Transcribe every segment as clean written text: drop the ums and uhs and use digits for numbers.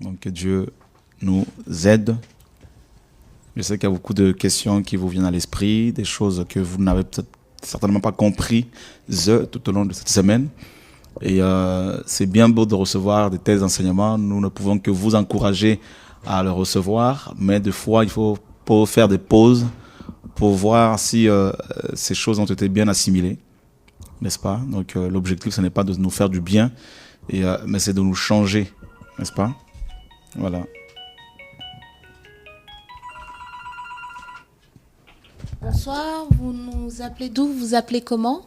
Donc que Dieu nous aide. Je sais qu'il y a beaucoup de questions qui vous viennent à l'esprit, des choses que vous n'avez peut-être certainement pas compris tout au long de cette semaine. Et c'est bien beau de recevoir de tels enseignements. Nous ne pouvons que vous encourager à le recevoir, mais des fois, il faut faire des pauses pour voir si ces choses ont été bien assimilées, n'est-ce pas? Donc l'objectif, ce n'est pas de nous faire du bien, mais c'est de nous changer, n'est-ce pas? Voilà. Bonsoir, vous nous appelez d'où? Vous appelez comment?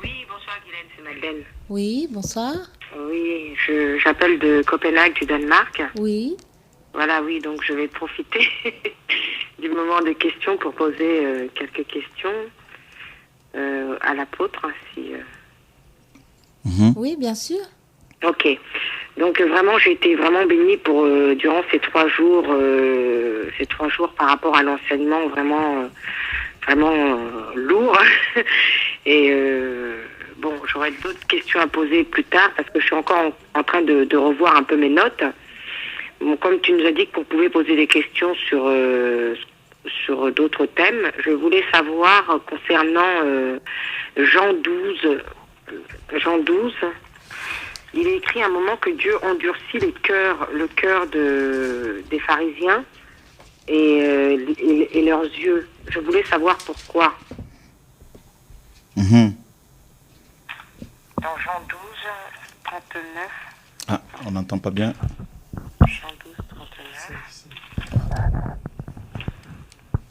Oui, bonsoir Guylaine, c'est Madeleine. Oui, bonsoir. Oui, j'appelle de Copenhague, du Danemark. Oui. Voilà, oui, donc je vais profiter du moment de questions pour poser quelques questions à l'apôtre. Oui, bien sûr. Ok. Donc vraiment, j'ai été vraiment bénie durant ces 3 jours, par rapport à l'enseignement vraiment lourd. Et bon, j'aurai d'autres questions à poser plus tard parce que je suis encore en train de revoir un peu mes notes. Bon, comme tu nous as dit qu'on pouvait poser des questions sur d'autres thèmes, je voulais savoir concernant Jean 12. Il est écrit à un moment que Dieu endurcit le cœur des pharisiens et leurs yeux. Je voulais savoir pourquoi. Dans Jean 12, 39. Ah, on n'entend pas bien. Jean 12, 39.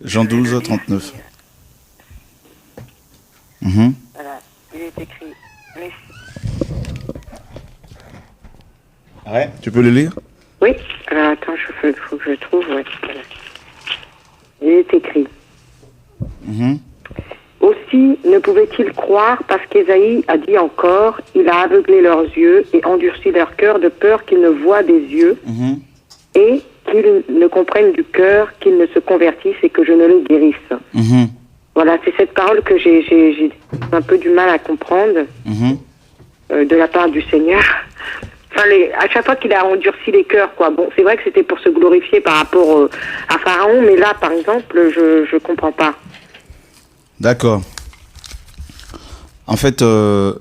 Jean 12, 39. Voilà, il est écrit. Mais... Ouais, tu peux le lire? Oui, alors attends, il faut que je trouve. Ouais. Voilà. Il est écrit. Aussi ne pouvait-il croire parce qu'Ésaïe a dit encore, il a aveuglé leurs yeux et endurci leur cœur de peur qu'ils ne voient des yeux et qu'ils ne comprennent du cœur, qu'ils ne se convertissent et que je ne les guérisse. Voilà, c'est cette parole que j'ai un peu du mal à comprendre de la part du Seigneur. Enfin, à chaque fois qu'il a endurci les cœurs, quoi. Bon, c'est vrai que c'était pour se glorifier par rapport à Pharaon, mais là, par exemple, je comprends pas. D'accord. En fait, ce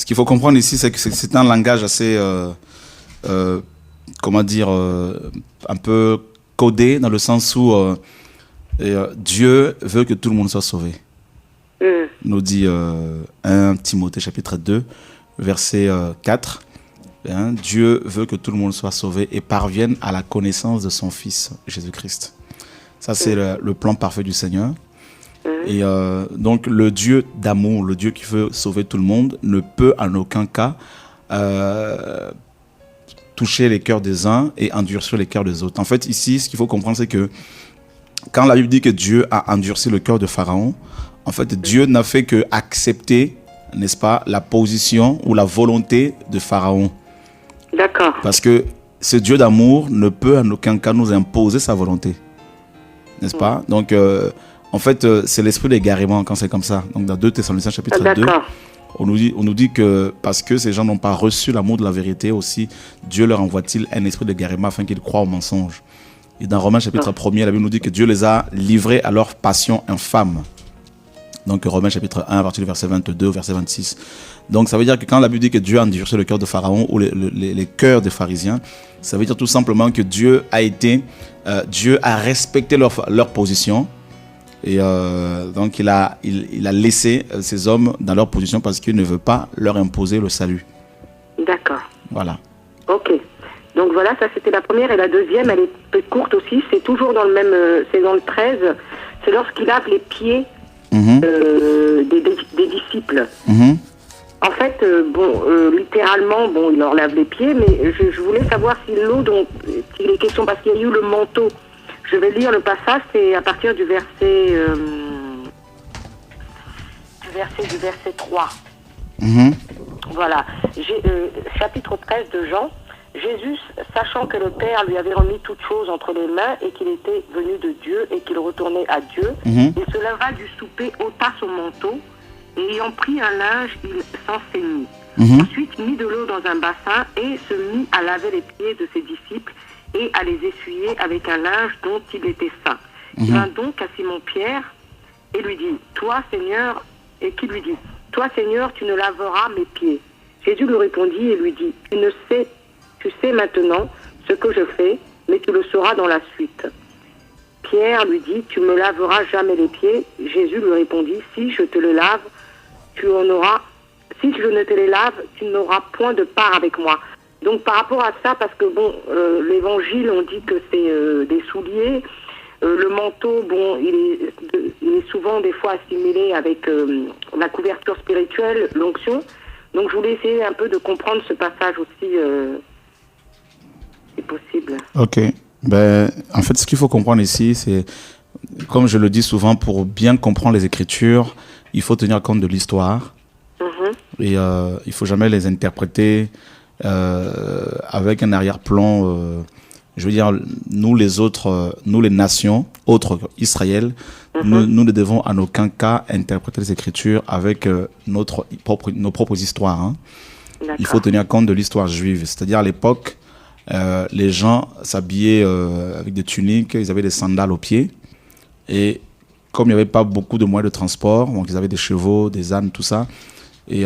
qu'il faut comprendre ici, c'est que c'est un langage assez, comment dire, un peu codé, dans le sens où Dieu veut que tout le monde soit sauvé. Nous dit 1 Timothée chapitre 2, verset 4. Dieu veut que tout le monde soit sauvé et parvienne à la connaissance de son Fils, Jésus-Christ. Ça, c'est le plan parfait du Seigneur. Et donc, le Dieu d'amour, le Dieu qui veut sauver tout le monde, ne peut en aucun cas toucher les cœurs des uns et endurcir les cœurs des autres. En fait, ici, ce qu'il faut comprendre, c'est que quand la Bible dit que Dieu a endurci le cœur de Pharaon, en fait, Dieu n'a fait que accepter, n'est-ce pas, la position ou la volonté de Pharaon. D'accord. Parce que ce Dieu d'amour ne peut en aucun cas nous imposer sa volonté. N'est-ce pas? Donc, en fait, c'est l'esprit d'égarement quand c'est comme ça. Donc, dans 2 Thessaloniciens chapitre 2, on nous dit que parce que ces gens n'ont pas reçu l'amour de la vérité aussi, Dieu leur envoie-t-il un esprit d'égarement afin qu'ils croient au mensonge. Et dans Romains chapitre 1er, la Bible nous dit que Dieu les a livrés à leur passion infâme. Donc Romains chapitre 1 à partir du verset 22 au verset 26. Donc ça veut dire que quand la Bible dit que Dieu a endurci le cœur de Pharaon ou les cœurs des pharisiens, ça veut dire tout simplement que Dieu a respecté leur position. Et donc il a laissé ces hommes dans leur position parce qu'il ne veut pas leur imposer le salut. D'accord. Voilà. Ok. Donc voilà, ça c'était la première. Et la deuxième, elle est peu courte aussi. C'est toujours dans le même... c'est dans le 13. C'est lorsqu'il lave les pieds des disciples. En fait, littéralement, il leur lave les pieds, mais je voulais savoir si l'eau dont il est question, parce qu'il y a eu le manteau. Je vais lire le passage, c'est à partir du verset 3. Voilà. Chapitre 13 de Jean. Jésus, sachant que le Père lui avait remis toutes choses entre les mains et qu'il était venu de Dieu et qu'il retournait à Dieu, il se leva du souper, ôta son manteau et ayant pris un linge, il s'en ceignit. Ensuite, mit de l'eau dans un bassin et se mit à laver les pieds de ses disciples et à les essuyer avec un linge dont il était saint. Il vint donc à Simon-Pierre et lui dit, toi Seigneur, et qui lui dit, toi Seigneur, tu ne laveras mes pieds. Jésus lui répondit et lui dit, tu sais maintenant ce que je fais, mais tu le sauras dans la suite. Pierre lui dit, tu me laveras jamais les pieds. Jésus lui répondit, si je te le lave, tu en auras, si je ne te les lave, tu n'auras point de part avec moi. Donc par rapport à ça, parce que bon, l'évangile, on dit que c'est des souliers, le manteau, bon, il est souvent des fois assimilé avec la couverture spirituelle, l'onction. Donc je voulais essayer un peu de comprendre ce passage aussi, si possible. Ok. Ben, en fait, ce qu'il faut comprendre ici, c'est, comme je le dis souvent, pour bien comprendre les Écritures, il faut tenir compte de l'histoire. Et il faut jamais les interpréter avec un arrière-plan. Je veux dire, nous les autres, nous les nations, autres qu'Israël, nous ne devons en aucun cas interpréter les Écritures avec nos propres histoires. Hein. Il faut tenir compte de l'histoire juive. C'est-à-dire, à l'époque, les gens s'habillaient avec des tuniques, ils avaient des sandales aux pieds. Et comme il n'y avait pas beaucoup de moyens de transport, donc ils avaient des chevaux, des ânes, tout ça, et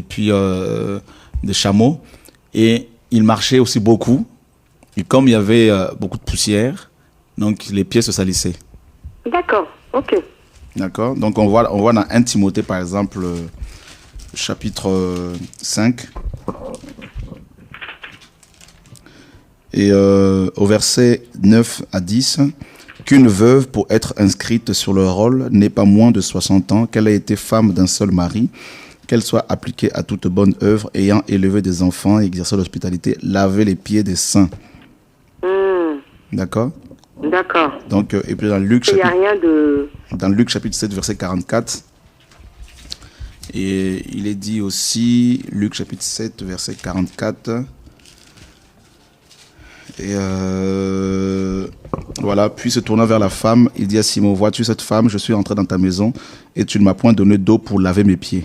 puis des chameaux. Et ils marchaient aussi beaucoup. Et comme il y avait beaucoup de poussière, donc les pieds se salissaient. D'accord, ok. D'accord. Donc on voit dans 1 Timothée, par exemple, chapitre 5. Et au verset 9 à 10, qu'une veuve, pour être inscrite sur le rôle, n'ait pas moins de 60 ans, qu'elle ait été femme d'un seul mari, qu'elle soit appliquée à toute bonne œuvre, ayant élevé des enfants et exercé l'hospitalité, laver les pieds des saints. D'accord. D'accord. Donc, et puis dans Luc, dans Luc chapitre 7, verset 44, et il est dit aussi, Luc chapitre 7, verset 44, et voilà, puis se tournant vers la femme, il dit à Simon, vois-tu cette femme, je suis entré dans ta maison et tu ne m'as point donné d'eau pour laver mes pieds.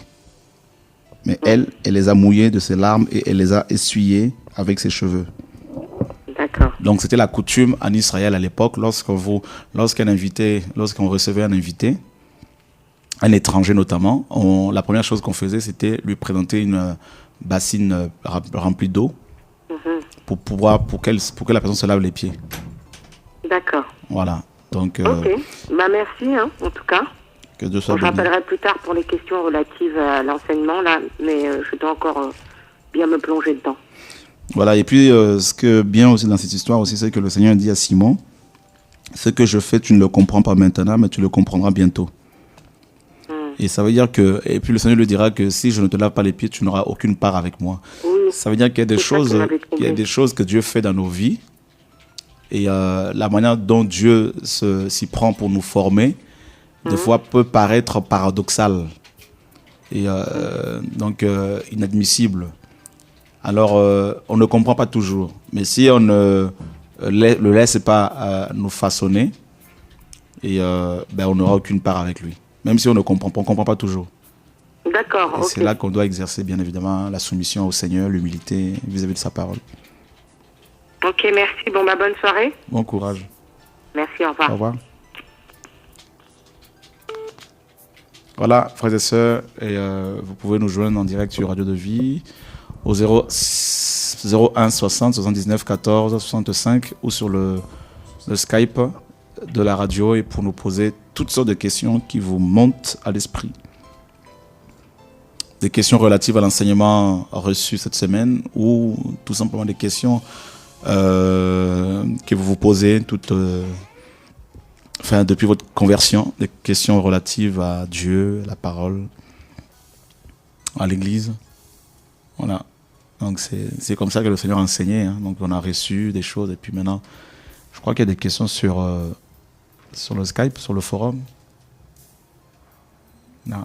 Mais elle les a mouillés de ses larmes et elle les a essuyés avec ses cheveux. D'accord. Donc c'était la coutume en Israël à l'époque, lorsqu'on recevait un invité, un étranger notamment, la première chose qu'on faisait, c'était lui présenter une bassine remplie d'eau pour que la personne se lave les pieds. D'accord. Voilà. Donc, ok. Bah merci, hein, en tout cas. Que Dieu soit béni. Je rappellerai plus tard pour les questions relatives à l'enseignement, là, mais je dois encore bien me plonger dedans. Voilà, et puis ce que bien aussi dans cette histoire aussi, c'est que le Seigneur dit à Simon, ce que je fais, tu ne le comprends pas maintenant, mais tu le comprendras bientôt. Et ça veut dire que, et puis le Seigneur lui dira que si je ne te lave pas les pieds, tu n'auras aucune part avec moi. Oui, ça veut dire qu'il y a des choses que Dieu fait dans nos vies, et la manière dont Dieu s'y prend pour nous former, des fois peut paraître paradoxale et donc inadmissible. Alors, on ne comprend pas toujours. Mais si on ne le laisse pas nous façonner, et, on n'aura aucune part avec lui. Même si on ne comprend pas toujours. D'accord. Et c'est là qu'on doit exercer, bien évidemment, la soumission au Seigneur, l'humilité vis-à-vis de sa parole. Ok, merci. Bon, bonne soirée. Bon courage. Merci, au revoir. Au revoir. Voilà, frères et sœurs, et vous pouvez nous joindre en direct sur Radio de Vie au 01 60 79 14 65 ou sur le Skype de la radio et pour nous poser toutes sortes de questions qui vous montent à l'esprit. Des questions relatives à l'enseignement reçu cette semaine ou tout simplement des questions que vous vous posez depuis votre conversion, des questions relatives à Dieu, à la parole, à l'Église. Voilà. Donc c'est comme ça que le Seigneur a enseigné. Hein. Donc on a reçu des choses et puis maintenant, je crois qu'il y a des questions sur le Skype, sur le forum. Non.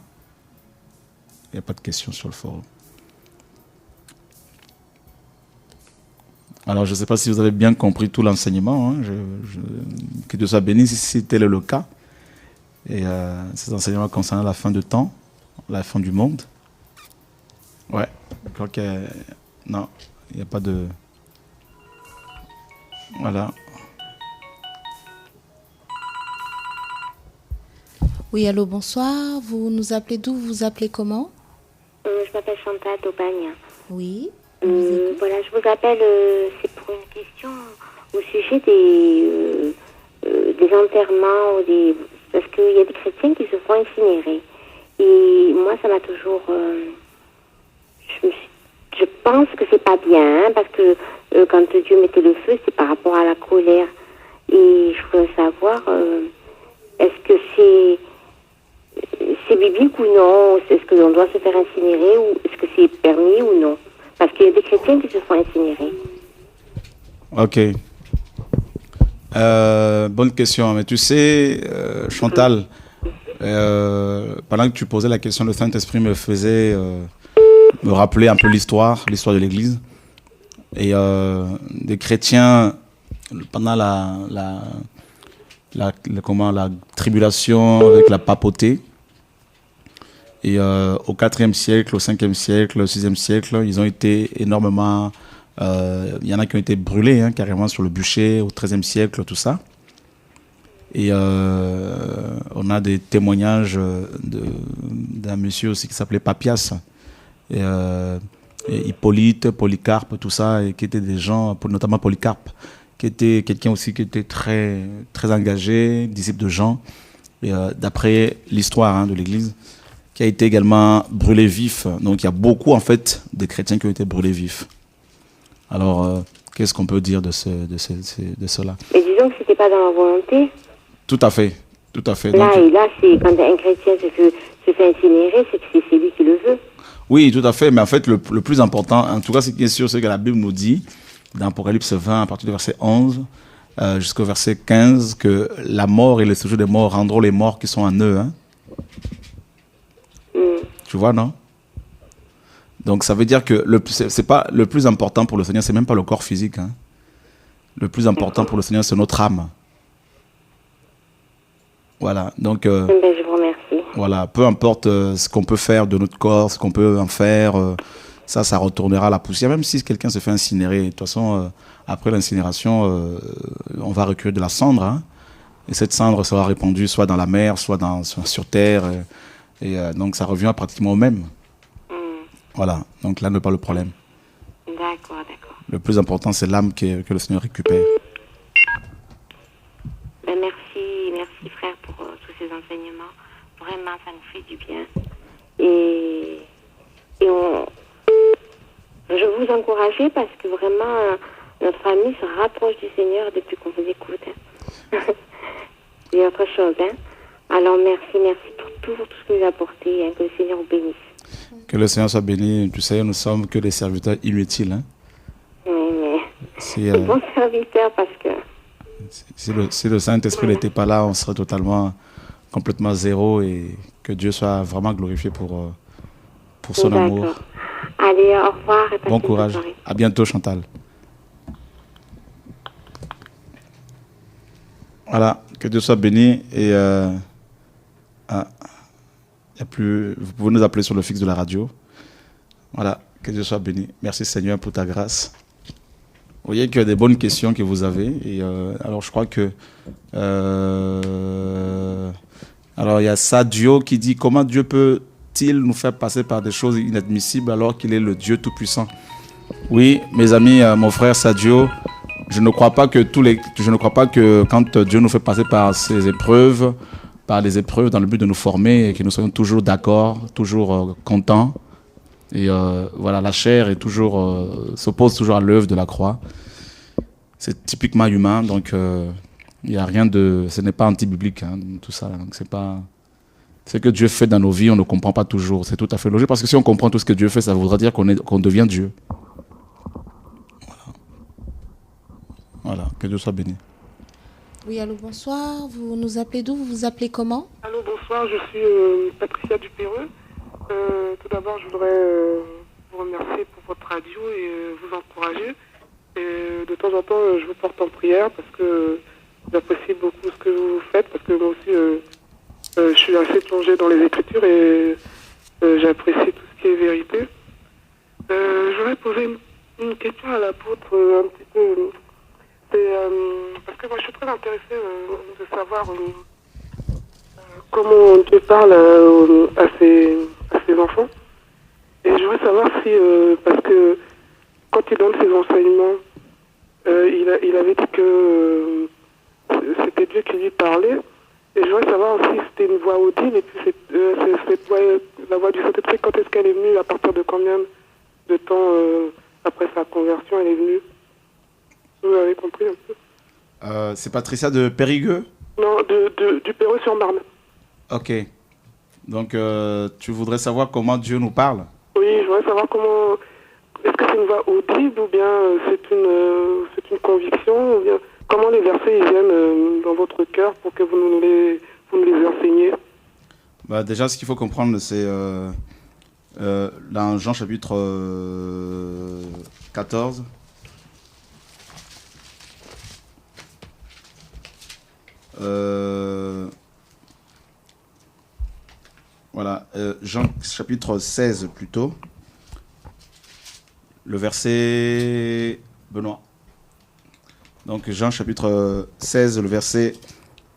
Il n'y a pas de questions sur le forum. Alors, je ne sais pas si vous avez bien compris tout l'enseignement. Hein. Que Dieu soit béni si tel est le cas. Et cet enseignement concernant la fin de temps, la fin du monde. Ouais. Je crois que non, il n'y a pas de... Voilà. Oui, allô, bonsoir. Vous nous appelez d'où? Vous vous appelez comment? Je m'appelle Chantal d'Aubagne. Oui. Voilà, je vous appelle, c'est pour une question au sujet des enterrements parce qu'il y a des chrétiens qui se font incinérer. Et moi, ça m'a toujours... je pense que c'est pas bien, parce que quand Dieu mettait le feu, c'est par rapport à la colère. Et je voudrais savoir, est-ce que c'est biblique ou non? Est-ce que l'on doit se faire incinérer ou est-ce que c'est permis ou non? Parce qu'il y a des chrétiens qui se font incinérer. Ok. Bonne question. Mais tu sais, Chantal, pendant que tu posais la question, le Saint-Esprit me faisait me rappeler un peu l'histoire de l'Église. Et des chrétiens, pendant la tribulation avec la papauté, et au 4e siècle, au 5e siècle, au 6e siècle, ils ont été énormément... Il y en a qui ont été brûlés carrément sur le bûcher au 13e siècle, tout ça. Et on a des témoignages d'un monsieur aussi qui s'appelait Papias, et Hippolyte, Polycarpe, tout ça, et qui étaient des gens, notamment Polycarpe, qui était quelqu'un aussi qui était très, très engagé, disciple de Jean, et d'après l'histoire de l'Église, qui a été également brûlé vif. Donc il y a beaucoup en fait de chrétiens qui ont été brûlés vifs. Alors qu'est-ce qu'on peut dire de cela? Mais disons que c'était pas dans la volonté. Tout à fait, tout à fait. Là, donc, et là, c'est quand un chrétien se fait incinérer, c'est que c'est lui qui le veut. Oui, tout à fait, mais en fait le plus important, en tout cas ce qui est sûr, c'est que la Bible nous dit, dans Apocalypse 20, à partir du verset 11 jusqu'au verset 15, que la mort et le séjour des morts rendront les morts qui sont en eux. Tu vois, non? Donc ça veut dire que c'est pas le plus important pour le Seigneur, c'est même pas le corps physique. Le plus important pour le Seigneur, c'est notre âme. Voilà, donc je vous remercie. Voilà, peu importe ce qu'on peut faire de notre corps, ce qu'on peut en faire, ça retournera à la poussière. Même si quelqu'un se fait incinérer, de toute façon, après l'incinération, on va recueillir de la cendre, et cette cendre sera répandue soit dans la mer, soit sur terre, et donc ça revient pratiquement au même. Voilà, donc là n'est pas le problème. D'accord. Le plus important, c'est l'âme que le Seigneur récupère. Merci frère pour tous ces enseignements. Vraiment, ça nous fait du bien. Et je vous encourageais parce que vraiment, notre famille se rapproche du Seigneur depuis qu'on vous écoute. C'est autre chose. Alors merci pour tout ce que vous apportez. Que le Seigneur vous bénisse. Que le Seigneur soit béni. Tu sais, nous sommes que des serviteurs inutiles. Oui, mais c'est bon serviteur parce que... Si le Saint-Esprit n'était pas là, on serait complètement zéro, et que Dieu soit vraiment glorifié pour son amour. Allez, au revoir. Et bon courage. À bientôt, Chantal. Voilà, que Dieu soit béni. Et vous pouvez nous appeler sur le fixe de la radio. Voilà, que Dieu soit béni. Merci Seigneur pour ta grâce. Vous voyez qu'il y a des bonnes questions que vous avez. Et alors je crois que... alors il y a Sadio qui dit: comment Dieu peut-il nous faire passer par des choses inadmissibles alors qu'il est le Dieu Tout-Puissant? Oui, mes amis, mon frère Sadio, je ne crois pas que quand Dieu nous fait passer par des épreuves dans le but de nous former, et que nous soyons toujours d'accord, toujours contents. Et voilà, la chair est s'oppose toujours à l'œuvre de la croix. C'est typiquement humain, donc il y a rien ce n'est pas anti-biblique, tout ça. Donc c'est pas ce que Dieu fait dans nos vies, on ne comprend pas toujours. C'est tout à fait logique, parce que si on comprend tout ce que Dieu fait, ça voudra dire qu'on devient Dieu. Voilà, que Dieu soit béni. Oui, allô, bonsoir. Vous nous appelez d'où? Vous vous appelez comment? Allô, bonsoir, je suis Patricia Dupéreux. Tout d'abord, je voudrais vous remercier pour votre radio et vous encourager. Et de temps en temps, je vous porte en prière parce que j'apprécie beaucoup ce que vous faites, parce que moi aussi, je suis assez plongée dans les Écritures et j'apprécie tout ce qui est vérité. J'aurais posé une question à l'apôtre un petit peu. C'est très intéressée de savoir comment Dieu parle à ses enfants. Et je veux savoir si, parce que quand il donne ses enseignements, il avait dit que c'était Dieu qui lui parlait. Et je voudrais savoir si c'était une voix audible, et puis cette voix, la voix du Saint-Esprit, quand est-ce qu'elle est venue, à partir de combien de temps après sa conversion elle est venue? Vous avez compris un peu? C'est Patricia de Périgueux? Non, du Perreux-sur-Marne. Ok. Donc, tu voudrais savoir comment Dieu nous parle? Oui, je voudrais savoir comment... Est-ce que c'est une voix audible ou bien c'est une conviction ou bien comment les versets ils viennent dans votre cœur pour que vous nous les enseigniez? Bah, déjà, ce qu'il faut comprendre, c'est dans Jean chapitre 14. Voilà, Jean chapitre 16 plutôt. Le verset... Benoît. Donc Jean chapitre 16, le verset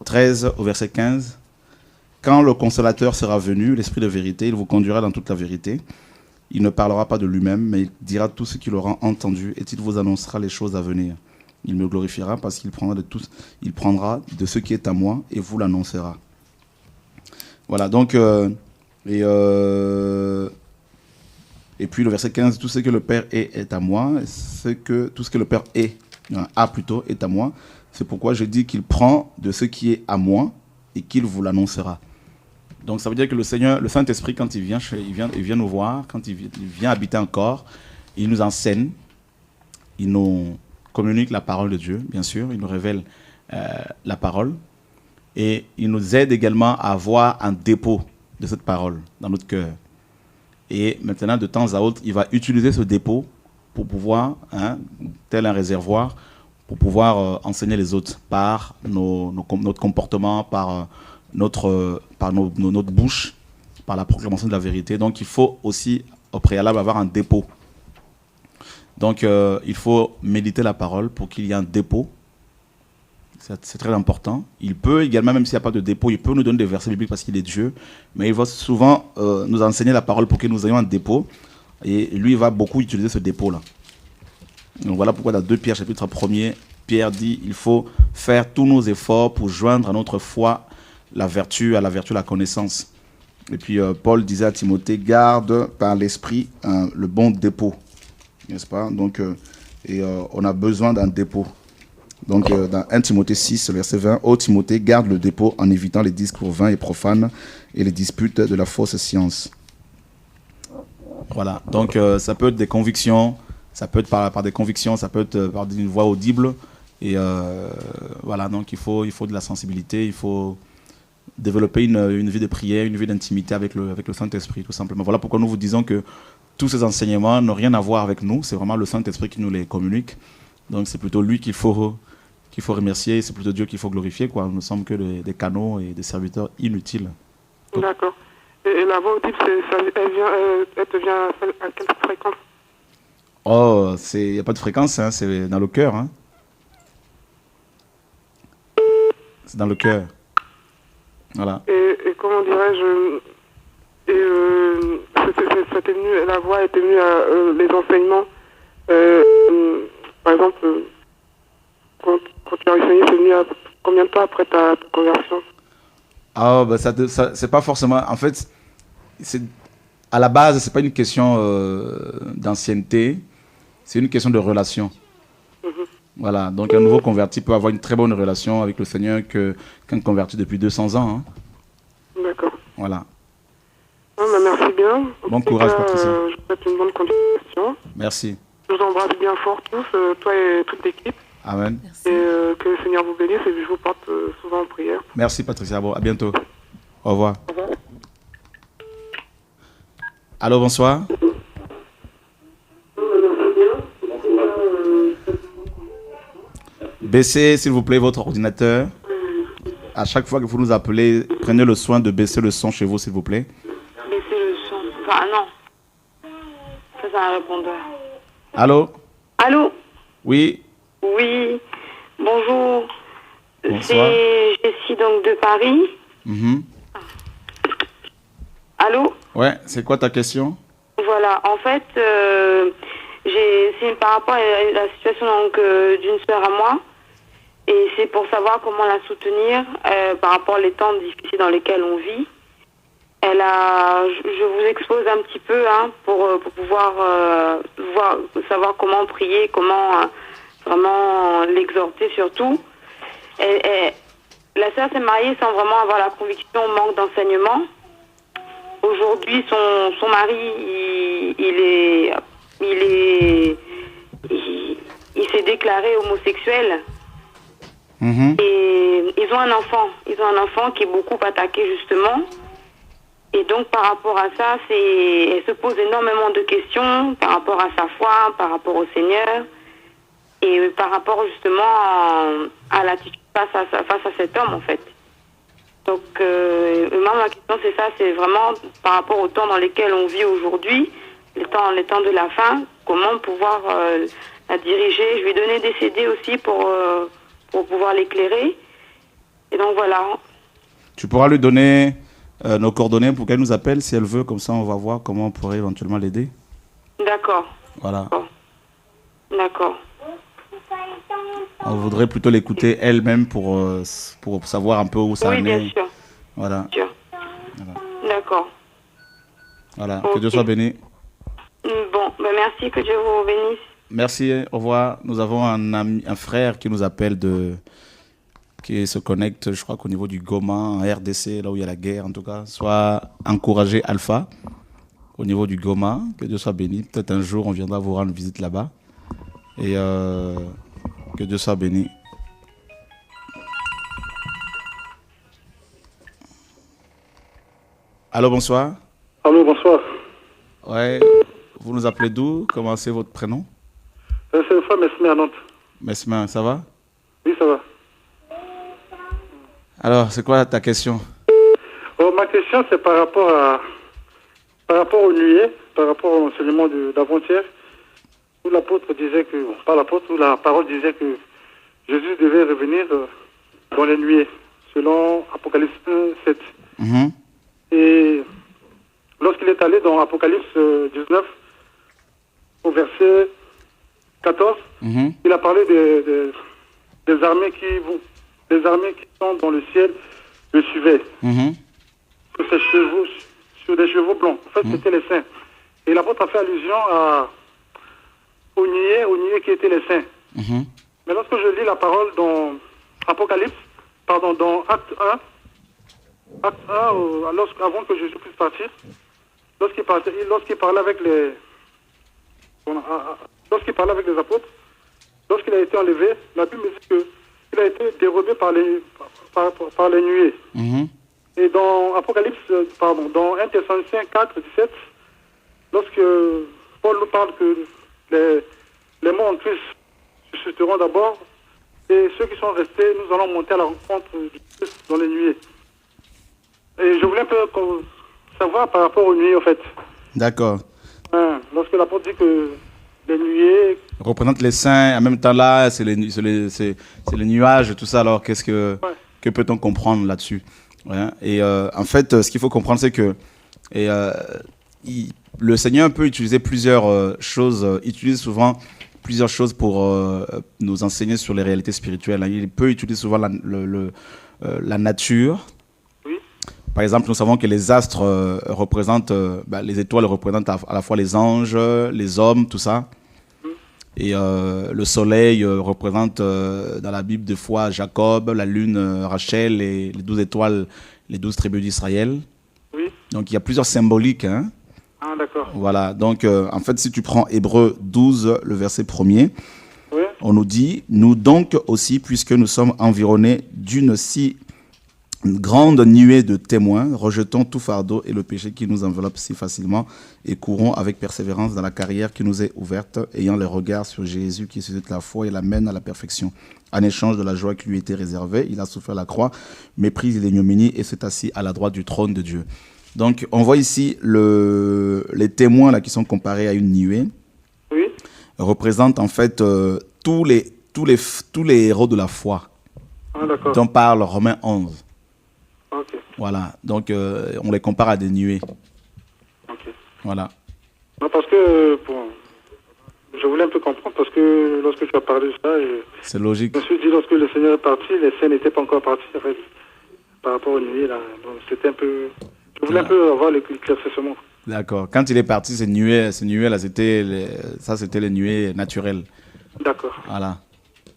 13 au verset 15. Quand le consolateur sera venu, l'esprit de vérité, il vous conduira dans toute la vérité. Il ne parlera pas de lui-même, mais il dira tout ce qu'il aura entendu et il vous annoncera les choses à venir. Il me glorifiera parce qu'il prendra de ce qui est à moi et vous l'annoncera. Voilà, donc... Et puis le verset 15, tout ce que le Père est à moi, tout ce que le Père a plutôt est à moi. C'est pourquoi je dis qu'il prend de ce qui est à moi et qu'il vous l'annoncera. Donc ça veut dire que le Seigneur, le Saint-Esprit, quand il vient nous voir, quand il vient habiter un corps, il nous enseigne, il nous communique la parole de Dieu, bien sûr, il nous révèle la parole et il nous aide également à avoir un dépôt de cette parole dans notre cœur. Et maintenant, de temps à autre, il va utiliser ce dépôt pour pouvoir, tel un réservoir, pour pouvoir enseigner les autres par notre comportement, par notre bouche, par la proclamation de la vérité. Donc, il faut aussi, au préalable, avoir un dépôt. Donc, il faut méditer la parole pour qu'il y ait un dépôt. C'est très important. Il peut également, même s'il n'y a pas de dépôt, il peut nous donner des versets bibliques parce qu'il est Dieu. Mais il va souvent nous enseigner la parole pour que nous ayons un dépôt. Et lui, il va beaucoup utiliser ce dépôt-là. Donc voilà pourquoi dans 2 Pierre, chapitre 1er, Pierre dit il faut faire tous nos efforts pour joindre à notre foi la vertu, la connaissance. Et puis Paul disait à Timothée, garde par l'esprit le bon dépôt. N'est-ce pas? Donc, on a besoin d'un dépôt. Donc, dans 1 Timothée 6, verset 20, « Ô Timothée, garde le dépôt en évitant les discours vains et profanes et les disputes de la fausse science. » Voilà, donc ça peut être des convictions, ça peut être par des convictions, ça peut être par une voix audible. Et voilà, donc il faut de la sensibilité, il faut développer une vie de prière, une vie d'intimité avec le Saint-Esprit, tout simplement. Voilà pourquoi nous vous disons que tous ces enseignements n'ont rien à voir avec nous, c'est vraiment le Saint-Esprit qui nous les communique. Donc c'est plutôt lui qu'il faut remercier, c'est plutôt Dieu qu'il faut glorifier, quoi. Nous ne sommes que des canaux et des serviteurs inutiles. D'accord. Et la voix audible, elle te vient à quelle fréquence? Oh, il n'y a pas de fréquence, hein, c'est dans le cœur. Hein. C'est dans le cœur. Voilà. Et comment dirais-je, la voix était venue à les enseignements. Par exemple, quand tu as enseigné, c'est venu à combien de temps après ta conversion? Ah, bah ça c'est pas forcément. En fait, à la base, c'est pas une question d'ancienneté, c'est une question de relation. Voilà, donc un nouveau converti peut avoir une très bonne relation avec le Seigneur qu'un converti depuis 200 ans. Hein. D'accord. Voilà. Ah, bah, merci bien. Bon courage, Patricia. Je vous souhaite une bonne continuation. Merci. Je vous embrasse bien fort tous, toi et toute l'équipe. Amen. Merci. Et que le Seigneur vous bénisse et je vous porte souvent en prière. Merci, Patricia. Bon, à bientôt. Au revoir. Au revoir. Allô, bonsoir. Baissez, s'il vous plaît, votre ordinateur. À chaque fois que vous nous appelez, prenez le soin de baisser le son chez vous, s'il vous plaît. Baisser le son. Enfin, non. Ça, c'est un répondeur. Allô? Allô? Oui? Oui. Bonjour. bonsoir. C'est Jessie donc de Paris. Allô? Ouais, c'est quoi ta question? Voilà, en fait, c'est par rapport à la situation d'une sœur à moi. Et c'est pour savoir comment la soutenir par rapport aux temps difficiles dans lesquels on vit. Je vous expose un petit peu pour pouvoir savoir comment prier, comment vraiment l'exhorter surtout. La sœur s'est mariée sans vraiment avoir la conviction, manque d'enseignement. Aujourd'hui, son mari, il s'est déclaré homosexuel. Et ils ont un enfant qui est beaucoup attaqué justement. Et donc par rapport à ça, elle se pose énormément de questions par rapport à sa foi, par rapport au Seigneur et par rapport justement à l'attitude face à cet homme en fait. Donc moi ma question c'est ça, c'est vraiment par rapport au temps dans lesquels on vit aujourd'hui, les temps de la fin, comment pouvoir la diriger. Je lui ai donné des CD aussi pour pouvoir l'éclairer. Et donc voilà. Tu pourras lui donner nos coordonnées pour qu'elle nous appelle si elle veut, comme ça on va voir comment on pourrait éventuellement l'aider. D'accord. Voilà. D'accord. On voudrait plutôt l'écouter elle-même pour savoir un peu où ça en est. Oui, bien sûr. Voilà. Bien sûr. Voilà. D'accord. Voilà. Okay. Que Dieu soit béni. Bon, merci, que Dieu vous bénisse. Merci, au revoir. Nous avons un frère qui nous appelle qui se connecte, je crois qu'au niveau du Goma, en RDC, là où il y a la guerre en tout cas. Soit encouragé Alpha, au niveau du Goma, que Dieu soit béni. Peut-être un jour on viendra vous rendre visite là-bas. Et que Dieu soit béni. Allô, bonsoir. Allô, bonsoir. Ouais, vous nous appelez d'où? Comment c'est votre prénom? C'est une femme Mesmer à Nantes. Mesmer, ça va? Oui, ça va. Alors, c'est quoi ta question? Ma question, c'est par rapport au nuée, par rapport au enseignement d'avant-hier, où l'apôtre disait que, pas l'apôtre, où la parole disait que Jésus devait revenir dans les nuées, selon Apocalypse 1, 7. Et lorsqu'il est allé dans Apocalypse 19, au verset 14, il a parlé des armées qui sont dans le ciel le suivaient. Sur des chevaux blancs. En fait, c'était les saints. Et l'apôtre a fait allusion aux nuées qui étaient les saints. Mais lorsque je lis la parole dans Apocalypse, dans Acte 1, avant que Jésus puisse partir, lorsqu'il parlait avec les apôtres, lorsqu'il a été enlevé, la Bible dit qu'il a été dérobé par les nuées. Et dans Apocalypse, dans 1 Thessaloniciens 4, 17, lorsque Paul nous parle que les morts en Christ susciteront d'abord, et ceux qui sont restés, nous allons monter à la rencontre du Christ dans les nuées. Et je voulais un peu savoir par rapport aux nuées, en fait. D'accord. Lorsque l'apôtre dit que les nuées représentent les saints, en même temps là, c'est les nuages, tout ça. Alors, que peut-on comprendre là-dessus? Ouais. Et en fait, ce qu'il faut comprendre, c'est que le Seigneur peut utiliser plusieurs choses, utilise souvent plusieurs choses pour nous enseigner sur les réalités spirituelles. Il peut utiliser souvent la nature. Par exemple, nous savons que les astres représentent, les étoiles représentent à la fois les anges, les hommes, tout ça. Et le soleil représente dans la Bible des fois Jacob, la lune Rachel et les 12 étoiles, les 12 tribus d'Israël. Oui. Donc il y a plusieurs symboliques. Ah, d'accord. Voilà, donc en fait si tu prends Hébreux 12, le verset 1er, on nous dit « Nous donc aussi, puisque nous sommes environnés d'une si grande nuée de témoins, rejetons tout fardeau et le péché qui nous enveloppe si facilement et courons avec persévérance dans la carrière qui nous est ouverte, ayant le regard sur Jésus qui suscite la foi et l'amène à la perfection. En échange de la joie qui lui était réservée, il a souffert la croix, méprise l'ignominie et s'est assis à la droite du trône de Dieu. » Donc on voit ici les témoins là, qui sont comparés à une nuée, représentent en fait tous les héros de la foi. dont parle Romains 11. Ok. Voilà, donc on les compare à des nuées. Ok. Voilà. Non, parce que, bon, je voulais un peu comprendre, parce que lorsque tu as parlé de ça, c'est logique. Je me suis dit, lorsque le Seigneur est parti, les saints n'étaient pas encore partis, en fait, par rapport aux nuées, là. Donc c'était un peu... Je voulais un peu avoir l'éclaircissement. D'accord. Quand il est parti, ces nuées là, c'était les nuées naturelles. D'accord. Voilà.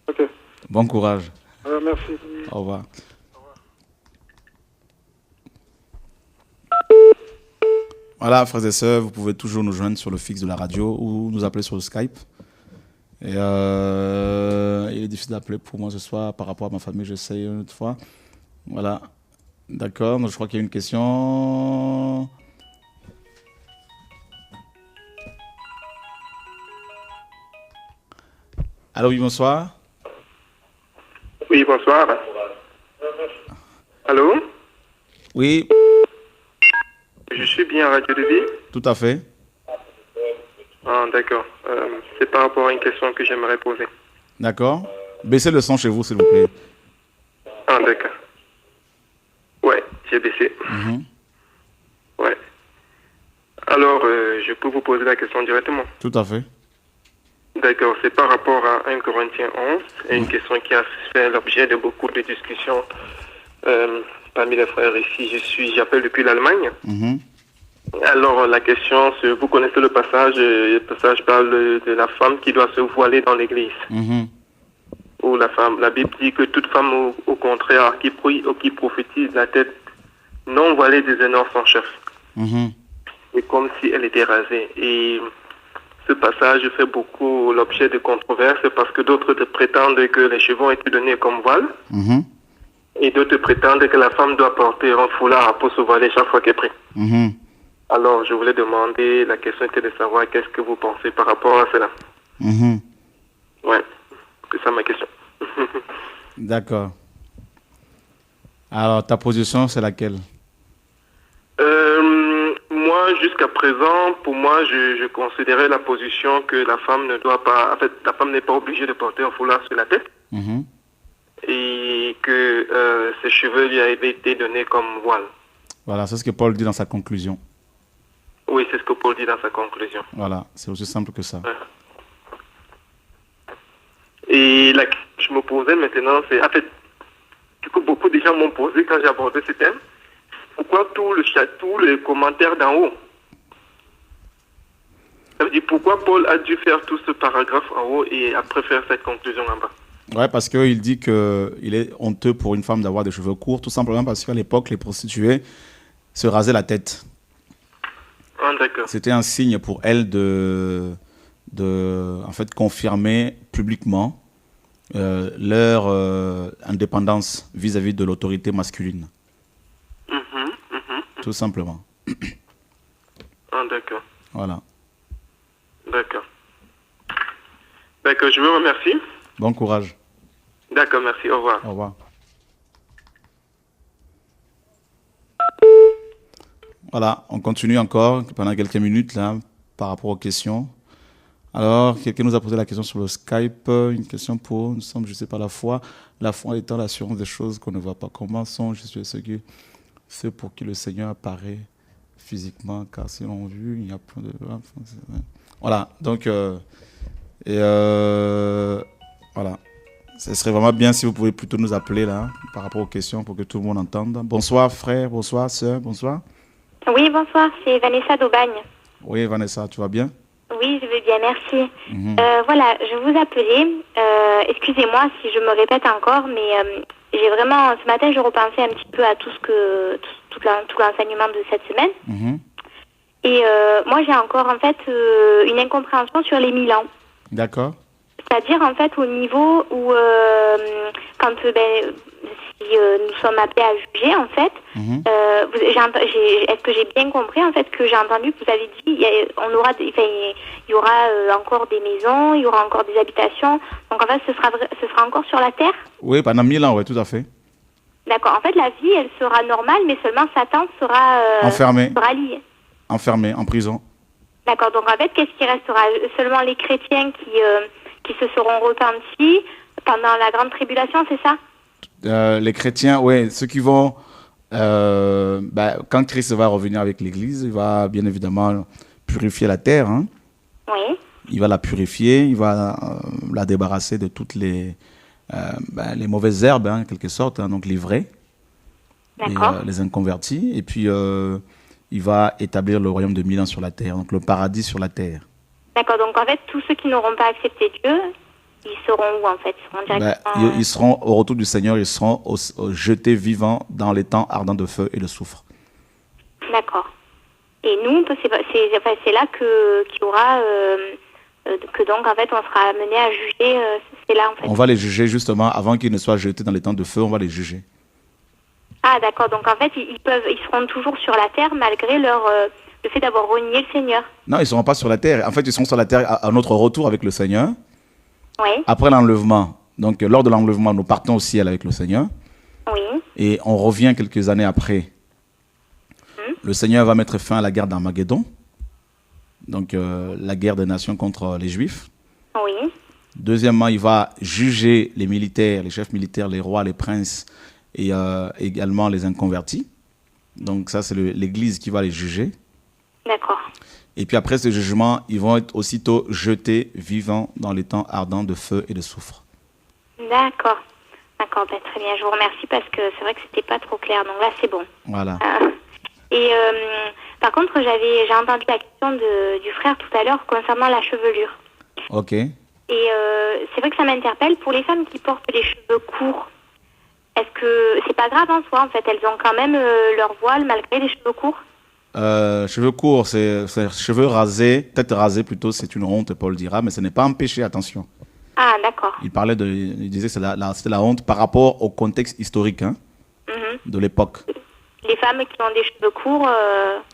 Ok. Bon courage. Merci. Au revoir. Voilà, frères et sœurs, vous pouvez toujours nous joindre sur le fixe de la radio ou nous appeler sur le Skype. Et il est difficile d'appeler pour moi ce soir par rapport à ma famille, j'essaye une autre fois. Voilà. D'accord, je crois qu'il y a une question. Allô, oui, bonsoir. Oui, bonsoir. Allô? Oui. Je suis bien à Radio de Vie? Tout à fait. Ah, d'accord. C'est par rapport à une question que j'aimerais poser. D'accord. Baissez le son chez vous, s'il vous plaît. Ah, d'accord. Ouais, j'ai baissé. Ouais. Alors, je peux vous poser la question directement? Tout à fait. D'accord, c'est par rapport à 1 Corinthiens 11, et une question qui a fait l'objet de beaucoup de discussions parmi les frères ici. J'appelle depuis l'Allemagne. Alors, la question, c'est, vous connaissez le passage parle de la femme qui doit se voiler dans l'église. Où la Bible dit que toute femme, au contraire, qui prie ou qui prophétise la tête non voilée déshonore son chef. Et comme si elle était rasée. Et ce passage fait beaucoup l'objet de controverses parce que d'autres prétendent que les cheveux ont été donnés comme voile. Et d'autres prétendent que la femme doit porter un foulard pour se voiler chaque fois qu'elle prie. Alors, je voulais demander, la question était de savoir qu'est-ce que vous pensez par rapport à cela. Ouais, c'est ça ma question. D'accord. Alors, ta position, c'est laquelle? Moi, jusqu'à présent, pour moi, je considérais la position que la femme ne doit pas... En fait, la femme n'est pas obligée de porter un foulard sur la tête. Et que ses cheveux lui avaient été donnés comme voile. Voilà, c'est ce que Paul dit dans sa conclusion. Oui, c'est ce que Paul dit dans sa conclusion. Voilà, c'est aussi simple que ça. Ouais. Et la question que je me posais maintenant, c'est... En fait, du coup, beaucoup de gens m'ont posé quand j'ai abordé ce thème. Pourquoi tous les commentaires d'en haut? Ça veut dire pourquoi Paul a dû faire tout ce paragraphe en haut et après faire cette conclusion en bas? Ouais, parce qu'il dit qu'il est honteux pour une femme d'avoir des cheveux courts, tout simplement parce qu'à l'époque, les prostituées se rasaient la tête. Ah, d'accord. C'était un signe pour elles de en fait, confirmer publiquement leur indépendance vis-à-vis de l'autorité masculine. Tout simplement. Ah, d'accord. Voilà. D'accord. D'accord, je vous remercie. Bon courage. D'accord, merci. Au revoir. Au revoir. Voilà, on continue encore pendant quelques minutes là par rapport aux questions. Alors, quelqu'un nous a posé la question sur le Skype, une question pour, nous sommes, je ne sais pas, la foi étant l'assurance des choses qu'on ne voit pas. Comment sont ceux pour qui le Seigneur apparaît physiquement, car si l'on vu, il y a plein de... Voilà, donc, voilà. Ce serait vraiment bien si vous pouvez plutôt nous appeler là, par rapport aux questions, pour que tout le monde entende. Bonsoir frère, bonsoir sœur, bonsoir. Oui, bonsoir, c'est Vanessa d'Aubagne. Oui, Vanessa, tu vas bien? Oui, je vais bien, merci. Voilà, je vous appelais. Excusez-moi si je me répète encore, mais j'ai vraiment, ce matin, je repensais un petit peu à tout l'enseignement de cette semaine. Et moi, j'ai encore en fait une incompréhension sur les 1000 ans. D'accord. C'est-à-dire en fait au niveau où quand si nous sommes appelés à juger en fait, est-ce que j'ai bien compris en fait que j'ai entendu que vous avez dit il y aura encore des maisons, il y aura encore des habitations, donc en fait ce sera encore sur la terre? Oui, pendant 1000 ans, oui, tout à fait. D'accord. En fait, la vie, elle sera normale, mais seulement Satan sera enfermé. Sera lié. Enfermé, en prison. D'accord. Donc en fait, qu'est-ce qui restera? Seulement les chrétiens qui se seront repentis pendant la grande tribulation, c'est ça? Les chrétiens, oui, ceux qui vont... quand Christ va revenir avec l'Église, il va bien évidemment purifier la terre. Hein. Oui. Il va la purifier, il va la débarrasser de toutes les mauvaises herbes, hein, en quelque sorte, hein, donc les vrais, les inconvertis. Et puis, il va établir le royaume de 1000 ans sur la terre, donc le paradis sur la terre. D'accord, donc en fait, tous ceux qui n'auront pas accepté Dieu, ils seront où en fait? Ils seront au retour du Seigneur, ils seront jetés vivants dans les temps ardents de feu et de soufre. D'accord. Et nous, c'est là qu'il y aura... que donc en fait on sera amené à juger, c'est là en fait. On va les juger justement avant qu'ils ne soient jetés dans les temps de feu, on va les juger. Ah d'accord, donc en fait ils seront toujours sur la terre malgré le fait d'avoir renié le Seigneur. Non, ils ne seront pas sur la terre, en fait ils seront sur la terre à notre retour avec le Seigneur. Oui. Après l'enlèvement, donc lors de l'enlèvement nous partons au ciel avec le Seigneur. Oui. Et on revient quelques années après. Le Seigneur va mettre fin à la guerre d'Armageddon. Donc la guerre des nations contre les Juifs. Oui. Deuxièmement, il va juger les militaires, les chefs militaires, les rois, les princes et également les inconvertis. Donc ça, c'est l'Église qui va les juger. D'accord. Et puis après ce jugement, ils vont être aussitôt jetés vivants dans les temps ardents de feu et de soufre. D'accord. D'accord, très bien. Je vous remercie parce que c'est vrai que c'était pas trop clair. Donc là, c'est bon. Voilà. Et par contre, j'ai entendu la question du frère tout à l'heure concernant la chevelure. Ok. Et c'est vrai que ça m'interpelle. Pour les femmes qui portent les cheveux courts, est-ce que c'est pas grave en soi en fait? Elles ont quand même leur voile malgré les cheveux courts? Cheveux courts, c'est cheveux rasés, tête rasée plutôt, c'est une honte, Paul dira, mais ce n'est pas un péché, attention. Ah, d'accord. Il disait que c'était la honte par rapport au contexte historique de l'époque. Les femmes qui ont des cheveux courts,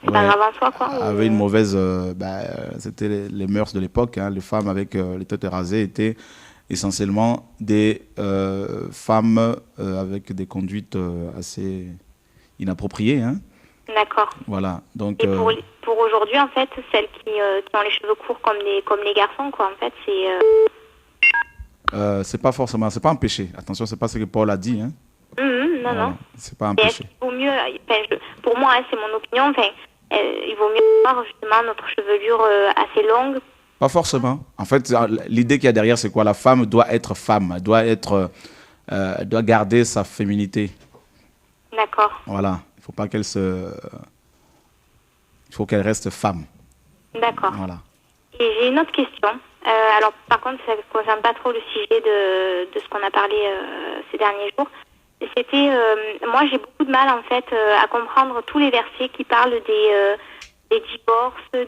c'est pas grave en soi, quoi. Avaient une mauvaise... c'était les mœurs de l'époque. Hein. Les femmes avec les têtes rasées étaient essentiellement des femmes avec des conduites assez inappropriées. Hein. D'accord. Voilà. Donc, et pour aujourd'hui, en fait, celles qui ont les cheveux courts comme les garçons, quoi, en fait, c'est pas forcément... C'est pas un péché. Attention, c'est pas ce que Paul a dit, hein. Non, non. C'est pas un péché. Il vaut mieux, pour moi, c'est mon opinion, il vaut mieux avoir justement notre chevelure assez longue. Pas forcément. En fait, l'idée qu'il y a derrière, c'est quoi? La femme doit être femme, elle doit garder sa féminité. D'accord. Voilà. Il faut pas il faut qu'elle reste femme. D'accord. Voilà. Et j'ai une autre question. Alors, par contre, ça ne concerne pas trop le sujet de ce qu'on a parlé ces derniers jours. C'était, moi j'ai beaucoup de mal en fait à comprendre tous les versets qui parlent des divorces, de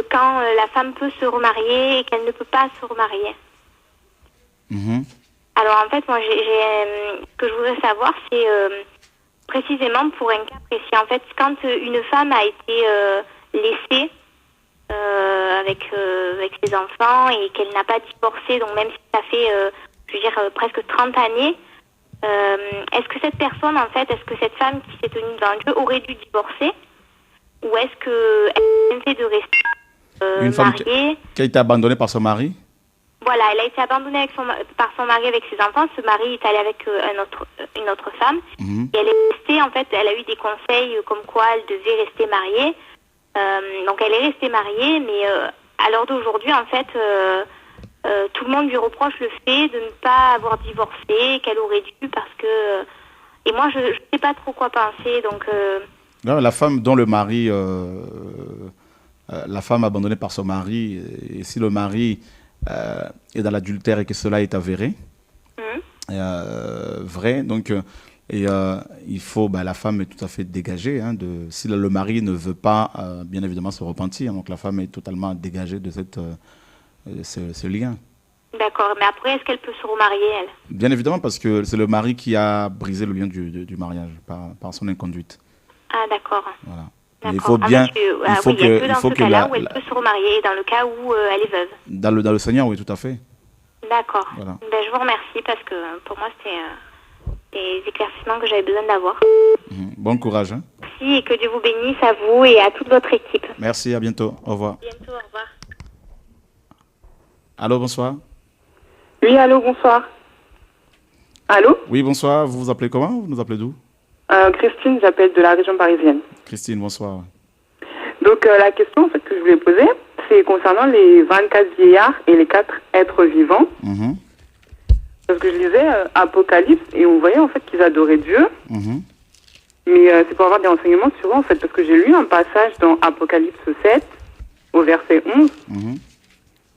quand la femme peut se remarier et qu'elle ne peut pas se remarier. Alors en fait, moi ce que je voudrais savoir, c'est précisément pour un cas précis. En fait, quand une femme a été laissée avec ses enfants et qu'elle n'a pas divorcé, donc même si ça fait presque 30 années, est-ce que cette personne, en fait, est-ce que cette femme qui s'est tenue devant Dieu aurait dû divorcer? Ou est-ce qu'elle a fait de rester une femme mariée qui a été abandonnée par son mari? Voilà, elle a été abandonnée par son mari avec ses enfants. Ce mari est allé avec une autre femme. Et elle est restée, en fait, elle a eu des conseils comme quoi elle devait rester mariée. Donc elle est restée mariée, mais à l'heure d'aujourd'hui, en fait... tout le monde lui reproche le fait de ne pas avoir divorcé, qu'elle aurait dû, parce que... Et moi, je ne sais pas trop quoi penser, donc... Non, la femme dont le mari... la femme abandonnée par son mari, et si le mari est dans l'adultère et que cela est avéré, vrai, donc... il faut... la femme est tout à fait dégagée. Hein, si le mari ne veut pas, bien évidemment, se repentir, donc la femme est totalement dégagée de ce lien. D'accord, mais après, est-ce qu'elle peut se remarier, elle? Bien évidemment, parce que c'est le mari qui a brisé le lien du mariage par son inconduite. Ah, d'accord. Voilà. Il faut bien... il faut que dans ce cas-là où elle peut se remarier, dans le cas où elle est veuve. Dans le Seigneur, oui, tout à fait. D'accord. Voilà. Je vous remercie, parce que pour moi, c'était des éclaircissements que j'avais besoin d'avoir. Bon courage. Hein. Merci, et que Dieu vous bénisse, à vous et à toute votre équipe. Merci, à bientôt. Au revoir. À bientôt, au revoir. Allô, bonsoir. Oui, allô, bonsoir. Allô? Oui, bonsoir. Vous vous appelez comment? Vous nous appelez d'où? Christine, j'appelle de la région parisienne. Christine, bonsoir. Donc la question en fait, que je voulais poser, c'est concernant les 24 vieillards et les 4 êtres vivants. Parce que je lisais Apocalypse et on voyait en fait qu'ils adoraient Dieu. Mais c'est pour avoir des renseignements sur eux en fait, parce que j'ai lu un passage dans Apocalypse 7 au verset 11.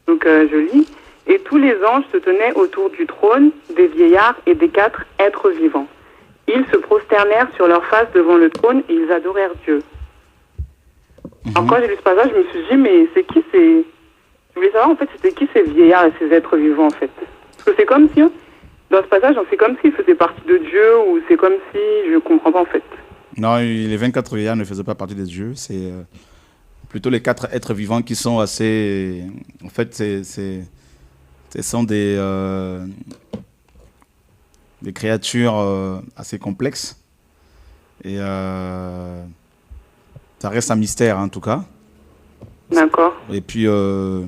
Donc je lis. Et tous les anges se tenaient autour du trône des vieillards et des 4 êtres vivants. Ils se prosternèrent sur leur face devant le trône et ils adorèrent Dieu. Alors quand j'ai lu ce passage, je me suis dit, mais c'est qui ces... Je voulais savoir en fait, c'était qui ces vieillards et ces êtres vivants en fait. Parce que c'est comme si, dans ce passage, c'est comme s'ils faisaient partie de Dieu ou c'est comme si... Je comprends pas en fait. Non, les 24 vieillards ne faisaient pas partie de Dieu. C'est plutôt les 4 êtres vivants qui sont assez... En fait, ce sont des créatures assez complexes. Et ça reste un mystère, en tout cas. D'accord. Et puis, ce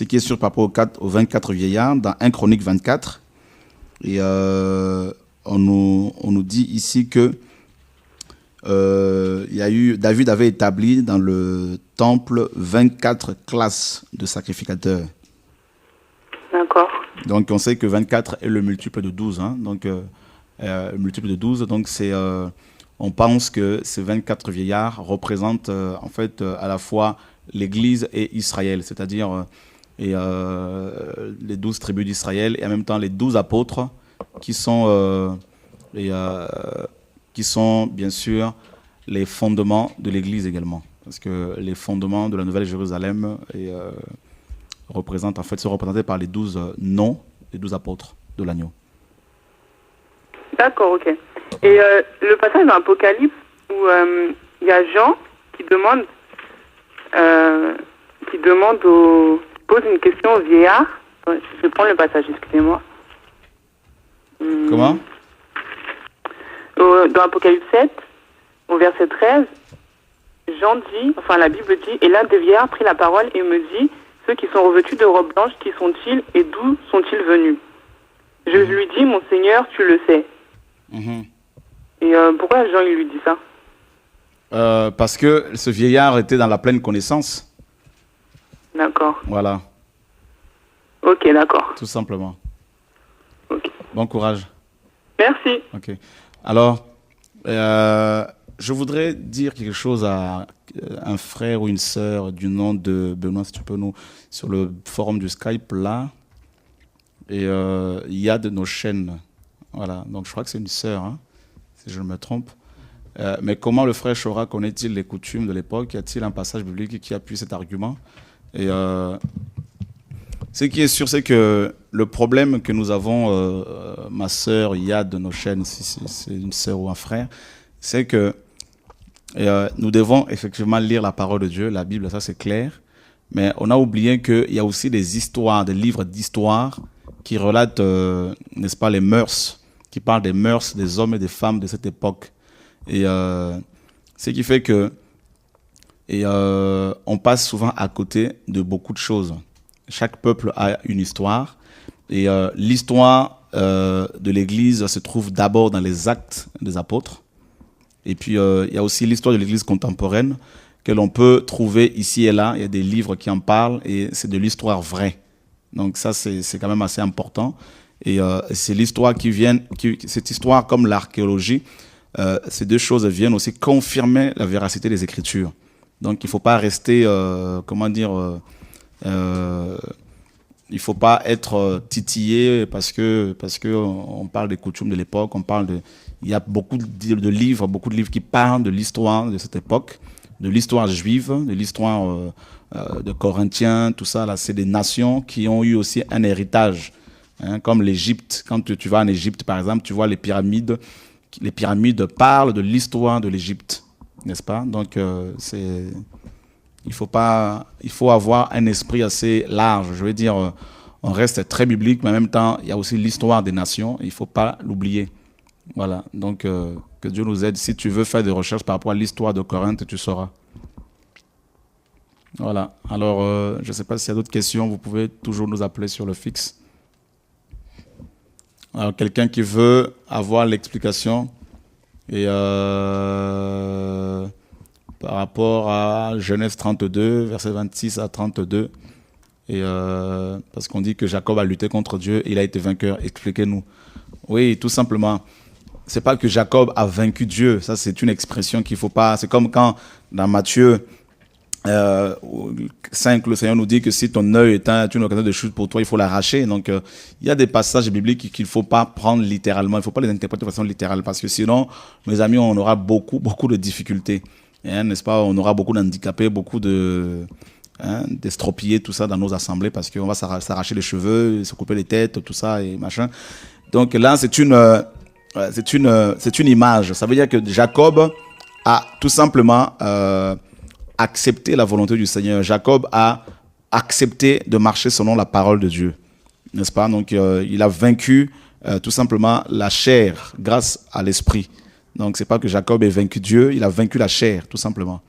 qui est sûr par rapport aux 24 vieillards, dans 1 Chronique 24, et, on nous dit ici que David avait établi dans le temple 24 classes de sacrificateurs. D'accord. Donc, on sait que 24 est le multiple de 12. Hein. Donc, le multiple de 12, donc on pense que ces 24 vieillards représentent en fait à la fois l'Église et Israël, c'est-à-dire les 12 tribus d'Israël et en même temps les 12 apôtres qui sont bien sûr les fondements de l'Église également. Parce que les fondements de la Nouvelle Jérusalem sont représentés par les 12 noms, les 12 apôtres de l'agneau. D'accord, ok. Et le passage dans l'Apocalypse où il y a Jean qui pose une question au vieillard. Je vais prendre le passage, excusez-moi. Comment? Dans Apocalypse 7, au verset 13, la Bible dit, et l'un des vieillards prit la parole et me dit, ceux qui sont revêtus de robes blanches, qui sont-ils et d'où sont-ils venus? Je lui dis, mon Seigneur, tu le sais. Et pourquoi Jean il lui dit ça? Parce que ce vieillard était dans la pleine connaissance. D'accord. Voilà. Ok, d'accord. Tout simplement. Ok. Bon courage. Merci. Ok. Alors, je voudrais dire quelque chose à un frère ou une sœur du nom de Benoît, si tu peux nous, sur le forum du Skype là. Et il y a de nos chaînes. Voilà. Donc, je crois que c'est une sœur, hein, si je ne me trompe. Mais comment le frère Chora connaît-il les coutumes de l'époque? Y a-t-il un passage biblique qui appuie cet argument? Et ce qui est sûr, c'est que le problème que nous avons, ma sœur, Yad de nos chaînes, si c'est une sœur ou un frère, c'est que nous devons effectivement lire la parole de Dieu, la Bible, ça c'est clair, mais on a oublié qu'il y a aussi des histoires, des livres d'histoire qui relatent, n'est-ce pas, les mœurs, qui parlent des mœurs des hommes et des femmes de cette époque. Et ce qui fait que on passe souvent à côté de beaucoup de choses. Chaque peuple a une histoire. Et l'histoire de l'Église se trouve d'abord dans les actes des apôtres. Et puis, il y a aussi l'histoire de l'Église contemporaine que l'on peut trouver ici et là. Il y a des livres qui en parlent et c'est de l'histoire vraie. Donc ça, c'est quand même assez important. Et c'est l'histoire cette histoire comme l'archéologie, ces deux choses viennent aussi confirmer la véracité des Écritures. Donc il ne faut pas rester, il faut pas être titillé parce que on parle des coutumes de l'époque, il y a beaucoup de livres qui parlent de l'histoire de cette époque, de l'histoire juive, de l'histoire de Corinthiens, tout ça là, c'est des nations qui ont eu aussi un héritage, hein, comme l'Égypte. Quand tu vas en Égypte par exemple, tu vois les pyramides parlent de l'histoire de l'Égypte, n'est-ce pas? Donc il faut avoir un esprit assez large. Je veux dire, on reste très biblique, mais en même temps, il y a aussi l'histoire des nations. Il ne faut pas l'oublier. Voilà. Donc, que Dieu nous aide. Si tu veux faire des recherches par rapport à l'histoire de Corinthe, tu sauras. Voilà. Alors, je ne sais pas s'il y a d'autres questions. Vous pouvez toujours nous appeler sur le fixe. Alors, quelqu'un qui veut avoir l'explication et par rapport à Genèse 32, versets 26 à 32, et parce qu'on dit que Jacob a lutté contre Dieu, il a été vainqueur. Expliquez-nous. Oui, tout simplement. C'est pas que Jacob a vaincu Dieu. Ça, c'est une expression qu'il faut pas. C'est comme quand dans Matthieu 5, le Seigneur nous dit que si ton œil est une occasion de chute pour toi, il faut l'arracher. Donc, il y a des passages bibliques qu'il faut pas prendre littéralement. Il faut pas les interpréter de façon littérale parce que sinon, mes amis, on aura beaucoup de difficultés. Hein, n'est-ce pas? On aura beaucoup d'handicapés, beaucoup d'estropillés, tout ça dans nos assemblées parce qu'on va s'arracher les cheveux, se couper les têtes, tout ça et machin. Donc là, c'est une image. Ça veut dire que Jacob a tout simplement accepté la volonté du Seigneur. Jacob a accepté de marcher selon la parole de Dieu, n'est-ce pas? Donc il a vaincu tout simplement la chair grâce à l'esprit. Donc c'est pas que Jacob ait vaincu Dieu, il a vaincu la chair tout simplement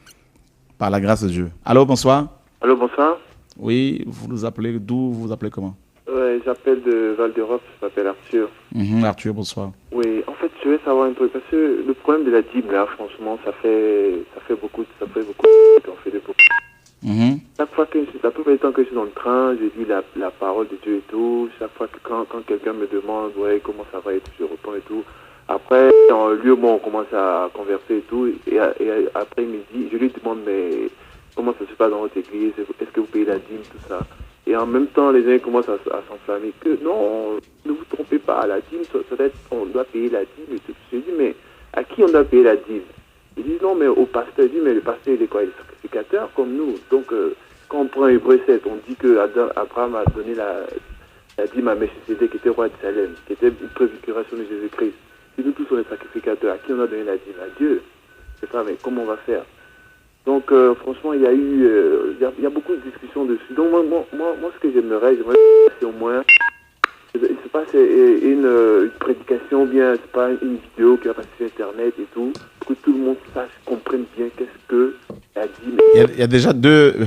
par la grâce de Dieu. Allô, bonsoir. Allô, bonsoir. Oui, vous nous appelez d'où? Vous vous appelez comment? J'appelle de Val d'Europe, je m'appelle Arthur. Arthur, bonsoir. Oui, en fait, je vais savoir un truc, parce que le problème de la dîme, là, franchement, ça fait beaucoup, on fait de beaucoup. Chaque fois que, la plupart du temps que je suis dans le train, je lis la parole de Dieu et tout, chaque fois que quand quelqu'un me demande, ouais, comment ça va et tout, je réponds et tout. Après, dans le lieu où on commence à converser et tout, et après il me dit, je lui demande, mais comment ça se passe dans votre église, est-ce que vous payez la dîme, tout ça. Et en même temps, les gens commencent à s'enflammer que non, ne vous trompez pas, la dîme, ça doit être, on doit payer la dîme et tout. Je dis, mais à qui on doit payer la dîme? Ils disent non, mais au pasteur. Je dis, mais le pasteur, il est quoi? Il est sacrificateur comme nous. Donc, quand on prend Hébreux 7, on dit que Abraham a donné la dîme à Melchisédek, qui était roi de Salem, qui était une préfiguration de Jésus-Christ. Si nous tous on est sacrificateurs, à qui on a donné la dîme? À Dieu. C'est ça, mais comment on va faire? Donc, franchement, il y a beaucoup de discussions dessus. Donc, moi ce que j'aimerais, c'est au moins, c'est pas une prédication, bien, c'est pas une vidéo qui va passer sur Internet et tout, pour que tout le monde sache, comprenne bien qu'est-ce que la dîme. Il y a déjà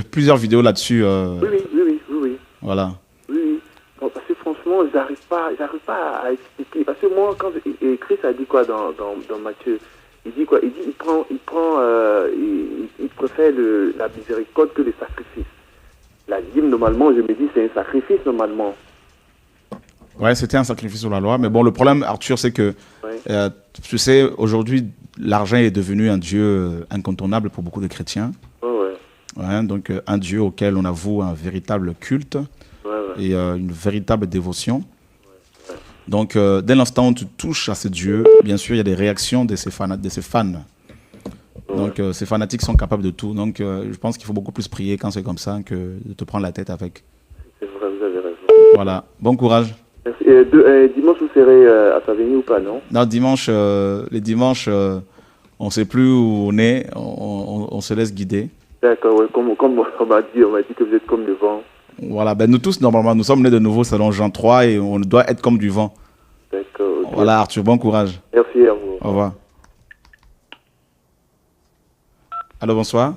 plusieurs vidéos là-dessus. Oui. Voilà. Oui. Bon, parce que franchement, j'arrive pas à expliquer. Parce que moi, quand Christ a dit quoi dans Matthieu? Il dit quoi? Il dit il préfère la miséricorde que le sacrifice. La dîme, normalement, je me dis, c'est un sacrifice, normalement. Ouais, c'était un sacrifice sur la loi. Mais bon, le problème, Arthur, c'est que, tu sais, aujourd'hui, l'argent est devenu un Dieu incontournable pour beaucoup de chrétiens. Ouais, donc, un Dieu auquel on avoue un véritable culte et une véritable dévotion. Donc, dès l'instant où tu touches à ce Dieu, bien sûr, il y a des réactions de ses fans. Donc, ces fanatiques sont capables de tout. Donc, je pense qu'il faut beaucoup plus prier quand c'est comme ça que de te prendre la tête avec. C'est vrai, vous avez raison. Voilà. Bon courage. Merci. Dimanche, vous serez à Savigny ou pas, non? Non, dimanche, les dimanches, on ne sait plus où on est. On se laisse guider. D'accord, ouais. Comme on m'a dit que vous êtes comme le vent. Voilà, nous tous, normalement, nous sommes nés de nouveau selon Jean 3 et on doit être comme du vent. D'accord. Okay. Voilà, Arthur, bon courage. Merci à vous. Au revoir. Allô, bonsoir.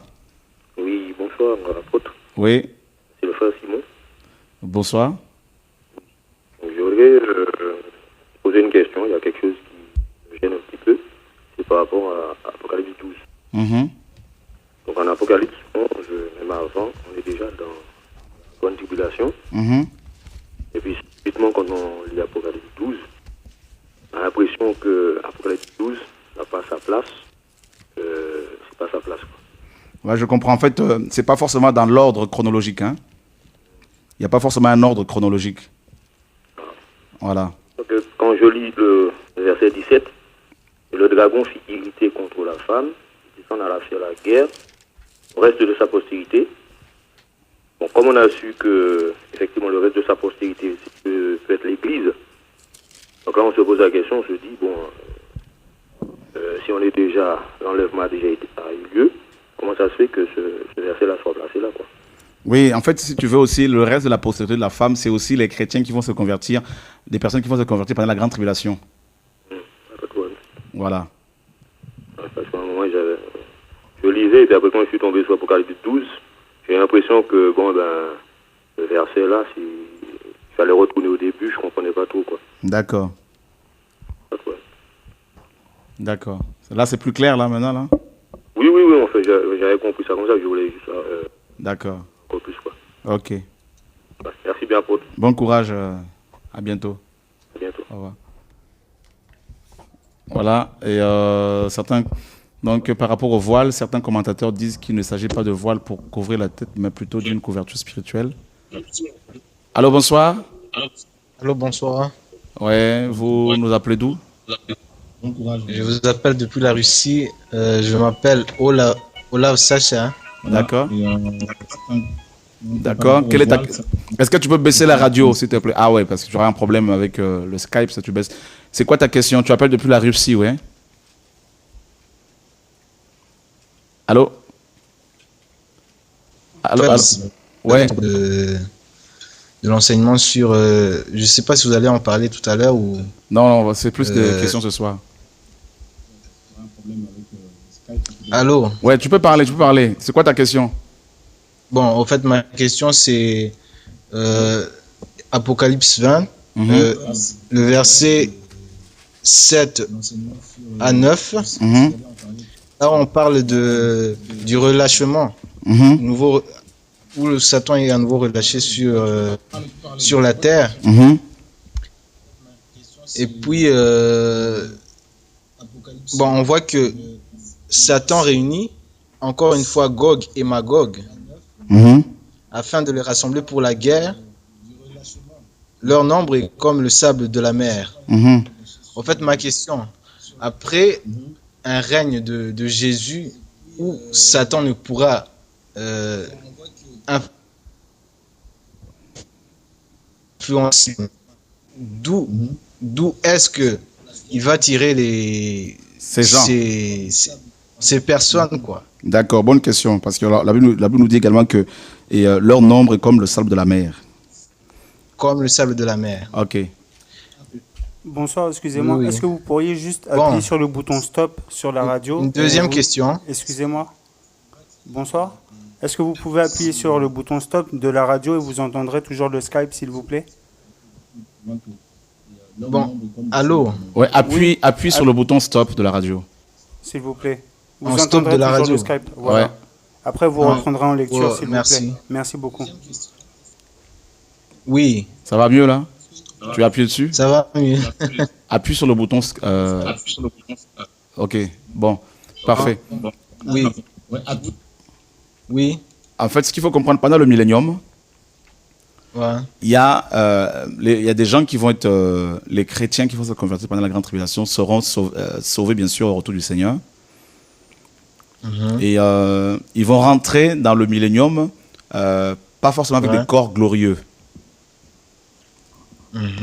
Oui, bonsoir, apôtre. Oui. C'est le frère Simon. Bonsoir. Je voudrais poser une question. Il y a quelque chose qui me gêne un petit peu. C'est par rapport à Apocalypse 12. Donc en Apocalypse 11, même avant, on est déjà dans bonne tribulation. Et puis, subitement, quand on lit Apocalypse 12, on a l'impression que Apocalypse 12 n'a pas sa place. C'est pas sa place, quoi. Ouais, je comprends. En fait, c'est pas forcément dans l'ordre chronologique. Il n'y a pas forcément un ordre chronologique. Voilà. Donc, quand je lis le verset 17, le dragon fit irriter contre la femme, il s'en alla faire la guerre au reste de sa postérité. Bon, comme on a su que, effectivement, le reste de sa postérité peut être l'Église, donc là, on se pose la question, on se dit, bon, si on est déjà, l'enlèvement a eu lieu, comment ça se fait que ce verset-là soit placé là, quoi? Oui, en fait, si tu veux aussi, le reste de la postérité de la femme, c'est aussi les chrétiens qui vont se convertir, des personnes qui vont se convertir pendant la grande tribulation. Voilà. Parce qu'à un moment, je lisais, et puis après, quand je suis tombé sur Apocalypse 12, j'ai l'impression que, bon, le verset là, il fallait retourner au début, je comprenais pas trop, quoi. D'accord. D'accord. Là, c'est plus clair, là, maintenant, là? Oui, en fait, j'avais compris ça comme ça, je voulais juste... D'accord. Encore plus, quoi. Ok. Merci bien, apôtre. Bon courage, à bientôt. À bientôt. Au revoir. Voilà, et certains... Donc, par rapport au voile, certains commentateurs disent qu'il ne s'agit pas de voile pour couvrir la tête, mais plutôt d'une couverture spirituelle. Allô, bonsoir. Allô, bonsoir. Ouais, vous nous appelez d'où? Je vous appelle depuis la Russie. Je m'appelle Olav Sacha. D'accord. D'accord. Est-ce que tu peux baisser la radio, s'il te plaît? Ah ouais, parce que j'aurai un problème avec le Skype si tu baisses. C'est quoi ta question? Tu appelles depuis la Russie, ouais? Allô? Allô? Ouais. De l'enseignement sur... je ne sais pas si vous allez en parler tout à l'heure ou... Non, c'est plus des questions ce soir. Allô? Ouais, tu peux parler. C'est quoi ta question? Bon, en fait, ma question, c'est Apocalypse 20, le verset 7 à 9. Là, on parle du relâchement, nouveau, où le Satan est à nouveau relâché sur la terre. Et puis, bon, on voit que Satan réunit encore une fois Gog et Magog afin de les rassembler pour la guerre. Leur nombre est comme le sable de la mer. En fait, ma question, après un règne de Jésus où Satan ne pourra influencer, d'où est-ce que il va tirer ces personnes, quoi? D'accord, bonne question, parce que la Bible nous dit également que leur nombre est comme le sable de la mer. Comme le sable de la mer. Ok. Bonsoir, excusez-moi. Oui. Est-ce que vous pourriez juste appuyer sur le bouton stop sur la radio? Une deuxième question. Excusez-moi. Bonsoir. Est-ce que vous pouvez appuyer sur le bouton stop de la radio et vous entendrez toujours le Skype, s'il vous plaît? Bon, allô? Ouais, appuie sur le bouton stop de la radio. S'il vous plaît. Vous En stop de la toujours radio. le Skype. Voilà. Ouais. Après, vous reprendrez en lecture, Ouais, s'il merci. vous plaît. Merci beaucoup. Oui. Ça va mieux là? Tu as appuyé dessus? Ça va mieux. Appuie sur le bouton. Ok, bon, parfait. Oui. Oui. En fait, ce qu'il faut comprendre, pendant le millénium, Ouais. il y a des gens qui vont être, les chrétiens qui vont se convertir pendant la grande tribulation seront sauvés bien sûr au retour du Seigneur. Et ils vont rentrer dans le millénium, pas forcément avec des corps glorieux.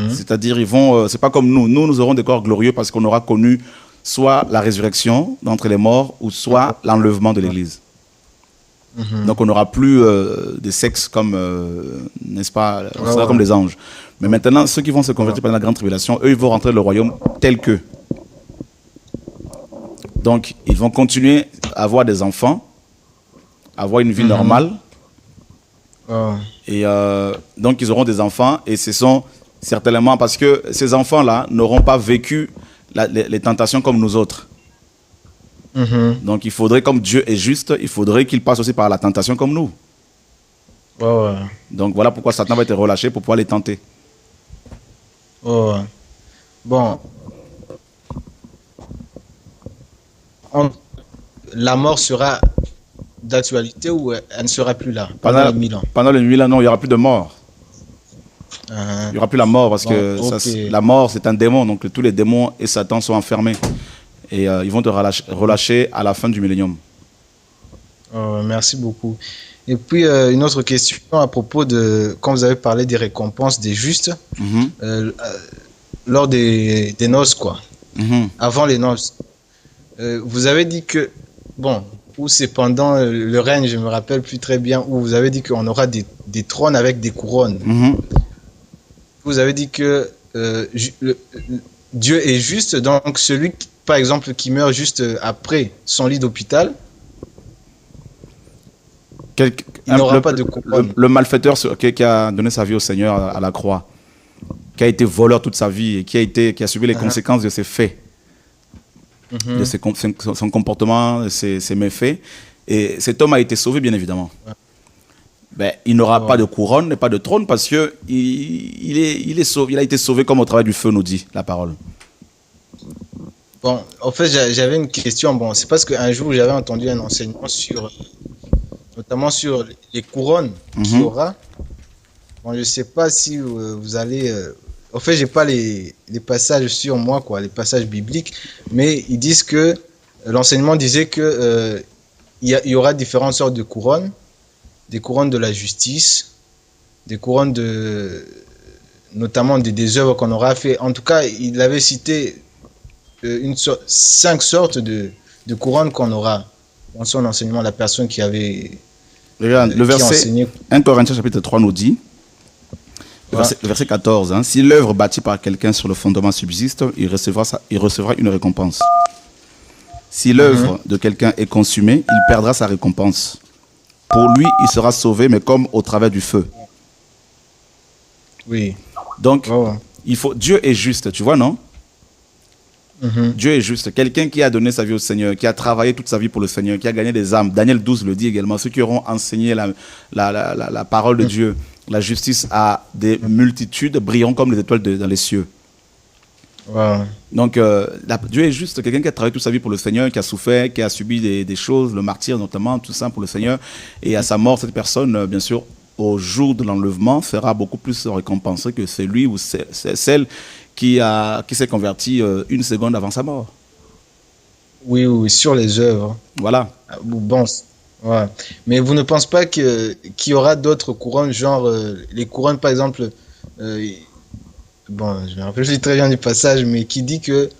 C'est-à-dire, ils vont, c'est pas comme nous. Nous aurons des corps glorieux parce qu'on aura connu soit la résurrection d'entre les morts ou soit l'enlèvement de l'Église. Donc on n'aura plus des sexes comme, n'est-ce pas, on sera comme des anges. Mais maintenant, ceux qui vont se convertir pendant la grande tribulation, eux, ils vont rentrer dans le royaume tel que. Donc, ils vont continuer à avoir des enfants, avoir une vie normale. Et donc, ils auront des enfants et ce sont certainement parce que ces enfants-là n'auront pas vécu les tentations comme nous autres. Donc, il faudrait, comme Dieu est juste, il faudrait qu'il passe aussi par la tentation comme nous. Donc, voilà pourquoi Satan va être relâché pour pouvoir les tenter. Bon. La mort sera d'actualité ou elle ne sera plus là pendant les 1000 ans? Pendant les 1000 ans, non, il n'y aura plus de mort. Il n'y aura plus la mort parce que la mort, c'est un démon. Donc, tous les démons et Satan sont enfermés. Et ils vont te relâcher à la fin du millénium. Merci beaucoup. Et puis, une autre question à propos de, quand vous avez parlé des récompenses des justes, lors des noces, quoi. Avant les noces. Vous avez dit que, bon, ou c'est pendant le règne, je me rappelle plus très bien, où vous avez dit qu'on aura des trônes avec des couronnes. Vous avez dit que Dieu est juste, donc celui, par exemple, qui meurt juste après son lit d'hôpital, il n'aura pas de couronne. Le malfaiteur qui a donné sa vie au Seigneur à la croix, qui a été voleur toute sa vie et qui a subi les conséquences de ses faits. de son comportement, de ses méfaits. Et cet homme a été sauvé, bien évidemment. Ben, il n'aura pas de couronne et pas de trône parce que il est sauvé, il a été sauvé comme au travers du feu, nous dit la parole. Bon, en fait, j'avais une question. Bon, c'est parce qu'un jour, j'avais entendu un enseignement notamment sur les couronnes qu'il y aura. Bon, je ne sais pas si vous allez... En fait, j'ai pas les passages sur moi, quoi, les passages bibliques, mais ils disent que l'enseignement disait que il y aura différentes sortes de couronnes, des couronnes de la justice, des couronnes notamment des œuvres qu'on aura fait. En tout cas, il avait cité 5 sortes de couronnes qu'on aura dans son enseignement. La personne qui avait Regarde, le verset 1 Corinthiens chapitre 3 nous dit, le verset 14, hein, si l'œuvre bâtie par quelqu'un sur le fondement subsiste, il recevra une récompense. Si l'œuvre de quelqu'un est consumée, il perdra sa récompense. Pour lui, il sera sauvé, mais comme au travers du feu. Oui. Donc, Dieu est juste, tu vois, non? Dieu est juste. Quelqu'un qui a donné sa vie au Seigneur, qui a travaillé toute sa vie pour le Seigneur, qui a gagné des âmes. Daniel 12 le dit également. Ceux qui auront enseigné la parole de Dieu, la justice à des multitudes, brilleront comme les étoiles dans les cieux. Donc, Dieu est juste. Quelqu'un qui a travaillé toute sa vie pour le Seigneur, qui a souffert, qui a subi des choses, le martyre notamment, tout ça pour le Seigneur. Et à sa mort, cette personne, bien sûr, au jour de l'enlèvement, sera beaucoup plus récompensée que celui ou celle qui s'est converti une seconde avant sa mort. Oui, sur les œuvres. Voilà. Bon, ouais. Mais vous ne pensez pas qu'il y aura d'autres couronnes, genre les couronnes, par exemple, bon, je me rappelle plus très bien du passage, mais qui dit que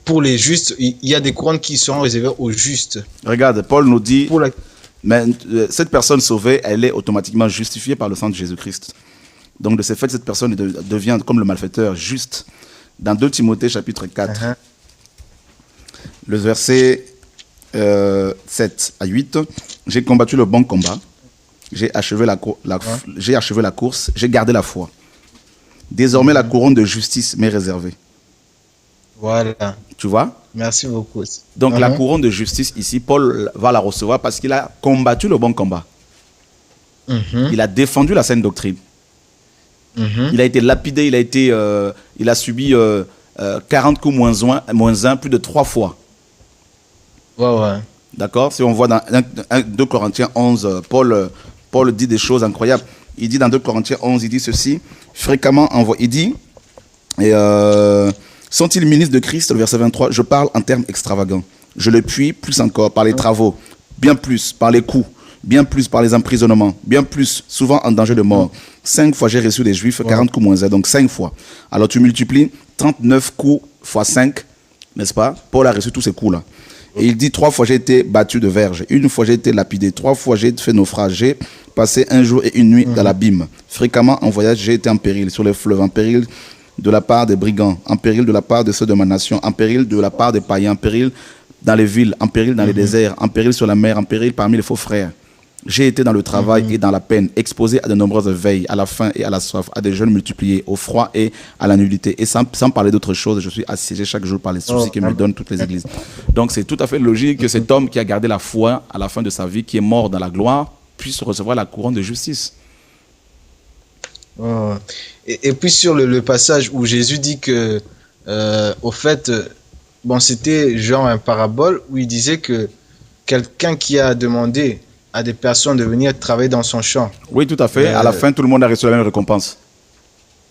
pour les justes, il y a des couronnes qui seront réservées aux justes. Regarde, Paul nous dit, mais cette personne sauvée, elle est automatiquement justifiée par le sang de Jésus-Christ. Donc, de ce fait, cette personne devient comme le malfaiteur juste. Dans 2 Timothée, chapitre 4, le verset 7 à 8, « J'ai combattu le bon combat, j'ai achevé la course, j'ai gardé la foi. Désormais, la couronne de justice m'est réservée. » Voilà. Tu vois? Merci beaucoup. Donc, la couronne de justice, ici, Paul va la recevoir parce qu'il a combattu le bon combat. Il a défendu la saine doctrine. Il a été lapidé, il a subi 40 coups moins 1, plus de 3 fois. D'accord? Si on voit dans 2 Corinthiens 11, Paul dit des choses incroyables. Il dit dans 2 Corinthiens 11, il dit ceci, fréquemment envoyé. Il dit, sont-ils ministres de Christ? Le verset 23, je parle en termes extravagants. Je le puis plus encore par les travaux, bien plus par les coups, bien plus par les emprisonnements, bien plus, souvent en danger de mort. 5 fois j'ai reçu des Juifs, 40 coups moins 1, donc 5 fois. Alors tu multiplies 39 coups fois 5, n'est-ce pas? Paul a reçu tous ces coups-là. Et il dit 3 fois j'ai été battu de verge, 1 fois j'ai été lapidé, 3 fois j'ai fait naufrage, j'ai passé 1 jour et 1 nuit dans l'abîme. Fréquemment en voyage, j'ai été en péril sur les fleuves, en péril de la part des brigands, en péril de la part de ceux de ma nation, en péril de la part des païens, en péril dans les villes, en péril dans les déserts, en péril sur la mer, en péril parmi les faux frères. J'ai été dans le travail et dans la peine, exposé à de nombreuses veilles, à la faim et à la soif, à des jeûnes multipliés, au froid et à la nudité. Et sans parler d'autres choses, je suis assiégé chaque jour par les soucis que me donnent toutes les églises. Donc c'est tout à fait logique que cet homme qui a gardé la foi à la fin de sa vie, qui est mort dans la gloire, puisse recevoir la couronne de justice. Et puis sur le passage où Jésus dit que, au fait, bon, c'était genre un parabole où il disait que quelqu'un qui a demandé à des personnes de venir travailler dans son champ. Oui, tout à fait. À la fin, tout le monde a reçu la même récompense.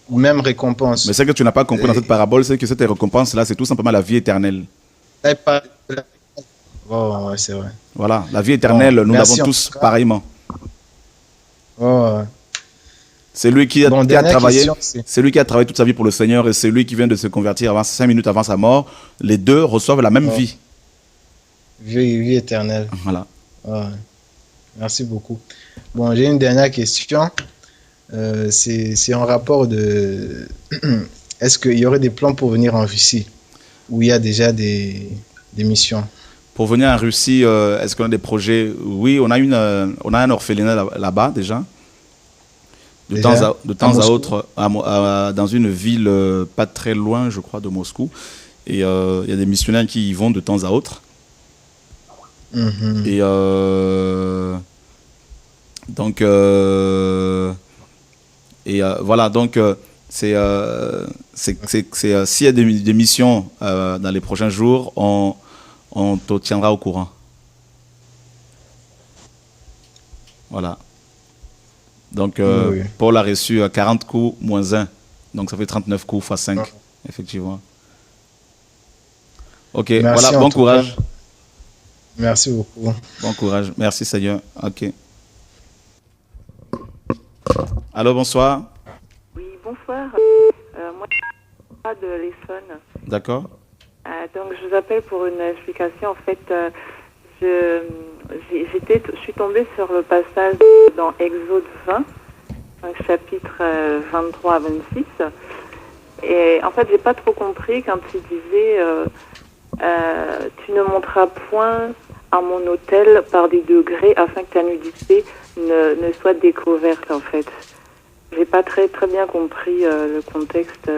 Même récompense. Mais ce que tu n'as pas compris dans cette parabole, c'est que cette récompense-là, c'est tout simplement la vie éternelle. Oh, ouais, c'est vrai. Voilà, la vie éternelle, nous l'avons tous pareillement. C'est lui qui a travaillé. C'est lui qui a travaillé toute sa vie pour le Seigneur et c'est lui qui vient de se convertir 5 minutes avant sa mort. Les deux reçoivent la même vie. Vie éternelle. Voilà. Merci beaucoup. Bon, j'ai une dernière question. C'est en rapport de... Est-ce qu'il y aurait des plans pour venir en Russie où il y a déjà des missions? Pour venir en Russie, est-ce qu'on a des projets? Oui, on a un orphelinat là-bas déjà. De temps à autre, dans une ville pas très loin, je crois, de Moscou. Et il y a des missionnaires qui y vont de temps à autre. Et donc voilà, donc s'il y a des missions dans les prochains jours, on te tiendra au courant. Voilà. Donc Paul a reçu 40 coups moins 1, donc ça fait 39 coups x 5, effectivement. Ok, Merci, voilà, bon courage. Merci beaucoup. Bon courage, merci Seigneur. Ok. Allô, bonsoir. Oui, bonsoir. Moi, je suis pas de l'Essonne. D'accord. Donc, je vous appelle pour une explication. En fait, je suis tombée sur le passage dans Exode 20, chapitre 23 à 26. Et en fait, j'ai pas trop compris quand il disait tu ne monteras point à mon autel par des degrés afin que ta nudité ne soit découverte, en fait. J'ai pas très bien compris le contexte.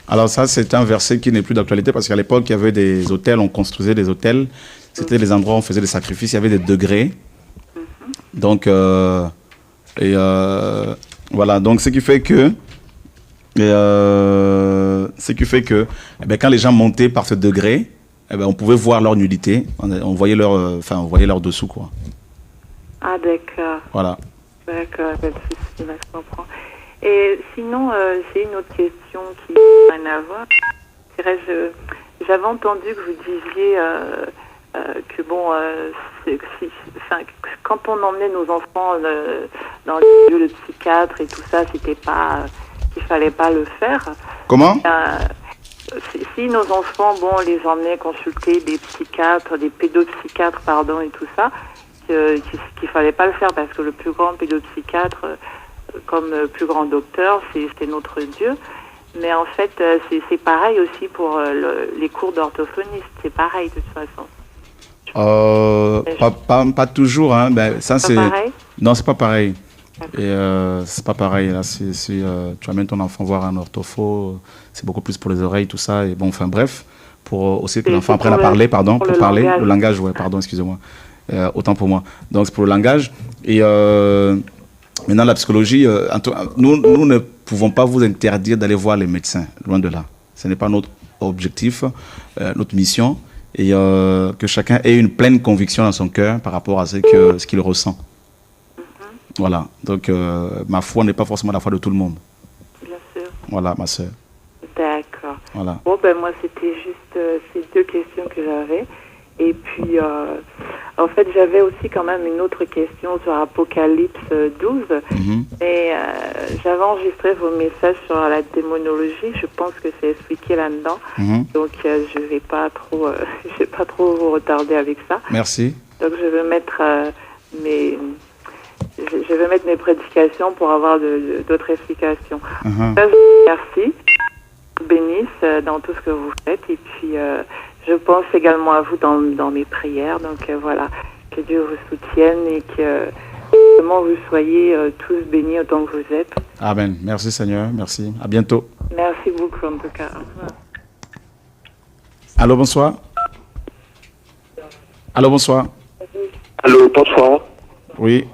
Alors ça, c'est un verset qui n'est plus d'actualité parce qu'à l'époque, il y avait des hôtels, on construisait des hôtels. C'était les endroits où on faisait des sacrifices, il y avait des degrés. Donc, voilà, donc ce qui fait que quand les gens montaient par ce degré, on pouvait voir leur nudité, on voyait leur dessous, quoi. Ah, d'accord. Voilà. D'accord, je comprends. Et sinon, j'ai une autre question qui n'a rien à voir. J'avais entendu que vous disiez que bon, quand on emmenait nos enfants dans le lieu de psychiatre et tout ça, c'était pas qu'il fallait pas le faire. Comment? Si nos enfants, bon, on les emmenait consulter des psychiatres, des pédopsychiatres, pardon, et tout ça, qu'il fallait pas le faire parce que le plus grand pédopsychiatre, comme plus grand docteur, c'est notre Dieu. Mais en fait, c'est pareil aussi pour les cours d'orthophoniste. C'est pareil de toute façon. Pas toujours, hein. Ça c'est. Pareil. Non, c'est pas pareil. Et c'est pas pareil. Là, si tu amènes ton enfant voir un orthopho, c'est beaucoup plus pour les oreilles, tout ça. Et bon, enfin bref, pour aussi que l'enfant apprenne à parler, pardon, pour parler, le langage, ouais, pardon, excusez-moi. Autant pour moi. Donc c'est pour le langage. Et maintenant, la psychologie, nous ne pouvons pas vous interdire d'aller voir les médecins, loin de là. Ce n'est pas notre objectif, notre mission, et que chacun ait une pleine conviction dans son cœur par rapport à ce qu'il ressent. Voilà, donc ma foi n'est pas forcément la foi de tout le monde. Bien sûr. Voilà, ma soeur. D'accord. Voilà. Bon, moi, c'était juste ces deux questions que j'avais. Et puis, en fait, j'avais aussi quand même une autre question sur Apocalypse 12. Mais j'avais enregistré vos messages sur la démonologie. Je pense que c'est expliqué là-dedans. Donc, je vais pas trop vous retarder avec ça. Merci. Donc, je vais mettre mes prédications pour avoir d'autres explications. Merci. Bénisse dans tout ce que vous faites. Et puis, je pense également à vous dans mes prières. Donc voilà, que Dieu vous soutienne et que vraiment vous soyez tous bénis autant que vous êtes. Amen. Merci Seigneur. Merci. À bientôt. Merci beaucoup en tout cas. Allô, bonsoir. Allô, bonsoir. Allô, bonsoir. Oui.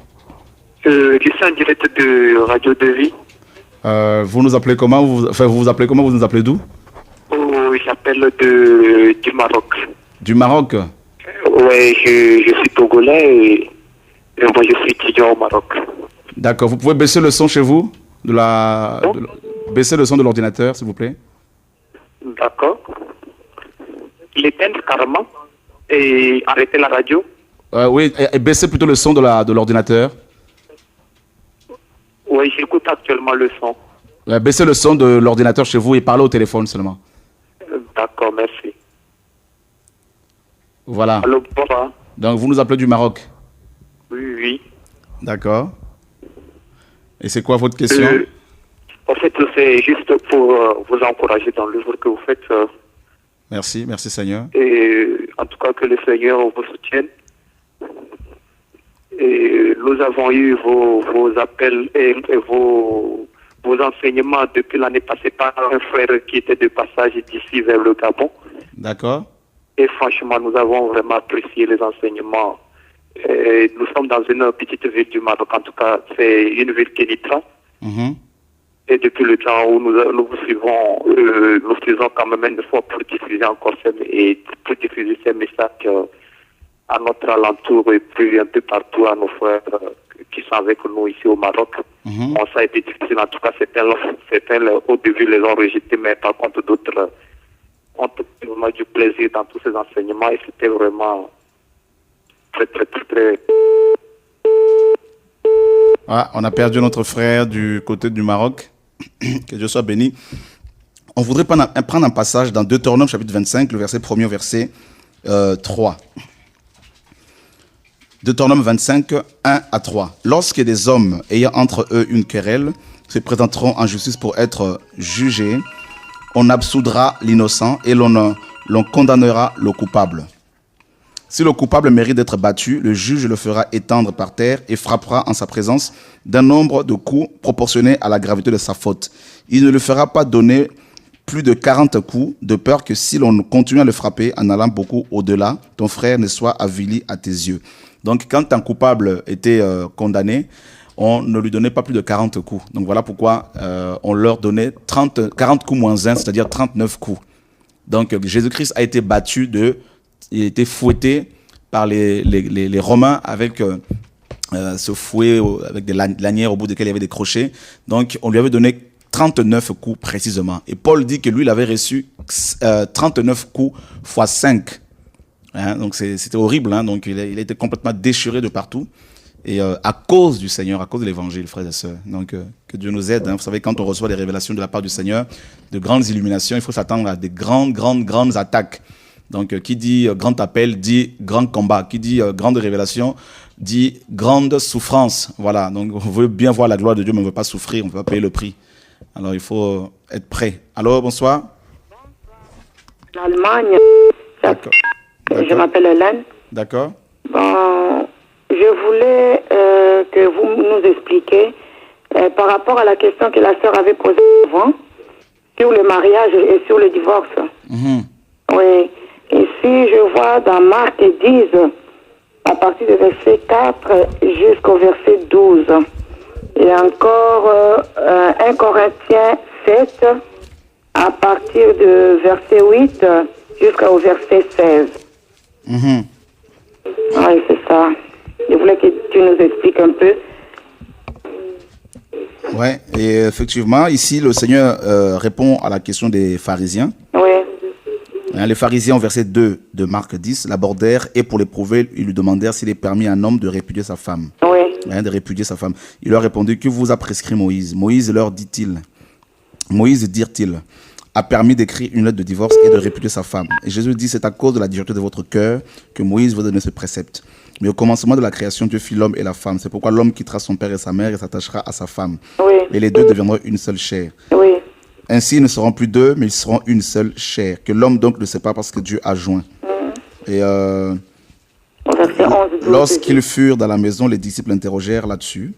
Je suis en direct de Radio de Vie. Vous nous appelez comment? Vous vous appelez comment? Vous nous appelez d'où? J'appelle du Maroc. Du Maroc? Oui, je suis togolais et moi je suis étudiant au Maroc. D'accord. Vous pouvez baisser le son chez vous? Baisser le son de l'ordinateur, s'il vous plaît. D'accord. L'éteindre carrément et arrêter la radio. Oui, et baisser plutôt le son de l'ordinateur. Oui, j'écoute actuellement le son. Baissez le son de l'ordinateur chez vous et parlez au téléphone seulement. D'accord, merci. Voilà. Allô, bonsoir. Donc vous nous appelez du Maroc? Oui. D'accord. Et c'est quoi votre question? En fait, c'est juste pour vous encourager dans l'œuvre que vous faites. Merci Seigneur. Et en tout cas, que le Seigneur vous soutienne. Et nous avons eu vos appels et vos enseignements depuis l'année passée par un frère qui était de passage d'ici vers le Gabon. D'accord. Et franchement, nous avons vraiment apprécié les enseignements. Et nous sommes dans une petite ville du Maroc, en tout cas, c'est une ville Kénitra. Et depuis le temps où nous vous suivons, nous faisons quand même une fois pour diffuser encore ces messages à notre alentour et puis un peu partout à nos frères qui sont avec nous ici au Maroc. Bon, ça a été difficile, en tout cas, certains au début les ont rejetés, mais par contre d'autres ont vraiment du plaisir dans tous ces enseignements et c'était vraiment très. Ah, on a perdu notre frère du côté du Maroc. Que Dieu soit béni. On voudrait prendre un passage dans Deutéronome chapitre 25, le verset 1er au verset 3. Deutéronome 25, 1 à 3. Lorsque des hommes ayant entre eux une querelle se présenteront en justice pour être jugés, on absoudra l'innocent et l'on condamnera le coupable. Si le coupable mérite d'être battu, le juge le fera étendre par terre et frappera en sa présence d'un nombre de coups proportionné à la gravité de sa faute. Il ne le fera pas donner plus de 40 coups, de peur que si l'on continue à le frapper en allant beaucoup au-delà, ton frère ne soit avili à tes yeux. Donc quand un coupable était condamné, on ne lui donnait pas plus de 40 coups. Donc voilà pourquoi on leur donnait 40 coups moins 1, c'est-à-dire 39 coups. Donc Jésus-Christ a été battu il a été fouetté par les Romains avec ce fouet avec des lanières au bout desquelles il y avait des crochets. Donc on lui avait donné 39 coups précisément. Et Paul dit que lui, il avait reçu 39 coups fois 5. Hein, donc c'était horrible. Hein, donc il a été complètement déchiré de partout. Et à cause du Seigneur, à cause de l'évangile, frères et sœurs. Donc que Dieu nous aide. Hein. Vous savez, quand on reçoit des révélations de la part du Seigneur, de grandes illuminations, il faut s'attendre à des grandes attaques. Donc, qui dit grand appel, dit grand combat. Qui dit grande révélation, dit grande souffrance. Voilà. Donc, on veut bien voir la gloire de Dieu, mais on ne veut pas souffrir, on ne veut pas payer le prix. Alors, il faut être prêt. Allô, bonsoir. L'Allemagne. D'accord. Je m'appelle Hélène. D'accord. Bon, je voulais que vous nous expliquiez par rapport à la question que la sœur avait posée avant, sur le mariage et sur le divorce. Oui. Ici, je vois dans Marc 10, à partir du verset 4 jusqu'au verset 12. Et encore 1 Corinthiens 7, à partir du verset 8 jusqu'au verset 16. Oui, c'est ça. Je voulais que tu nous expliques un peu. Oui, et effectivement, ici, le Seigneur répond à la question des pharisiens. Oui. Les pharisiens, au verset 2 de Marc 10, l'abordèrent et pour l'éprouver, ils lui demandèrent s'il est permis à un homme de répudier sa femme. Oui. De répudier sa femme. Il leur répondit, que vous a prescrit Moïse? Moïse dirent-ils, a permis d'écrire une lettre de divorce et de répudier sa femme. Et Jésus dit, c'est à cause de la dureté de votre cœur que Moïse vous donne ce précepte. Mais au commencement de la création, Dieu fit l'homme et la femme. C'est pourquoi l'homme quittera son père et sa mère et s'attachera à sa femme. Oui. Et les deux deviendront une seule chair. Oui. Ainsi, ils ne seront plus deux, mais ils seront une seule chair. Que l'homme donc ne sait pas parce que Dieu a joint. Et lorsqu'ils furent dans la maison, les disciples l'interrogèrent là-dessus.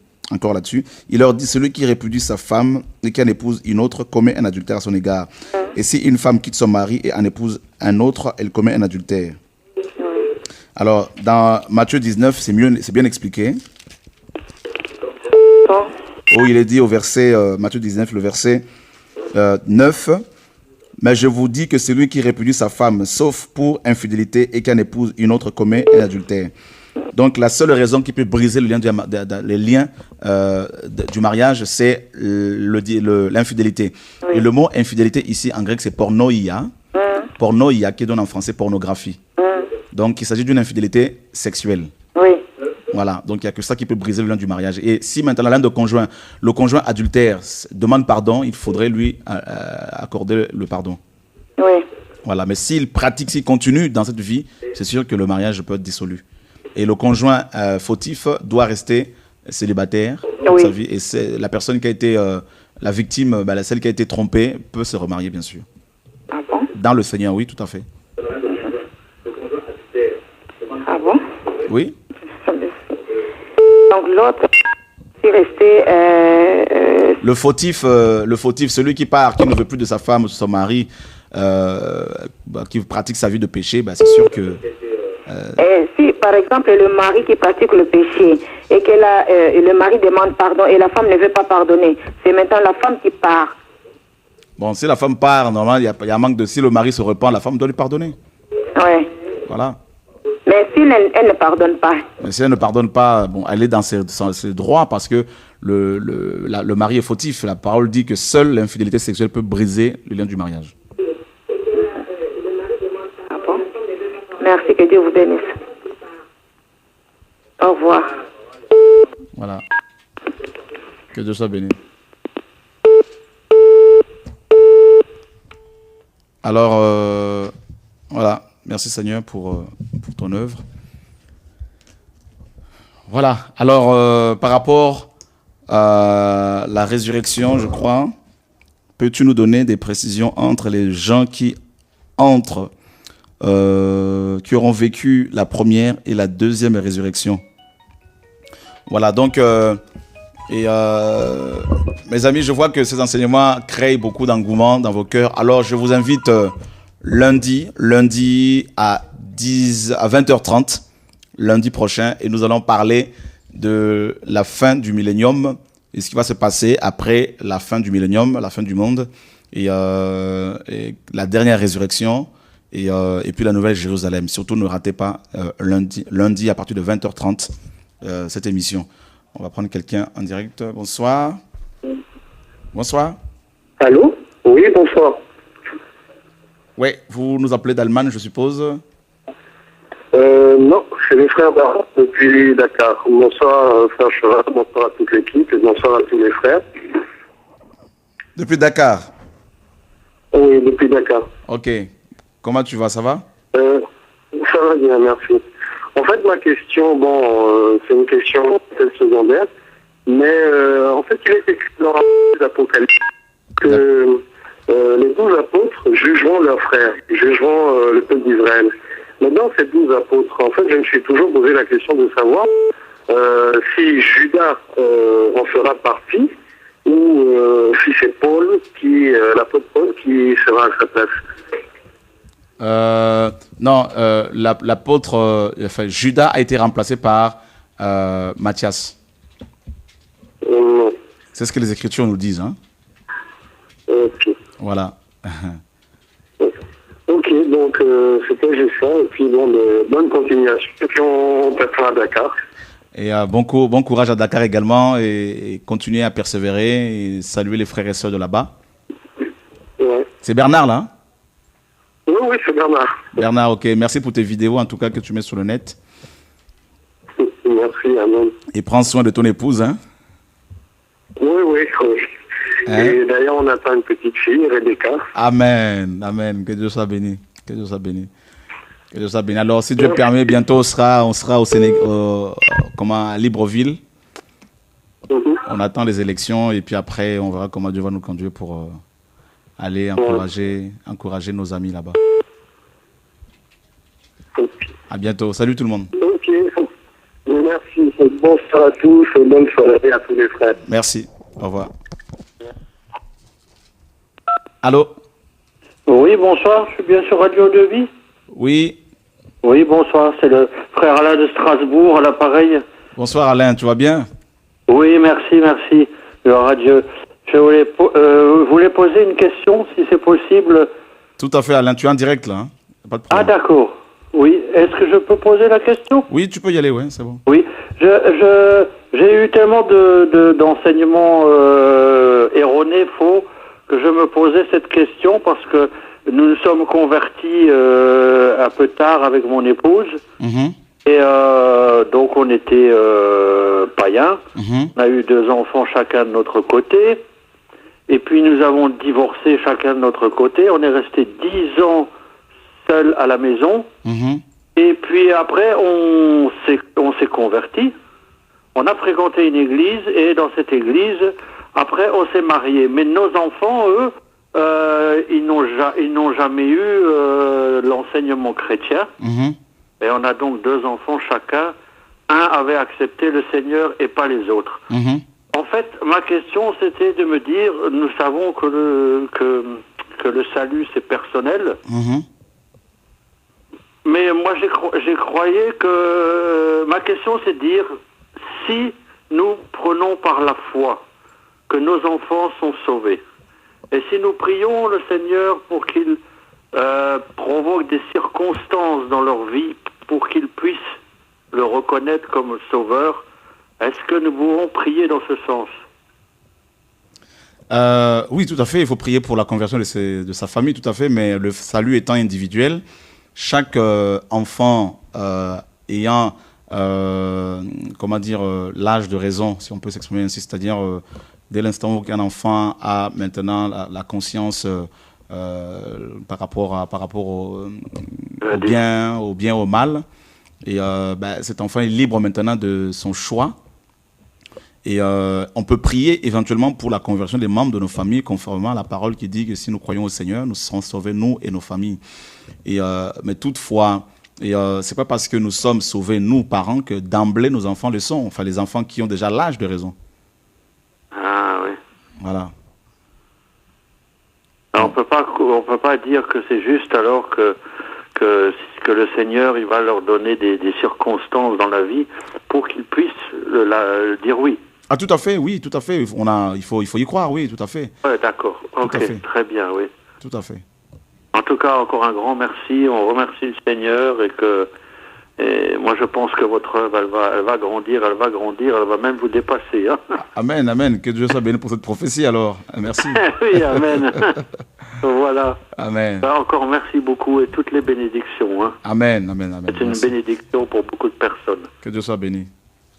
Il leur dit, celui qui répudie sa femme et qui en épouse une autre commet un adultère à son égard. Et si une femme quitte son mari et en épouse un autre, elle commet un adultère. Alors, dans Matthieu 19, c'est bien expliqué. Où il est dit au verset, Matthieu 19, le verset 9, mais je vous dis que celui qui répudie sa femme, sauf pour infidélité, et qui en épouse une autre, commet un adultère. Donc la seule raison qui peut briser les liens du mariage, c'est l'infidélité. Oui. Et le mot infidélité ici en grec, c'est pornoia. Pornoia qui donne en français pornographie. Donc il s'agit d'une infidélité sexuelle. Oui. Voilà, donc il n'y a que ça qui peut briser le lien du mariage. Et si maintenant l'un de le conjoint adultère demande pardon, il faudrait lui accorder le pardon. Oui. Voilà, mais s'il continue dans cette vie, c'est sûr que le mariage peut être dissolu. Et le conjoint fautif doit rester célibataire toute sa vie. Et c'est la personne qui a été la victime, celle qui a été trompée, peut se remarier, bien sûr. Ah bon? Dans le Seigneur, oui, tout à fait. Ah bon? Oui. Donc l'autre, c'est resté... Le fautif, celui qui part, qui ne veut plus de sa femme ou de son mari, qui pratique sa vie de péché, c'est sûr que... Si, par exemple, le mari qui pratique le péché et que le mari demande pardon et la femme ne veut pas pardonner, c'est maintenant la femme qui part. Bon, si la femme part, normalement, il y a un manque de... Si le mari se repent, la femme doit lui pardonner. Oui. Voilà. Mais si elle ne pardonne pas. Mais si elle ne pardonne pas, elle est dans ses droits parce que le mari est fautif. La parole dit que seule l'infidélité sexuelle peut briser le lien du mariage. Ah bon? Merci, que Dieu vous bénisse. Au revoir. Voilà. Que Dieu soit béni. Alors, voilà. Merci Seigneur pour ton œuvre. Voilà. Alors, par rapport à la résurrection, je crois, peux-tu nous donner des précisions entre les gens qui auront vécu la première et la deuxième résurrection? Voilà. Donc, mes amis, je vois que ces enseignements créent beaucoup d'engouement dans vos cœurs. Alors, je vous invite lundi à 20h30, lundi prochain, et nous allons parler de la fin du millénium et ce qui va se passer après la fin du millénium, la fin du monde, et la dernière résurrection, et puis la nouvelle Jérusalem. Surtout, ne ratez pas lundi à partir de 20h30 cette émission. On va prendre quelqu'un en direct. Bonsoir. Bonsoir. Allô? Oui, bonsoir. Oui, vous nous appelez d'Allemagne, je suppose? Non, c'est les frères Barra depuis Dakar. Bonsoir, frère Cherat, bonsoir à toute l'équipe et bonsoir à tous les frères. Depuis Dakar? Oui, depuis Dakar. Ok. Comment tu vas, ça va? Ça va bien, merci. En fait, ma question, c'est une question peut-être secondaire, mais en fait, il est écrit dans l'Apocalypse que les 12 apôtres jugeront leurs frères, jugeront le peuple d'Israël. Maintenant, ces 12 apôtres, en fait, je me suis toujours posé la question de savoir si Judas en fera partie ou si c'est Paul, l'apôtre Paul, qui sera à sa place. Non, l'apôtre, Judas a été remplacé par Matthias. C'est ce que les Écritures nous disent. Hein? Ok. Voilà. Ok, donc c'était juste ça. Et puis bonne continuation. Et puis on passera à Dakar. Et bon courage à Dakar également. Et continuez à persévérer et saluer les frères et sœurs de là-bas. Ouais. C'est Bernard là, hein? Oui, c'est Bernard. Bernard, ok. Merci pour tes vidéos en tout cas que tu mets sur le net. Merci, amen. Et prends soin de ton épouse, hein? Oui. Hein? Et d'ailleurs, on attend une petite fille, Rebecca. Amen. Que Dieu soit béni. Que Dieu soit béni. Alors, si Dieu permet, bientôt on sera au Sénégal, à Libreville. On attend les élections et puis après, on verra comment Dieu va nous conduire pour aller encourager nos amis là-bas. À bientôt. Salut tout le monde. Ok. Merci. Bonsoir à tous et bonne soirée à tous les frères. Merci. Au revoir. Allô? Oui, bonsoir. Je suis bien sur Radio de Vie? Oui. Oui, bonsoir. C'est le frère Alain de Strasbourg à l'appareil. Bonsoir Alain, tu vas bien? Oui, merci. Alors, adieu. Je voulais poser une question, si c'est possible. Tout à fait, Alain. Tu es en direct, là. Hein? Pas de problème. Ah, d'accord. Oui. Est-ce que je peux poser la question? Oui, tu peux y aller, ouais, c'est bon. Oui. J'ai eu tellement d'enseignements erronés, faux, que je me posais cette question parce que nous nous sommes convertis un peu tard avec mon épouse. Et donc on était païens. On a eu 2 enfants chacun de notre côté. Et puis nous avons divorcé chacun de notre côté. On est resté 10 ans seuls à la maison. Et puis après on s'est convertis. On a fréquenté une église et dans cette église, après on s'est mariés. Mais nos enfants, eux, ils n'ont jamais eu l'enseignement chrétien. Et on a donc 2 enfants chacun. Un avait accepté le Seigneur et pas les autres. En fait, ma question, c'était de me dire, nous savons que que le salut c'est personnel. Mais moi j'ai croyé que ma question c'est de dire si nous prenons par la foi que nos enfants sont sauvés et si nous prions le Seigneur pour qu'il provoque des circonstances dans leur vie pour qu'ils puissent le reconnaître comme sauveur, est-ce que nous pouvons prier dans ce sens? Oui, tout à fait. Il faut prier pour la conversion de sa famille, tout à fait. Mais le salut étant individuel, chaque enfant ayant, comment dire, l'âge de raison, si on peut s'exprimer ainsi, c'est-à-dire dès l'instant où un enfant a maintenant la conscience par rapport au bien, au mal, et cet enfant est libre maintenant de son choix. Et on peut prier éventuellement pour la conversion des membres de nos familles, conformément à la parole qui dit que si nous croyons au Seigneur, nous serons sauvés, nous et nos familles. Et, mais toutefois, c'est pas parce que nous sommes sauvés, nous, parents, que d'emblée nos enfants le sont. Enfin, les enfants qui ont déjà l'âge de raison. Ah oui. Voilà. Alors, on peut pas dire que c'est juste alors que le Seigneur il va leur donner des circonstances dans la vie pour qu'ils puissent dire oui. Ah, tout à fait, oui, tout à fait. Il faut y croire, oui, tout à fait. Oui, d'accord. Ok, très bien, oui. Tout à fait. En tout cas, encore un grand merci. On remercie le Seigneur et moi, je pense que votre œuvre, elle va grandir, elle va même vous dépasser. Hein. Amen, amen. Que Dieu soit béni pour cette prophétie, alors. Merci. Oui, amen. Voilà. Amen. Encore merci beaucoup et toutes les bénédictions. Hein. Amen, amen, amen. C'est une bénédiction pour beaucoup de personnes. Que Dieu soit béni.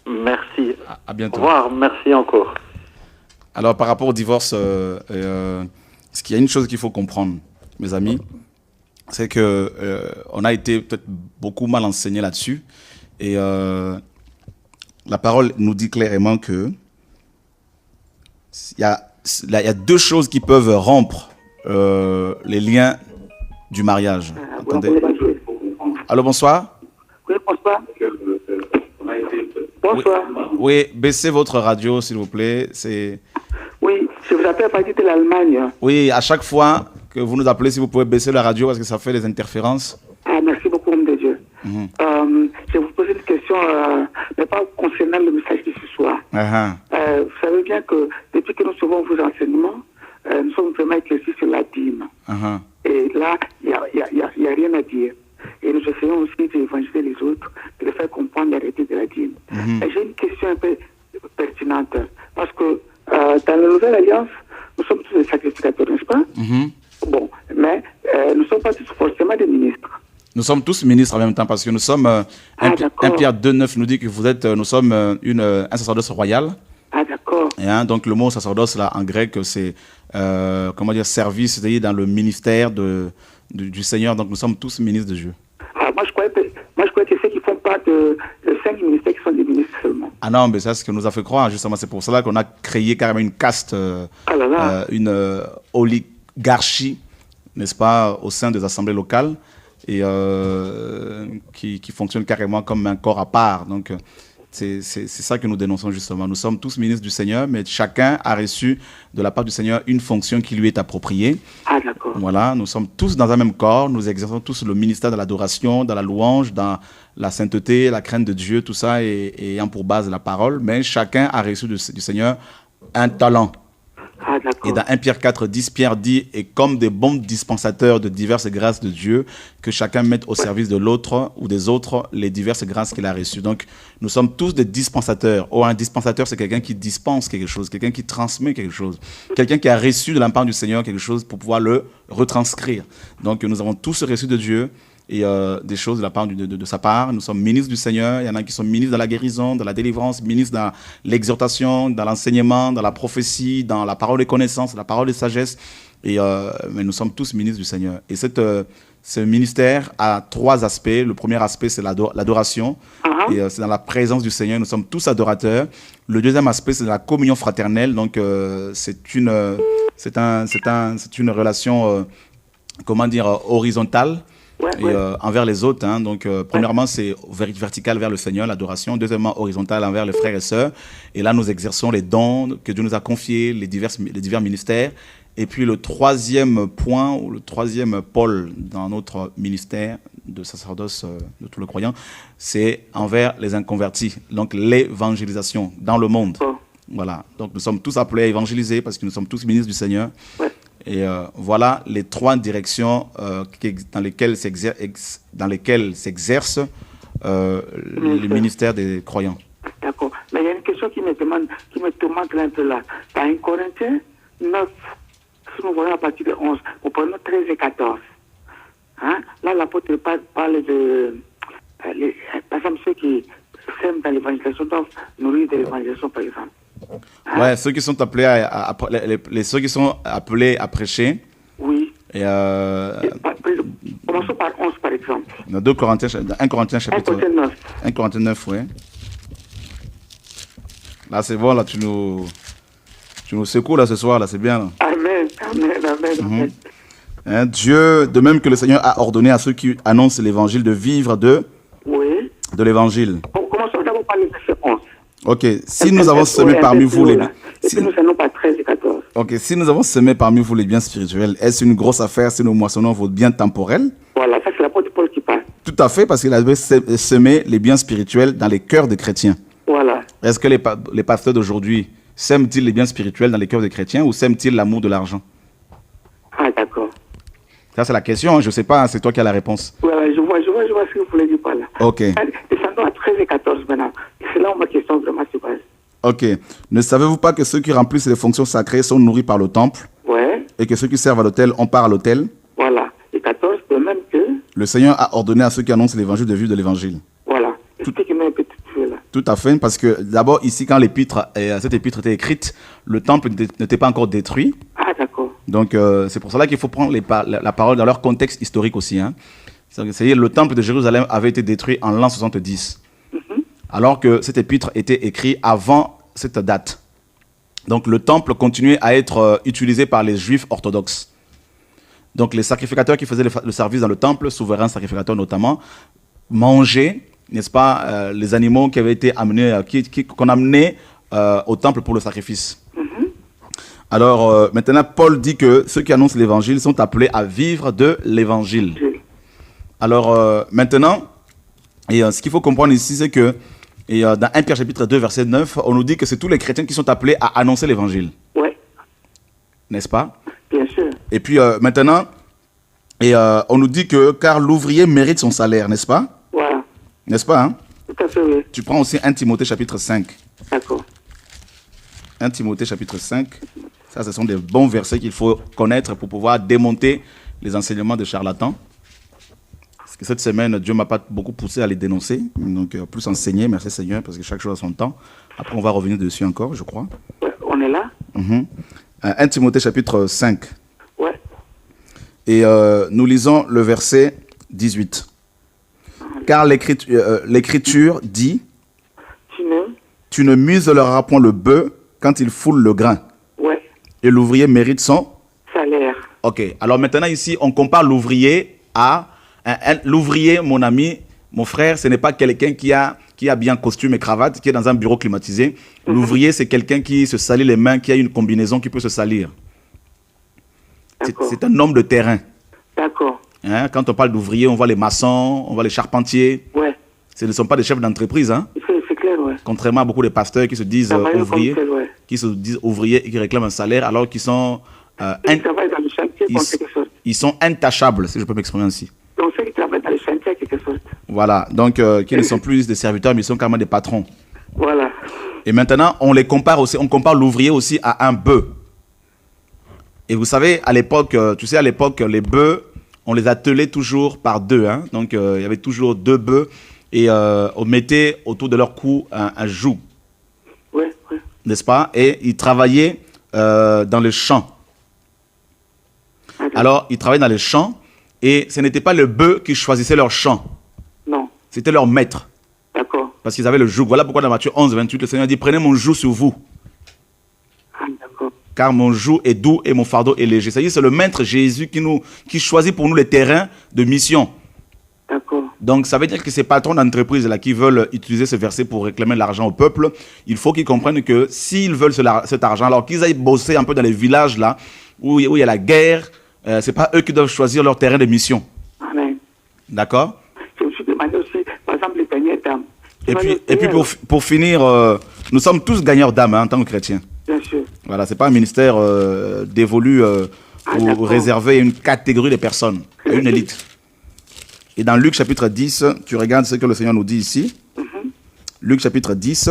Merci. À bientôt. Au revoir, merci encore. Alors, par rapport au divorce, ce qu'il y a une chose qu'il faut comprendre, mes amis, c'est que on a été peut-être beaucoup mal enseigné là-dessus. Et la parole nous dit clairement que il y a deux choses qui peuvent rompre les liens du mariage. Attendez. Allô, bonsoir. Oui, bonsoir. Bonsoir. Oui, baissez votre radio, s'il vous plaît. Oui, je vous appelle à partir de l'Allemagne. Oui, à chaque fois que vous nous appelez, si vous pouvez baisser la radio parce que ça fait des interférences. Ah, merci beaucoup, homme de Dieu. Je vais vous poser une question, mais pas concernant le message de ce soir. Vous savez bien que depuis que nous suivons vos enseignements, nous sommes vraiment éclaircis sur la dîme. Et là, il n'y a rien à dire. Et nous essayons aussi d'évangéliser les autres, de les faire comprendre la réalité de la dîme. Et j'ai une question un peu pertinente, parce que dans la Nouvelle Alliance, nous sommes tous des sacrificateurs, n'est-ce pas? Bon, mais nous ne sommes pas tous forcément des ministres. Nous sommes tous ministres en même temps, parce que nous sommes, 1 Pierre 2,9 nous dit que nous sommes un sacerdoce royal. Ah, d'accord. Donc le mot sacerdoce, là, en grec, c'est, comment dire, service, c'est-à-dire dans le ministère du Seigneur. Donc nous sommes tous ministres de Dieu. Ah, moi je croyais que ceux qui font part de 5 ministères qui sont des ministres seulement. Ah non, mais c'est ce que nous a fait croire, justement. C'est pour cela qu'on a créé carrément une caste, une oligarchie, n'est-ce pas, au sein des assemblées locales, et qui fonctionne carrément comme un corps à part. Donc c'est ça que nous dénonçons justement. Nous sommes tous ministres du Seigneur, mais chacun a reçu de la part du Seigneur une fonction qui lui est appropriée. Ah, d'accord. Voilà, nous sommes tous dans un même corps, nous exerçons tous le ministère de l'adoration, dans la louange, dans la sainteté, la crainte de Dieu, tout ça, et ayant pour base la parole, mais chacun a reçu du Seigneur un talent. Ah, et dans 1 Pierre 4, 10, Pierre dit, et comme des bons dispensateurs de diverses grâces de Dieu, que chacun mette au service de l'autre ou des autres les diverses grâces qu'il a reçues. Donc, nous sommes tous des dispensateurs. Un dispensateur, c'est quelqu'un qui dispense quelque chose, quelqu'un qui transmet quelque chose, quelqu'un qui a reçu de la part du Seigneur quelque chose pour pouvoir le retranscrire. Donc, nous avons tous reçu de Dieu et des choses de la part de sa part. Nous sommes ministres du Seigneur. Il y en a qui sont ministres dans la guérison, dans la délivrance, ministres dans l'exhortation, dans l'enseignement, dans la prophétie, dans la parole de connaissance, la parole de sagesse. Mais nous sommes tous ministres du Seigneur. Et ce ministère a 3 aspects. Le premier aspect, c'est l'adoration. Et c'est dans la présence du Seigneur. Nous sommes tous adorateurs. Le deuxième aspect, c'est la communion fraternelle. Donc, c'est une relation, horizontale. Envers les autres. Donc, premièrement, c'est vertical vers le Seigneur, l'adoration. Deuxièmement, horizontal envers les frères et sœurs. Et là, nous exerçons les dons que Dieu nous a confiés, les divers ministères. Et puis le troisième point, ou le troisième pôle dans notre ministère de sacerdoce de tous les croyants, c'est envers les inconvertis, donc l'évangélisation dans le monde. Voilà, donc nous sommes tous appelés à évangéliser parce que nous sommes tous ministres du Seigneur. Et voilà les 3 directions dans lesquelles s'exerce le ministère des croyants. D'accord. Mais il y a une question qui me tourmente un peu là. Dans 1 Corinthiens 9, si nous voyons à partir de 11, nous prenons 13 et 14. Hein? Là, l'apôtre parle de... par exemple, ceux qui sèment dans l'évangélisation doivent nourrir de l'évangélisation, par exemple. Hein? Ouais, ceux qui sont appelés ceux qui sont appelés à prêcher. Oui. Et commençons par 11, par exemple. Dans 1 Corinthiens chapitre 9. 1 Corinthiens 9, oui. Là, c'est bon, là, tu nous secoues, là, ce soir, là, c'est bien. Là. Amen, amen, amen, amen. Hein, Dieu, de même que le Seigneur a ordonné à ceux qui annoncent l'évangile de vivre de l'évangile. Commençons d'abord par le verset 11. Ok, si nous avons semé parmi vous les biens... nous allons pas 13 et 14. Ok, si nous avons semé parmi vous les biens spirituels, est-ce une grosse affaire si nous moissonnons vos biens temporels? Voilà, ça c'est l'apôtre Paul qui parle. Tout à fait, parce qu'il avait semé les biens spirituels dans les cœurs des chrétiens. Voilà. Est-ce que les pasteurs d'aujourd'hui sèment-ils les biens spirituels dans les cœurs des chrétiens ou sèment-ils l'amour de l'argent? Ah, d'accord. Ça, c'est la question, hein. Je ne sais pas, hein. C'est toi qui as la réponse. Voilà, je vois ce que vous voulez dire par là. Ok. Descendons à 13 et 14 maintenant. C'est là où ma question vraiment se base. Ok. Ne savez-vous pas que ceux qui remplissent les fonctions sacrées sont nourris par le temple? Ouais. Et que ceux qui servent à l'autel ont part à l'autel? Voilà. Et 14, de même que... Le Seigneur a ordonné à ceux qui annoncent l'évangile de vivre de l'évangile. Voilà. Expliquez-moi un peu tout là. Tout à fait, parce que d'abord, ici, quand cette épître était écrite, le temple n'était pas encore détruit. Ah, d'accord. Donc, c'est pour cela qu'il faut prendre la parole dans leur contexte historique aussi. Hein. C'est-à-dire, le temple de Jérusalem avait été détruit en l'an 70, alors que cette épître était écrite avant cette date. Donc, le temple continuait à être utilisé par les Juifs orthodoxes. Donc, les sacrificateurs qui faisaient le service dans le temple, souverains sacrificateurs notamment, mangeaient, n'est-ce pas, les animaux qui avaient été amenés, qu'on amenait au temple pour le sacrifice. Alors, maintenant, Paul dit que ceux qui annoncent l'évangile sont appelés à vivre de l'évangile. Alors, maintenant, ce qu'il faut comprendre ici, c'est que dans 1 Pierre chapitre 2, verset 9, on nous dit que c'est tous les chrétiens qui sont appelés à annoncer l'évangile. Oui. N'est-ce pas? Bien sûr. Et puis, maintenant, on nous dit que car l'ouvrier mérite son salaire, n'est-ce pas? Voilà. N'est-ce pas, hein? Tout à fait, oui. Tu prends aussi 1 Timothée chapitre 5. D'accord. 1 Timothée chapitre 5. Ça, ce sont des bons versets qu'il faut connaître pour pouvoir démonter les enseignements de charlatans. Parce que cette semaine, Dieu ne m'a pas beaucoup poussé à les dénoncer. Donc, plus enseigner, merci Seigneur, parce que chaque chose a son temps. Après, on va revenir dessus encore, je crois. Ouais, on est là. 1 Timothée chapitre 5. Ouais. Et nous lisons le verset 18. Car l'Écriture dit, tu ne muselleras point le bœuf quand il foule le grain. Ouais. Et l'ouvrier mérite son salaire. Ok. Alors maintenant ici, on compare l'ouvrier à... L'ouvrier, mon ami, mon frère, ce n'est pas quelqu'un qui a bien costume et cravate, qui est dans un bureau climatisé. L'ouvrier, c'est quelqu'un qui se salit les mains, qui a une combinaison qui peut se salir. C'est un homme de terrain. D'accord. Hein, quand on parle d'ouvrier, on voit les maçons, on voit les charpentiers. Ouais. Ce ne sont pas des chefs d'entreprise. Hein. C'est clair, ouais. Contrairement à beaucoup de pasteurs qui se disent ouvriers, qui se disent ouvriers et qui réclament un salaire alors qu'ils sont... ils travaillent dans le chantier, ils sont intouchables, si je peux m'exprimer ainsi. Donc ceux qui travaillent dans le chantier, quelque chose. Voilà, donc qui ne sont plus des serviteurs, mais ils sont carrément des patrons. Voilà. Et maintenant, on les compare aussi, on compare l'ouvrier aussi à un bœuf. Et vous savez, à l'époque, les bœufs, on les attelait toujours par deux. Hein. Donc, il y avait toujours deux bœufs et on mettait autour de leur cou un joug. Oui, oui. N'est-ce pas? Et ils travaillaient dans les champs. Alors, ils travaillaient dans les champs et ce n'était pas le bœuf qui choisissait leur champ. Non. C'était leur maître. D'accord. Parce qu'ils avaient le joug. Voilà pourquoi dans Matthieu 11, 28, le Seigneur dit, prenez mon joug sur vous. Ah, d'accord. Car mon joug est doux et mon fardeau est léger. C'est-à-dire c'est le maître Jésus qui choisit pour nous les terrains de mission. D'accord. Donc, ça veut dire que ces patrons d'entreprise là qui veulent utiliser ce verset pour réclamer l'argent au peuple, il faut qu'ils comprennent que s'ils veulent cet argent, alors qu'ils aillent bosser un peu dans les villages là où il y a la guerre, c'est pas eux qui doivent choisir leur terrain de mission. Amen. D'accord? Je me suis demandé aussi, par exemple, les gagnants d'âme. Et puis pour finir, nous sommes tous gagneurs d'âme en tant que chrétiens. Bien sûr. Voilà, c'est pas un ministère dévolu ou réservé à une catégorie de personnes, à une élite. Et dans Luc chapitre 10, tu regardes ce que le Seigneur nous dit ici. Luc chapitre 10,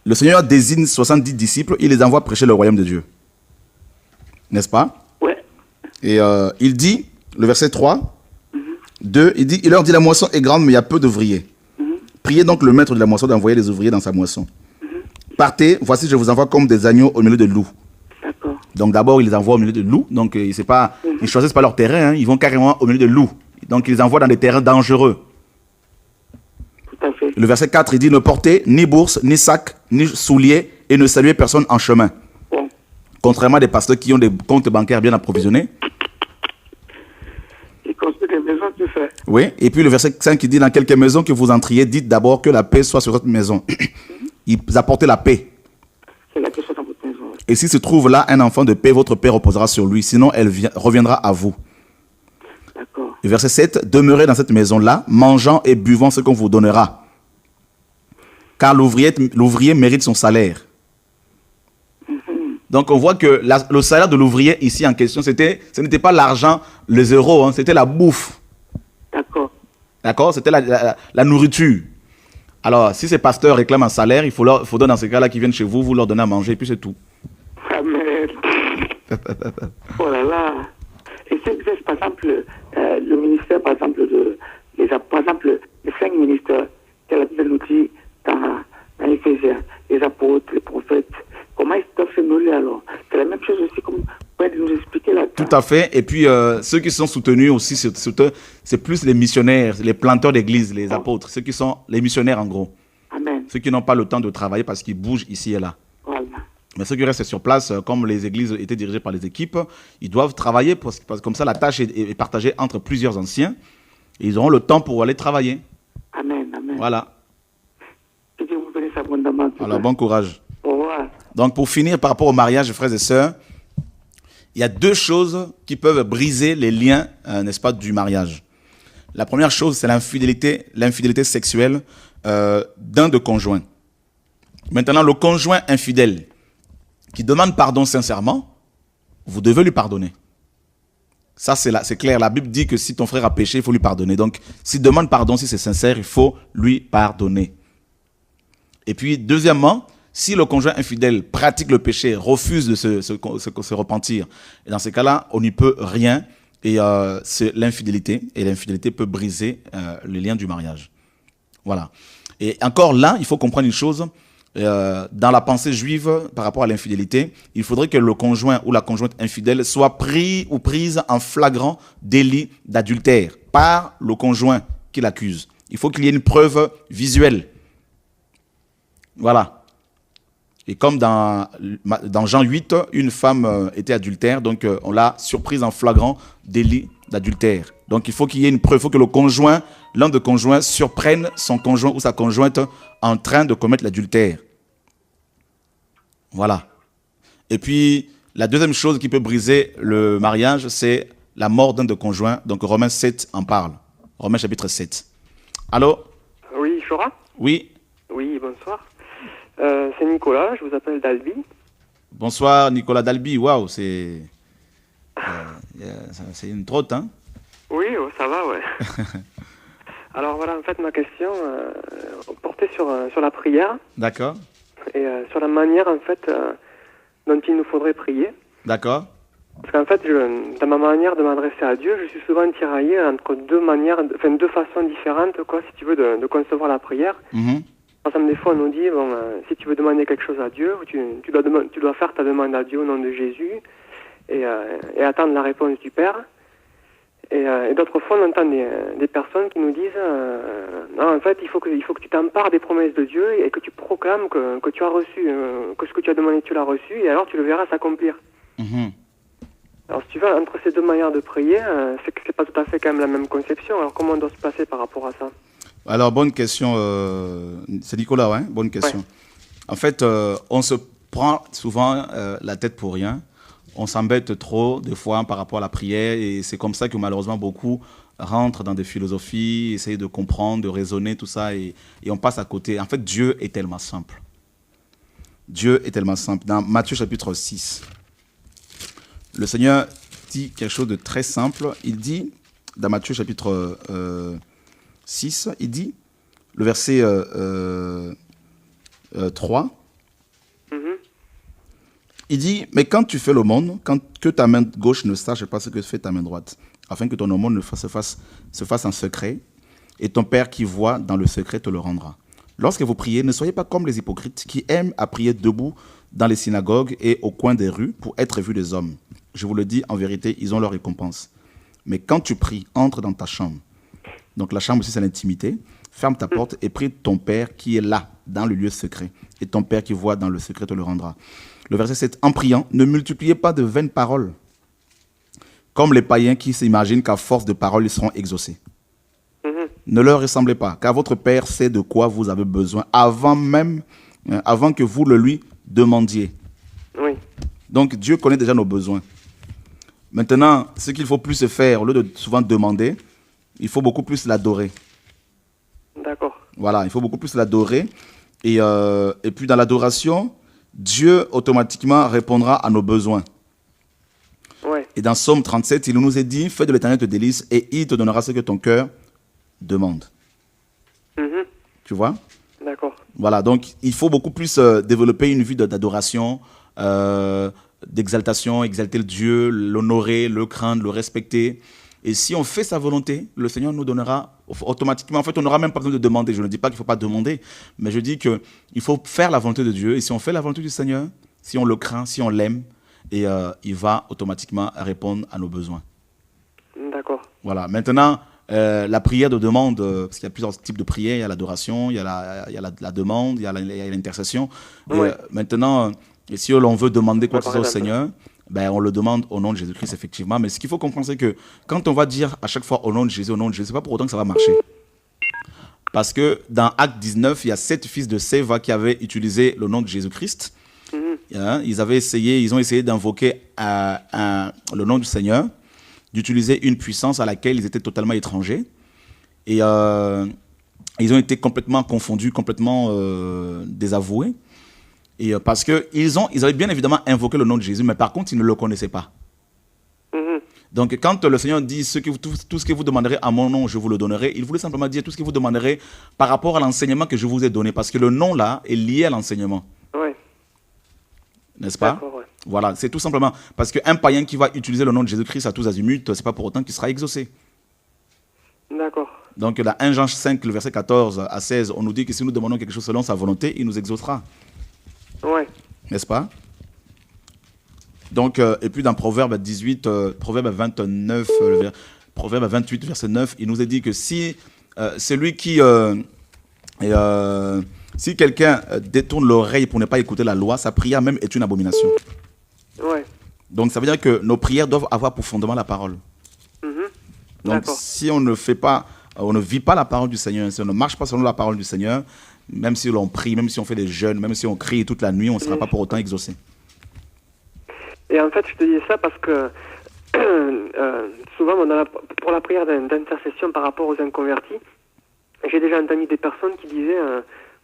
le Seigneur désigne 70 disciples, il les envoie prêcher le royaume de Dieu. N'est-ce pas? Oui. Et il dit, le verset 3, 2, il leur dit, la moisson est grande, mais il y a peu d'ouvriers. Priez donc le maître de la moisson d'envoyer les ouvriers dans sa moisson. Partez, voici, je vous envoie comme des agneaux au milieu de loups. Donc d'abord, ils les envoient au milieu de loups. Donc ils ne choisissent pas leur terrain, hein, ils vont carrément au milieu de loups. Donc ils les envoient dans des terrains dangereux. Tout à fait. Le verset 4, il dit, ne portez ni bourse, ni sac, ni souliers, et ne saluez personne en chemin. Contrairement à des pasteurs qui ont des comptes bancaires bien approvisionnés. Ils construisent des maisons, tu fais. Oui, et puis le verset 5, il dit, dans quelques maisons que vous entriez, dites d'abord que la paix soit sur votre maison. Ils apportaient la paix. C'est la question dans votre maison. Et s'il se trouve là un enfant de paix, votre paix reposera sur lui, sinon elle reviendra à vous. D'accord. Et verset 7, demeurez dans cette maison-là, mangeant et buvant ce qu'on vous donnera. Car l'ouvrier mérite son salaire. Donc on voit que le salaire de l'ouvrier ici en question, ce n'était pas l'argent, les euros, hein, c'était la bouffe. D'accord. D'accord, c'était la nourriture. Alors, si ces pasteurs réclament un salaire, il faut dans ces cas-là qu'ils viennent chez vous, vous leur donnez à manger, et puis c'est tout. Amen. Oh là là. Et c'est par exemple, le ministère, par exemple, les 5 ministères que la Bible nous dit dans Éphésiens, les apôtres, les prophètes, comment ils doivent se mêler alors? C'est la même chose aussi, comme vous pouvez nous expliquer là. Tout à fait. Et puis, ceux qui sont soutenus aussi, c'est plus les missionnaires, les planteurs d'église, les apôtres, ceux qui sont les missionnaires en gros. Amen. Ceux qui n'ont pas le temps de travailler parce qu'ils bougent ici et là. Voilà. Mais ceux qui restent sur place, comme les églises étaient dirigées par les équipes, ils doivent travailler parce que comme ça, la tâche est partagée entre plusieurs anciens. Et ils auront le temps pour aller travailler. Amen, amen. Voilà. Que Dieu vous bénisse abondamment. Alors, bon courage. Au revoir. Donc, pour finir, par rapport au mariage, frères et sœurs, il y a 2 choses qui peuvent briser les liens, n'est-ce pas, du mariage. La première chose, c'est l'infidélité sexuelle d'un de conjoints. Maintenant, le conjoint infidèle qui demande pardon sincèrement, vous devez lui pardonner. Ça, c'est clair. La Bible dit que si ton frère a péché, il faut lui pardonner. Donc, s'il demande pardon, si c'est sincère, il faut lui pardonner. Et puis, deuxièmement, si le conjoint infidèle pratique le péché, refuse de se repentir, et dans ces cas-là, on n'y peut rien. Et c'est l'infidélité. Et l'infidélité peut briser les liens du mariage. Voilà. Et encore là, il faut comprendre une chose. Dans la pensée juive, par rapport à l'infidélité, il faudrait que le conjoint ou la conjointe infidèle soit pris ou prise en flagrant délit d'adultère par le conjoint qui l'accuse. Il faut qu'il y ait une preuve visuelle. Voilà. Et comme dans Jean 8, une femme était adultère, donc on l'a surprise en flagrant délit d'adultère. Donc il faut qu'il y ait une preuve, il faut que l'un des conjoints surprenne son conjoint ou sa conjointe en train de commettre l'adultère. Voilà. Et puis, la deuxième chose qui peut briser le mariage, c'est la mort d'un des conjoints. Donc Romains 7 en parle. Romains chapitre 7. Allô? Oui, Chora? Oui. Oui, bonsoir. C'est Nicolas, je vous appelle d'Albi. Bonsoir Nicolas d'Albi, waouh, c'est une trotte, hein? Oui, ça va, ouais. Alors voilà, en fait, ma question portait sur la prière. D'accord. Et sur la manière, en fait, dont il nous faudrait prier. D'accord. Parce qu'en fait, dans ma manière de m'adresser à Dieu, je suis souvent tiraillé entre deux façons différentes, quoi, si tu veux, de concevoir la prière. Par exemple, des fois, on nous dit, bon, si tu veux demander quelque chose à Dieu, tu dois faire ta demande à Dieu au nom de Jésus et attendre la réponse du Père. Et d'autres fois, on entend des personnes qui nous disent non, en fait, il faut que tu t'empares des promesses de Dieu et que tu proclames que tu as reçu, que ce que tu as demandé, tu l'as reçu, et alors tu le verras s'accomplir. Alors, si tu veux, entre ces deux manières de prier, c'est que c'est pas tout à fait quand même la même conception. Alors, comment on doit se passer par rapport à ça? Alors, bonne question. C'est Nicolas, ouais, bonne question. Ouais. En fait, on se prend souvent la tête pour rien. On s'embête trop, des fois, par rapport à la prière. Et c'est comme ça que, malheureusement, beaucoup rentrent dans des philosophies, essayent de comprendre, de raisonner, tout ça. Et on passe à côté. En fait, Dieu est tellement simple. Dieu est tellement simple. Dans Matthieu chapitre 6, le Seigneur dit quelque chose de très simple. Il dit, dans Matthieu chapitre 6, il dit, le verset 3, il dit, mais quand tu fais l'aumône, que ta main gauche ne sache pas ce que fait ta main droite, afin que ton aumône se fasse en secret, et ton Père qui voit dans le secret te le rendra. Lorsque vous priez, ne soyez pas comme les hypocrites qui aiment à prier debout dans les synagogues et au coin des rues pour être vus des hommes. Je vous le dis, en vérité, ils ont leur récompense. Mais quand tu pries, entre dans ta chambre. Donc la chambre aussi, c'est l'intimité. Ferme ta porte et prie ton Père qui est là, dans le lieu secret. Et ton Père qui voit dans le secret te le rendra. Le verset 7, en priant, ne multipliez pas de vaines paroles, comme les païens qui s'imaginent qu'à force de paroles, ils seront exaucés. Ne leur ressemblez pas, car votre Père sait de quoi vous avez besoin avant que vous le lui demandiez. Oui. Donc Dieu connaît déjà nos besoins. Maintenant, ce qu'il faut plus faire, au lieu de souvent demander, il faut beaucoup plus l'adorer. D'accord. Voilà, il faut beaucoup plus l'adorer. Et puis dans l'adoration, Dieu automatiquement répondra à nos besoins. Ouais. Et dans Psaume 37, il nous est dit, fais de l'Éternel tes délices et il te donnera ce que ton cœur demande. Tu vois? D'accord. Voilà, donc il faut beaucoup plus développer une vie d'adoration, d'exaltation, exalter le Dieu, l'honorer, le craindre, le respecter. Et si on fait sa volonté, le Seigneur nous donnera automatiquement. En fait, on n'aura même pas besoin de demander. Je ne dis pas qu'il ne faut pas demander, mais je dis qu'il faut faire la volonté de Dieu. Et si on fait la volonté du Seigneur, si on le craint, si on l'aime, et il va automatiquement répondre à nos besoins. D'accord. Voilà. Maintenant, la prière de demande, parce qu'il y a plusieurs types de prières. Il y a l'adoration, il y a la demande, il y a l'intercession. Ouais. Maintenant, si l'on veut demander quoi que ce soit au Seigneur, ben, on le demande au nom de Jésus-Christ, effectivement. Mais ce qu'il faut comprendre, c'est que quand on va dire à chaque fois au nom de Jésus, c'est pas pour autant que ça va marcher. Parce que dans Acte 19, il y a 7 fils de Séva qui avaient utilisé le nom de Jésus-Christ. Ils ont essayé d'invoquer le nom du Seigneur, d'utiliser une puissance à laquelle ils étaient totalement étrangers. Et ils ont été complètement confondus, complètement désavoués. Et parce qu'ils avaient bien évidemment invoqué le nom de Jésus, mais par contre, ils ne le connaissaient pas. Donc, quand le Seigneur dit tout ce que vous demanderez à mon nom, je vous le donnerai, il voulait simplement dire tout ce que vous demanderez par rapport à l'enseignement que je vous ai donné. Parce que le nom, là, est lié à l'enseignement. Oui. N'est-ce pas? Ouais. Voilà, c'est tout simplement. Parce qu'un païen qui va utiliser le nom de Jésus-Christ à tous azimuts, ce n'est pas pour autant qu'il sera exaucé. D'accord. Donc, dans 1 Jean 5, le verset 14 à 16, on nous dit que si nous demandons quelque chose selon sa volonté, il nous exaucera. Ouais. N'est-ce pas? Donc, et puis dans Proverbe 18, Proverbe 29, Proverbe 28, verset 9, il nous est dit que si celui qui... si quelqu'un détourne l'oreille pour ne pas écouter la loi, sa prière même est une abomination. Ouais. Donc, ça veut dire que nos prières doivent avoir pour fondement la parole. Donc, si on ne fait pas, on ne vit pas la parole du Seigneur, si on ne marche pas selon la parole du Seigneur, même si l'on prie, même si on fait des jeûnes, même si on crie toute la nuit, on ne sera pas pour autant exaucé. Et en fait, je te dis ça parce que souvent, pour la prière d'intercession par rapport aux inconvertis, j'ai déjà entendu des personnes qui disaient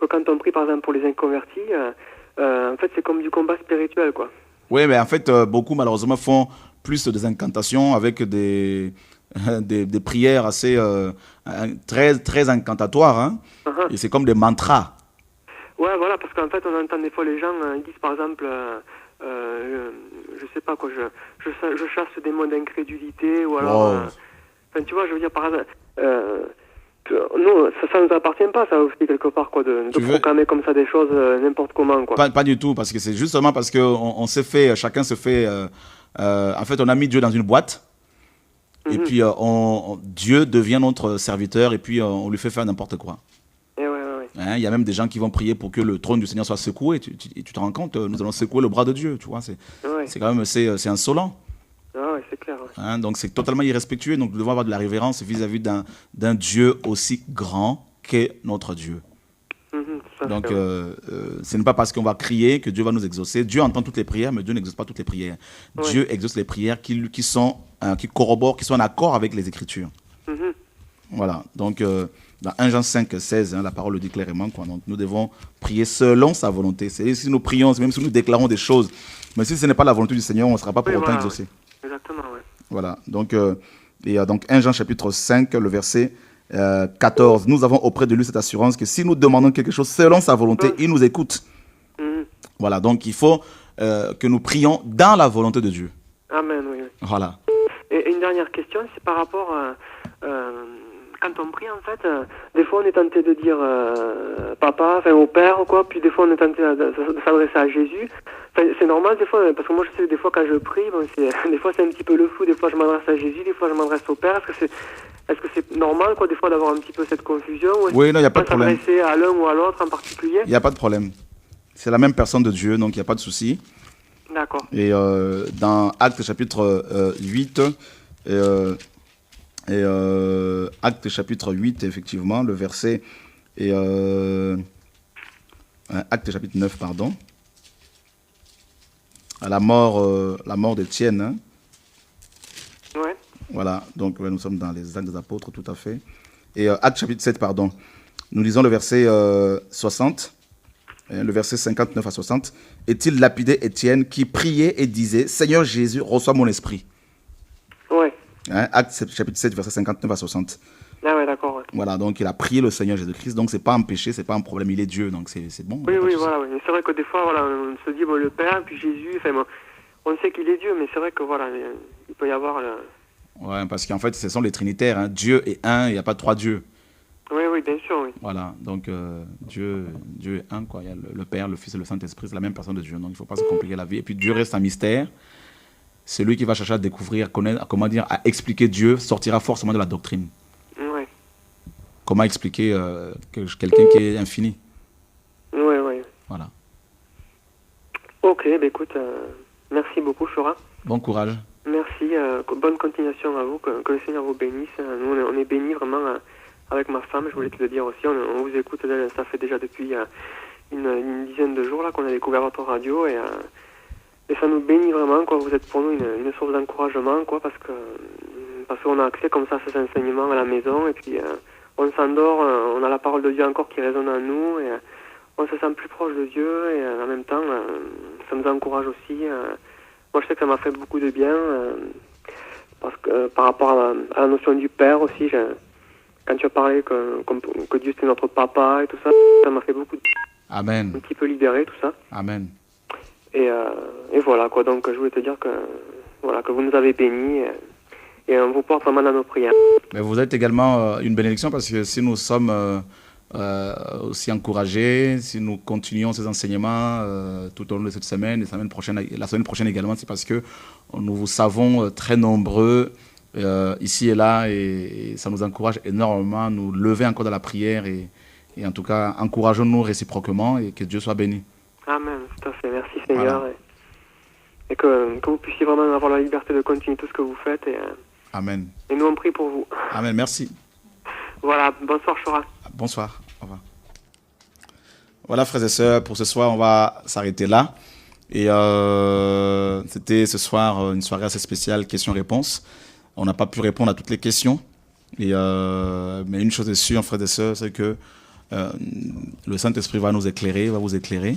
que quand on prie, par exemple, pour les inconvertis, en fait, c'est comme du combat spirituel, quoi. Oui, mais en fait, beaucoup, malheureusement, font plus des incantations avec des prières assez très, très incantatoires. Hein. Et c'est comme des mantras. Ouais, voilà, parce qu'en fait, on entend des fois les gens, ils disent, par exemple... je sais pas quoi, je chasse des mots d'incrédulité ou alors enfin tu vois, je veux dire par exemple non, ça nous appartient pas ça aussi quelque part quoi de proclamer comme ça des choses n'importe comment quoi. Pas du tout, parce que c'est justement parce que on s'est fait, chacun se fait en fait on a mis Dieu dans une boîte et puis Dieu devient notre serviteur et puis on lui fait faire n'importe quoi. Il y a même des gens qui vont prier pour que le trône du Seigneur soit secoué. Tu te rends compte, nous allons secouer le bras de Dieu, tu vois. C'est quand même c'est insolent. c'est clair. Ouais. Hein, donc c'est totalement irrespectueux. Donc nous devons avoir de la révérence vis-à-vis d'un Dieu aussi grand qu'est notre Dieu. Donc ce n'est pas parce qu'on va crier que Dieu va nous exaucer. Dieu entend toutes les prières, mais Dieu n'exauce pas toutes les prières. Ouais. Dieu exauce les prières qui corroborent, qui sont en accord avec les Écritures. Voilà, donc dans 1 Jean 5, 16, la parole le dit clairement. Donc nous devons prier selon sa volonté. C'est si nous prions, même si nous déclarons des choses, mais si ce n'est pas la volonté du Seigneur, on ne sera pas pour autant exaucé. Exactement, oui. Voilà, donc 1 Jean chapitre 5, le verset 14. Nous avons auprès de lui cette assurance que si nous demandons quelque chose selon sa volonté, il nous écoute. Voilà, donc il faut que nous prions dans la volonté de Dieu. Amen, oui. Voilà. Et une dernière question, c'est par rapport à... quand on prie, en fait, des fois on est tenté de dire papa, enfin au père, quoi, puis des fois on est tenté de s'adresser à Jésus. Enfin, c'est normal des fois, parce que moi je sais des fois quand je prie, bon, des fois c'est un petit peu le flou, des fois je m'adresse à Jésus, des fois je m'adresse au père. Est-ce que c'est normal, quoi, des fois d'avoir un petit peu cette confusion, ou oui, non, il n'y a pas de problème. S'adresser à l'un ou à l'autre en particulier? Il n'y a pas de problème. C'est la même personne de Dieu, donc il n'y a pas de souci. D'accord. Et dans Actes chapitre 8, Actes chapitre 8, effectivement, le verset, Actes chapitre 9, pardon, à la mort d'Étienne. Hein. Ouais. Voilà, donc nous sommes dans les Actes des Apôtres, tout à fait. Et Actes chapitre 7, pardon, nous lisons le verset 60, le verset 59 à 60. Est-il lapidé Étienne qui priait et disait, Seigneur Jésus, reçois mon esprit. Ouais. Hein, Actes chapitre 7, verset 59 à 60. Ah ouais, d'accord. Ouais. Voilà, donc il a prié le Seigneur Jésus-Christ, donc c'est pas un péché, c'est pas un problème, il est Dieu, donc c'est bon. Oui, voilà. Oui. C'est vrai que des fois, voilà, on se dit, bon, le Père, puis Jésus, enfin, bon, on sait qu'il est Dieu, mais c'est vrai que voilà, il peut y avoir... Ouais, parce qu'en fait, ce sont les trinitaires, hein. Dieu est un, il n'y a pas trois dieux. Oui, bien sûr, oui. Voilà, donc Dieu est un, quoi. Il y a le Père, le Fils et le Saint-Esprit, c'est la même personne de Dieu, donc il ne faut pas se compliquer la vie. Et puis Dieu reste un mystère. C'est lui qui va chercher à découvrir, à connaître, à expliquer Dieu, sortira forcément de la doctrine. Ouais. Comment expliquer quelqu'un qui est infini? Oui. Voilà. Ok, bah écoute, merci beaucoup, Chora. Bon courage. Merci, bonne continuation à vous, que le Seigneur vous bénisse. Nous, on est bénis vraiment avec ma femme, je voulais te le dire aussi. On vous écoute, ça fait déjà depuis une dizaine de jours là qu'on a découvert votre radio et ça nous bénit vraiment, quoi. Vous êtes pour nous une source d'encouragement, quoi, parce qu'on a accès comme ça à ces enseignements à la maison et puis on s'endort, on a la parole de Dieu encore qui résonne en nous et on se sent plus proche de Dieu et en même temps ça nous encourage aussi. Moi je sais que ça m'a fait beaucoup de bien parce que par rapport à la notion du Père aussi, quand tu as parlé que Dieu c'était notre papa et tout ça, ça m'a fait beaucoup de bien. Amen. Un petit peu libéré tout ça. Amen. Et voilà, quoi. Donc, je voulais te dire que vous nous avez bénis et on vous porte vraiment dans nos prières. Mais vous êtes également une bénédiction parce que si nous sommes aussi encouragés, si nous continuons ces enseignements tout au long de cette semaine, la semaine prochaine également, c'est parce que nous vous savons très nombreux ici et là et ça nous encourage énormément à nous lever encore dans la prière et en tout cas, encourageons-nous réciproquement et que Dieu soit béni. Amen, tout à fait. Merci Seigneur. Voilà. Et que vous puissiez vraiment avoir la liberté de continuer tout ce que vous faites. Amen. Et nous on prie pour vous. Amen, merci. Voilà, bonsoir Chora. Bonsoir, au revoir. Voilà frères et sœurs, pour ce soir on va s'arrêter là. Et c'était ce soir une soirée assez spéciale, questions-réponses. On n'a pas pu répondre à toutes les questions. Mais une chose est sûre, frères et sœurs, c'est que le Saint-Esprit va nous éclairer, va vous éclairer.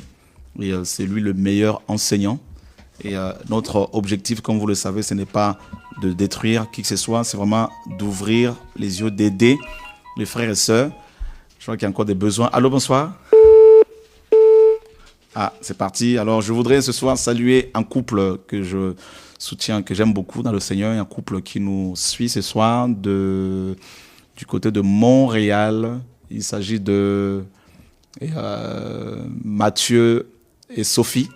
Et c'est lui le meilleur enseignant. Et notre objectif, comme vous le savez, ce n'est pas de détruire qui que ce soit, c'est vraiment d'ouvrir les yeux, d'aider les frères et sœurs. Je crois qu'il y a encore des besoins. Allô, bonsoir. Ah, c'est parti. Alors, je voudrais ce soir saluer un couple que je soutiens, que j'aime beaucoup dans le Seigneur, un couple qui nous suit ce soir du côté de Montréal. Il s'agit de Mathieu et Sophie.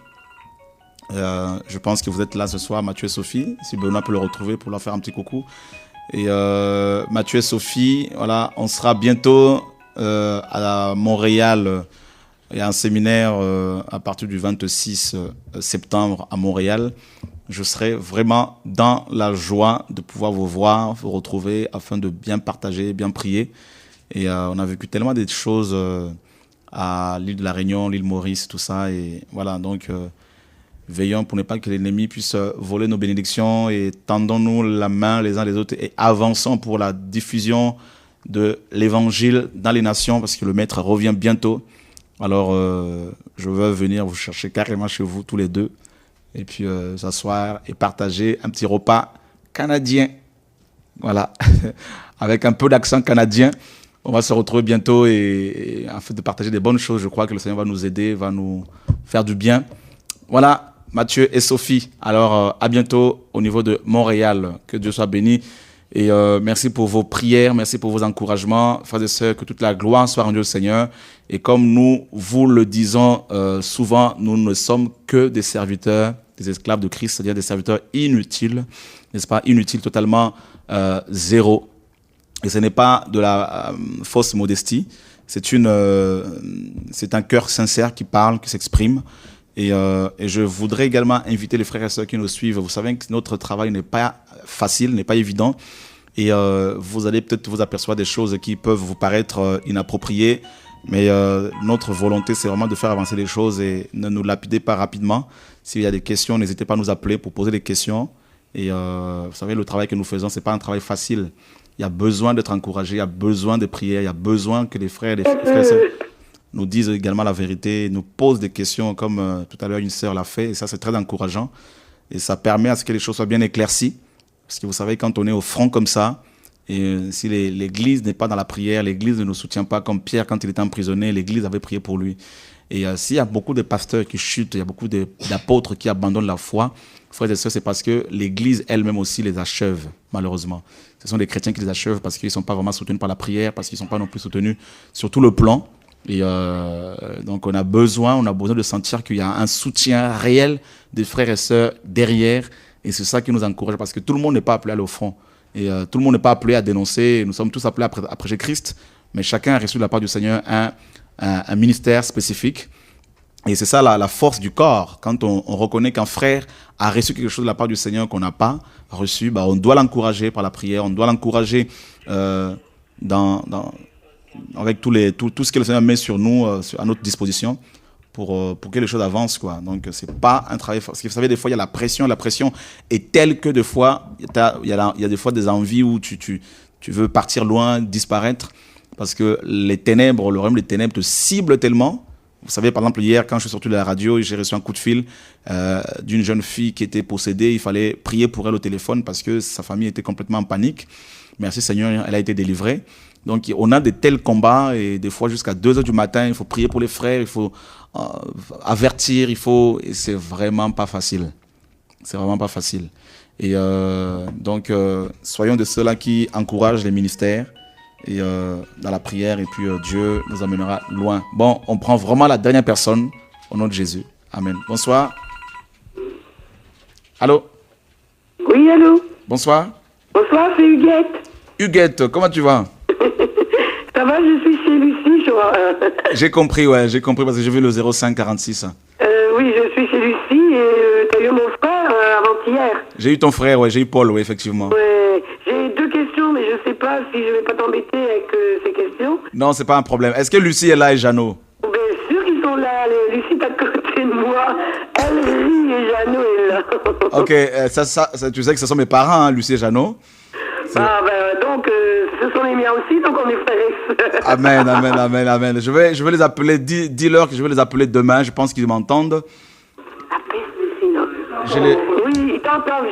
Je pense que vous êtes là ce soir, Mathieu et Sophie. Si Benoît peut le retrouver pour leur faire un petit coucou. Et Mathieu et Sophie, voilà, on sera bientôt à Montréal. Il y a un séminaire à partir du 26 septembre à Montréal. je serai vraiment dans la joie de pouvoir vous voir, vous retrouver afin de bien partager, bien prier. Et on a vécu tellement de choses à l'île de la Réunion, l'île Maurice, tout ça. Et voilà, donc veillons pour ne pas que l'ennemi puisse voler nos bénédictions et tendons-nous la main les uns les autres et avançons pour la diffusion de l'évangile dans les nations parce que le maître revient bientôt. Alors, je veux venir vous chercher carrément chez vous tous les deux et puis s'asseoir et partager un petit repas canadien. Voilà, avec un peu d'accent canadien. On va se retrouver bientôt et afin de partager des bonnes choses. Je crois que le Seigneur va nous aider, va nous faire du bien. Voilà, Mathieu et Sophie. Alors, à bientôt au niveau de Montréal. Que Dieu soit béni. Et merci pour vos prières, merci pour vos encouragements. Frères et sœurs, que toute la gloire soit rendue au Seigneur. Et comme nous vous le disons souvent, nous ne sommes que des serviteurs, des esclaves de Christ, c'est-à-dire des serviteurs inutiles, n'est-ce pas? Inutiles, totalement zéro. Et ce n'est pas de la fausse modestie. C'est un cœur sincère qui parle, qui s'exprime. Et je voudrais également inviter les frères et sœurs qui nous suivent. Vous savez que notre travail n'est pas facile, n'est pas évident. Et vous allez peut-être vous apercevoir des choses qui peuvent vous paraître inappropriées. Mais notre volonté, c'est vraiment de faire avancer les choses et ne nous lapider pas rapidement. S'il y a des questions, n'hésitez pas à nous appeler pour poser des questions. Et vous savez, le travail que nous faisons, ce n'est pas un travail facile. Il y a besoin d'être encouragé, il y a besoin de prières, il y a besoin que les frères et les sœurs nous disent également la vérité, nous posent des questions comme tout à l'heure une sœur l'a fait. Et ça, c'est très encourageant. Et ça permet à ce que les choses soient bien éclaircies. Parce que vous savez, quand on est au front comme ça, et si l'Église n'est pas dans la prière, l'Église ne nous soutient pas, comme Pierre, quand il était emprisonné, l'Église avait prié pour lui. Et s'il y a beaucoup de pasteurs qui chutent, il y a beaucoup d'apôtres qui abandonnent la foi, frères et sœurs, c'est parce que l'Église elle-même aussi les achève, malheureusement. Ce sont des chrétiens qui les achèvent parce qu'ils ne sont pas vraiment soutenus par la prière, parce qu'ils ne sont pas non plus soutenus sur tout le plan. Et donc on a besoin de sentir qu'il y a un soutien réel des frères et sœurs derrière. Et c'est ça qui nous encourage, parce que tout le monde n'est pas appelé à aller au front. Et tout le monde n'est pas appelé à dénoncer. Nous sommes tous appelés à prêcher Christ, mais chacun a reçu de la part du Seigneur un ministère spécifique. Et c'est ça la force du corps. Quand on reconnaît qu'un frère a reçu quelque chose de la part du Seigneur qu'on n'a pas reçu, on doit l'encourager par la prière, on doit l'encourager avec tout ce que le Seigneur met sur nous, à notre disposition, pour que les choses avancent, quoi. Donc, c'est pas un travail... Parce que vous savez, des fois, il y a la pression est telle que des fois, il y a des fois des envies où tu veux partir loin, disparaître, parce que les ténèbres, le royaume des ténèbres te cible tellement. Vous savez, par exemple, hier, quand je suis sorti de la radio, j'ai reçu un coup de fil d'une jeune fille qui était possédée. Il fallait prier pour elle au téléphone parce que sa famille était complètement en panique. Merci Seigneur, elle a été délivrée. Donc, on a de tels combats et des fois jusqu'à 2h du matin, il faut prier pour les frères, il faut avertir, et c'est vraiment pas facile. C'est vraiment pas facile. Et donc, soyons de ceux-là qui encouragent les ministères et dans la prière, et puis Dieu nous amènera loin. Bon, on prend vraiment la dernière personne au nom de Jésus. Amen. Bonsoir. Allô? Oui, allô? Bonsoir. Bonsoir, c'est Huguette. Huguette, comment tu vas? Ça va, je suis chez Lucie. J'ai compris, parce que j'ai vu le 05 46. Oui, je suis chez Lucie et tu as eu mon frère avant-hier. J'ai eu ton frère, j'ai eu Paul, effectivement. Ouais, j'ai deux questions, mais je sais pas si je vais pas t'embêter avec ces questions. Non, c'est pas un problème. Est-ce que Lucie est là et Jeannot? Bien sûr qu'ils sont là. Lucie est à côté de moi. Elle rit et Jeannot est là. Ok, ça, tu sais que ce sont mes parents, hein, Lucie et Jeannot. Donc, ce sont les miens aussi, donc on est frères et sœurs. Amen. Je vais les appeler, dis-leur que je vais les appeler demain, je pense qu'ils m'entendent. Oui, ils t'entendent,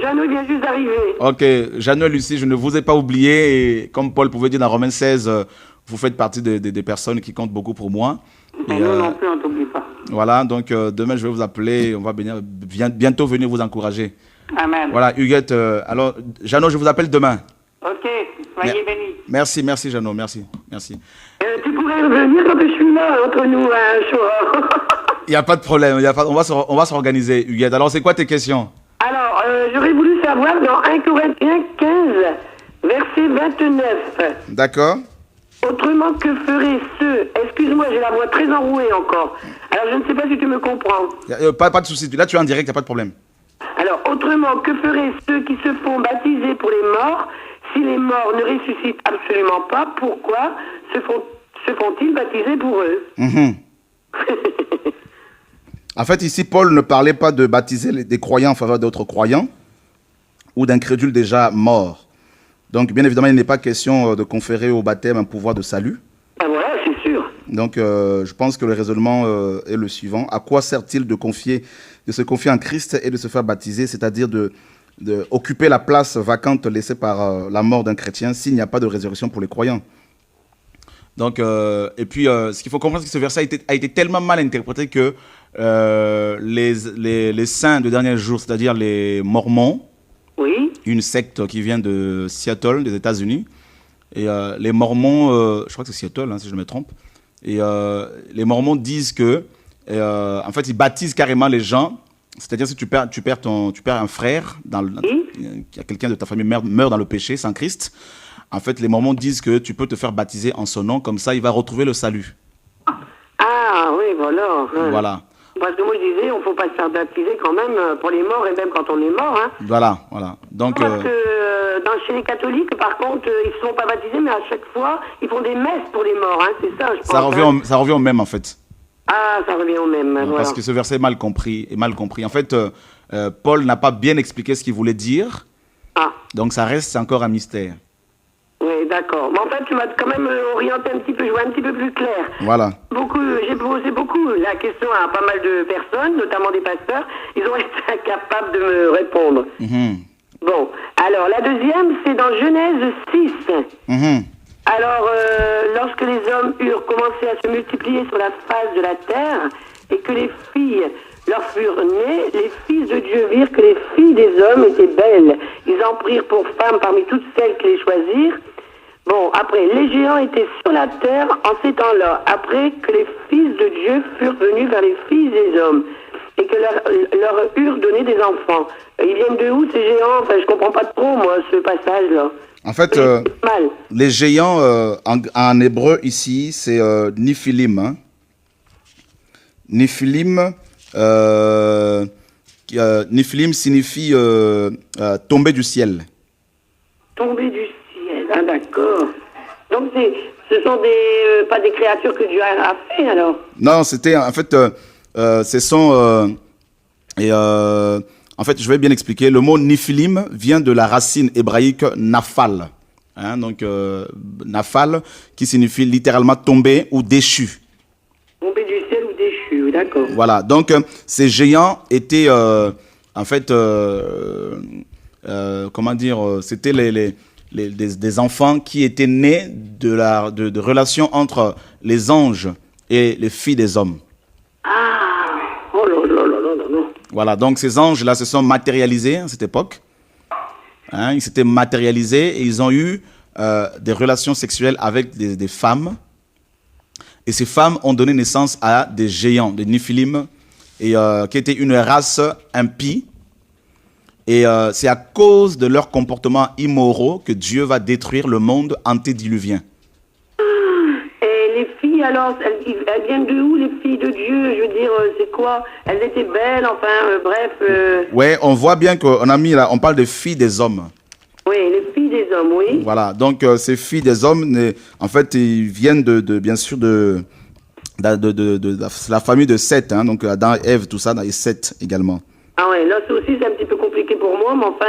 Jeannot vient juste d'arriver. Ok, Jeannot et Lucie, je ne vous ai pas oublié, et comme Paul pouvait dire dans Romains 16, vous faites partie des personnes qui comptent beaucoup pour moi. Et nous non plus, on ne t'oublie pas. Voilà, donc demain je vais vous appeler, on va bientôt venir vous encourager. Amen. Voilà, Huguette, alors Jeannot, je vous appelle demain. Ok, soyez bénis. Merci Jeannot, merci. Tu pourrais revenir quand je suis là, entre nous, un jour. Il n'y a pas de problème, on va s'organiser, Huguette. Alors, c'est quoi tes questions? Alors, j'aurais voulu savoir dans 1 Corinthiens 15, verset 29. D'accord. Autrement, que feraient ceux... Excuse-moi, j'ai la voix très enrouée encore. Alors, je ne sais pas si tu me comprends. Pas de souci, là tu es en direct, il n'y a pas de problème. Alors, autrement, que feraient ceux qui se font baptiser pour les morts? Si les morts ne ressuscitent absolument pas, pourquoi se font-ils baptiser pour eux? En fait, ici, Paul ne parlait pas de baptiser des croyants en faveur d'autres croyants ou d'incrédules déjà morts. Donc, bien évidemment, il n'est pas question de conférer au baptême un pouvoir de salut. Ah voilà, c'est sûr. Donc, je pense que le raisonnement est le suivant. À quoi sert-il de se confier en Christ et de se faire baptiser, c'est-à-dire de occuper la place vacante laissée par la mort d'un chrétien s'il n'y a pas de résurrection pour les croyants? Donc, et puis, ce qu'il faut comprendre, c'est que ce verset a été tellement mal interprété que les saints de dernier jour, c'est-à-dire les Mormons, une secte qui vient de Seattle, des États-Unis, et les Mormons, je crois que c'est Seattle, si je me trompe, et les Mormons disent que, en fait, ils baptisent carrément les gens. C'est-à-dire si tu perds un frère, quelqu'un de ta famille meurt dans le péché sans Christ, en fait, les Mormons disent que tu peux te faire baptiser en son nom, comme ça, il va retrouver le salut. Ah oui, voilà. Voilà. Parce que moi, je disais, on ne faut pas se faire baptiser quand même pour les morts, et même quand on est mort. Voilà. Donc, parce que chez les catholiques, par contre, ils ne sont pas baptisés, mais à chaque fois, ils font des messes pour les morts. C'est ça, je pense. Ça revient au même, en fait. Ah, ça revient au même. Voilà. Parce que ce verset est mal compris. En fait, Paul n'a pas bien expliqué ce qu'il voulait dire. Donc, ça reste encore un mystère. Oui, d'accord. Mais en fait, tu m'as quand même orienté un petit peu, joué un petit peu plus clair. Voilà. J'ai posé beaucoup la question à pas mal de personnes, notamment des pasteurs. Ils ont été incapables de me répondre. Bon, alors la deuxième, c'est dans Genèse 6. Alors, lorsque les hommes eurent commencé à se multiplier sur la face de la terre et que les filles leur furent nées, les fils de Dieu virent que les filles des hommes étaient belles. Ils en prirent pour femmes parmi toutes celles qui les choisirent. Bon, après, les géants étaient sur la terre en ces temps-là, après que les fils de Dieu furent venus vers les filles des hommes et que leur eurent donné des enfants. Ils viennent de où, ces géants? Enfin, je comprends pas trop, moi, ce passage-là. En fait, les géants, en hébreu, ici, c'est Niphilim. Niphilim signifie tomber du ciel. Tomber du ciel, ah d'accord. Donc, ce sont pas des créatures que Dieu a fait, alors? Non, c'était, en fait, ce sont... en fait, je vais bien expliquer. Le mot Niphilim vient de la racine hébraïque Naphal. Donc, Naphal, qui signifie littéralement tomber ou déchu. Tomber du ciel ou déchu, d'accord. Voilà, donc ces géants étaient, en fait, comment dire, c'était des enfants qui étaient nés de relations entre les anges et les filles des hommes. Oh là là là là là. Voilà, donc ces anges-là se sont matérialisés à cette époque. Ils s'étaient matérialisés et ils ont eu des relations sexuelles avec des femmes. Et ces femmes ont donné naissance à des géants, des Niphilim, et qui étaient une race impie. Et c'est à cause de leur comportement immoraux que Dieu va détruire le monde antédiluvien. Et les filles, alors, elles viennent de où, les filles de Dieu? Je veux dire, c'est quoi? Elles étaient belles, enfin, bref... Ouais, on voit bien qu'on a mis là, on parle de filles des hommes. Oui, les filles des hommes, oui. Voilà, donc ces filles des hommes, en fait, ils viennent bien sûr de la famille de Seth, donc Adam, Ève, tout ça, et Seth également. Ah ouais, là aussi c'est un petit peu compliqué pour moi, mais enfin,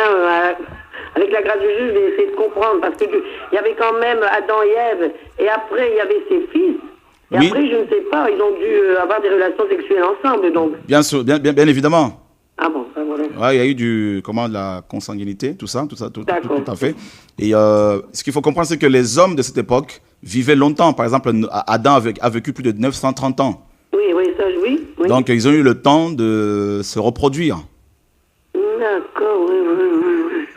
avec la grâce de Dieu, je vais essayer de comprendre, parce que il y avait quand même Adam et Ève, et après il y avait ses fils, et après je ne sais pas, ils ont dû avoir des relations sexuelles ensemble, donc. Bien sûr, bien évidemment. Ah bon, ça voilà. Ouais, il y a eu de la consanguinité, tout à fait. Et ce qu'il faut comprendre, c'est que les hommes de cette époque vivaient longtemps. Par exemple, Adam a vécu plus de 930 ans. Oui, ça, oui. Donc, ils ont eu le temps de se reproduire. D'accord, oui.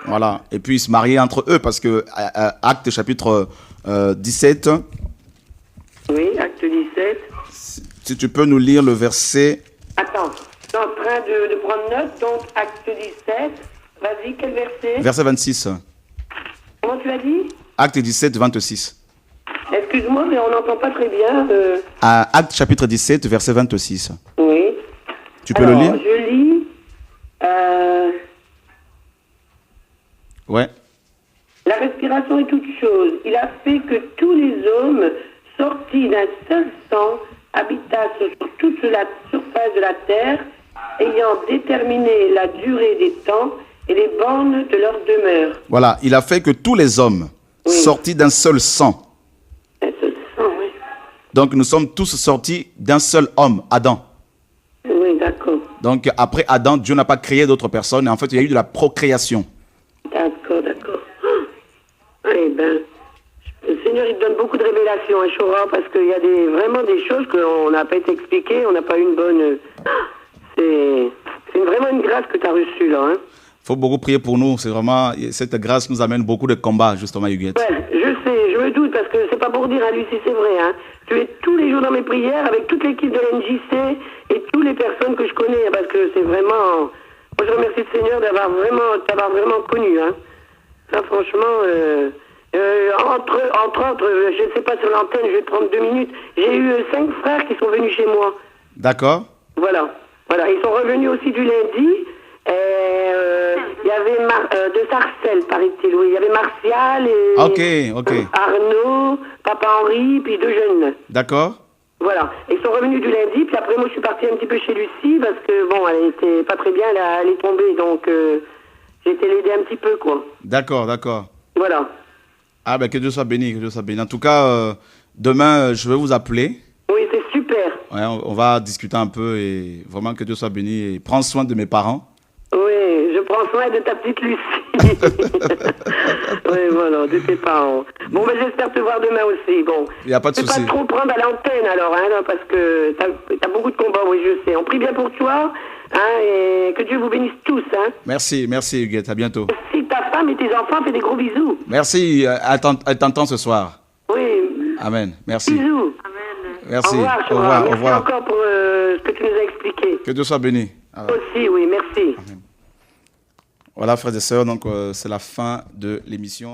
Voilà. Et puis, ils se mariaient entre eux, parce que Actes chapitre 17. Oui, Acte 17. Si tu peux nous lire le verset... Attends, je suis en train de prendre note, donc Acte 17. Vas-y, quel verset? Verset 26. Comment tu as dit? Acte 17, 26. Excuse-moi, mais on n'entend pas très bien. Acte chapitre 17, verset 26. Oui. Tu peux le lire? Je lis. façon et toute chose, il a fait que tous les hommes sortis d'un seul sang habitassent sur toute la surface de la terre, ayant déterminé la durée des temps et les bornes de leur demeure. Voilà, il a fait que tous les hommes sortis d'un seul sang. Un seul sang, oui. Donc nous sommes tous sortis d'un seul homme, Adam. Oui, d'accord. Donc après Adam, Dieu n'a pas créé d'autres personnes. Et en fait, il y a eu de la procréation. D'accord, d'accord. Eh bien, le Seigneur, il donne beaucoup de révélations à Shora parce qu'il y a vraiment des choses qu'on n'a pas été expliquées, on n'a pas eu une bonne... C'est vraiment une grâce que tu as reçue, là. Il faut beaucoup prier pour nous. C'est vraiment... Cette grâce nous amène beaucoup de combats, justement, Huguette. Ouais, je sais, je me doute, parce que c'est pas pour dire à lui si c'est vrai. Hein. Tu es tous les jours dans mes prières avec toute l'équipe de l'NJC et toutes les personnes que je connais, parce que c'est vraiment... Moi, je remercie le Seigneur d'avoir vraiment connu. Hein. Ça, franchement... entre autres, je ne sais pas sur l'antenne, je vais prendre 2 minutes. J'ai eu 5 frères qui sont venus chez moi. D'accord. Voilà. Ils sont revenus aussi du lundi. Il y avait de Sarcelles, paraît-il. Oui, il y avait Martial et Arnaud, Papa Henri, puis 2 jeunes. D'accord. Voilà. Ils sont revenus du lundi, puis après, moi, je suis partie un petit peu chez Lucie parce que, bon, elle était pas très bien, elle est tombée, donc j'ai été l'aider un petit peu, quoi. D'accord. Voilà. Ah ben que Dieu soit béni, que Dieu soit béni. En tout cas, demain, je vais vous appeler. Oui, c'est super. Ouais, on va discuter un peu et vraiment que Dieu soit béni et prends soin de mes parents. Oui, je prends soin de ta petite Lucie. Oui, voilà, de tes parents. Bon, ben j'espère te voir demain aussi. Bon. Il n'y a pas de souci. Je ne vais pas trop prendre à l'antenne alors, hein, parce que t'as beaucoup de combats, oui, je sais. On prie bien pour toi, hein, et que Dieu vous bénisse tous, hein. Merci Huguette, à bientôt. Si ta femme et tes enfants, fais des gros bisous. Merci, elle t'entend ce soir. Oui. Amen, merci. Bisous. Merci. Au revoir. Merci encore pour ce que tu nous as expliqué. Que Dieu soit béni. Aussi, oui, merci. Amen. Voilà, frères et sœurs, donc c'est la fin de l'émission.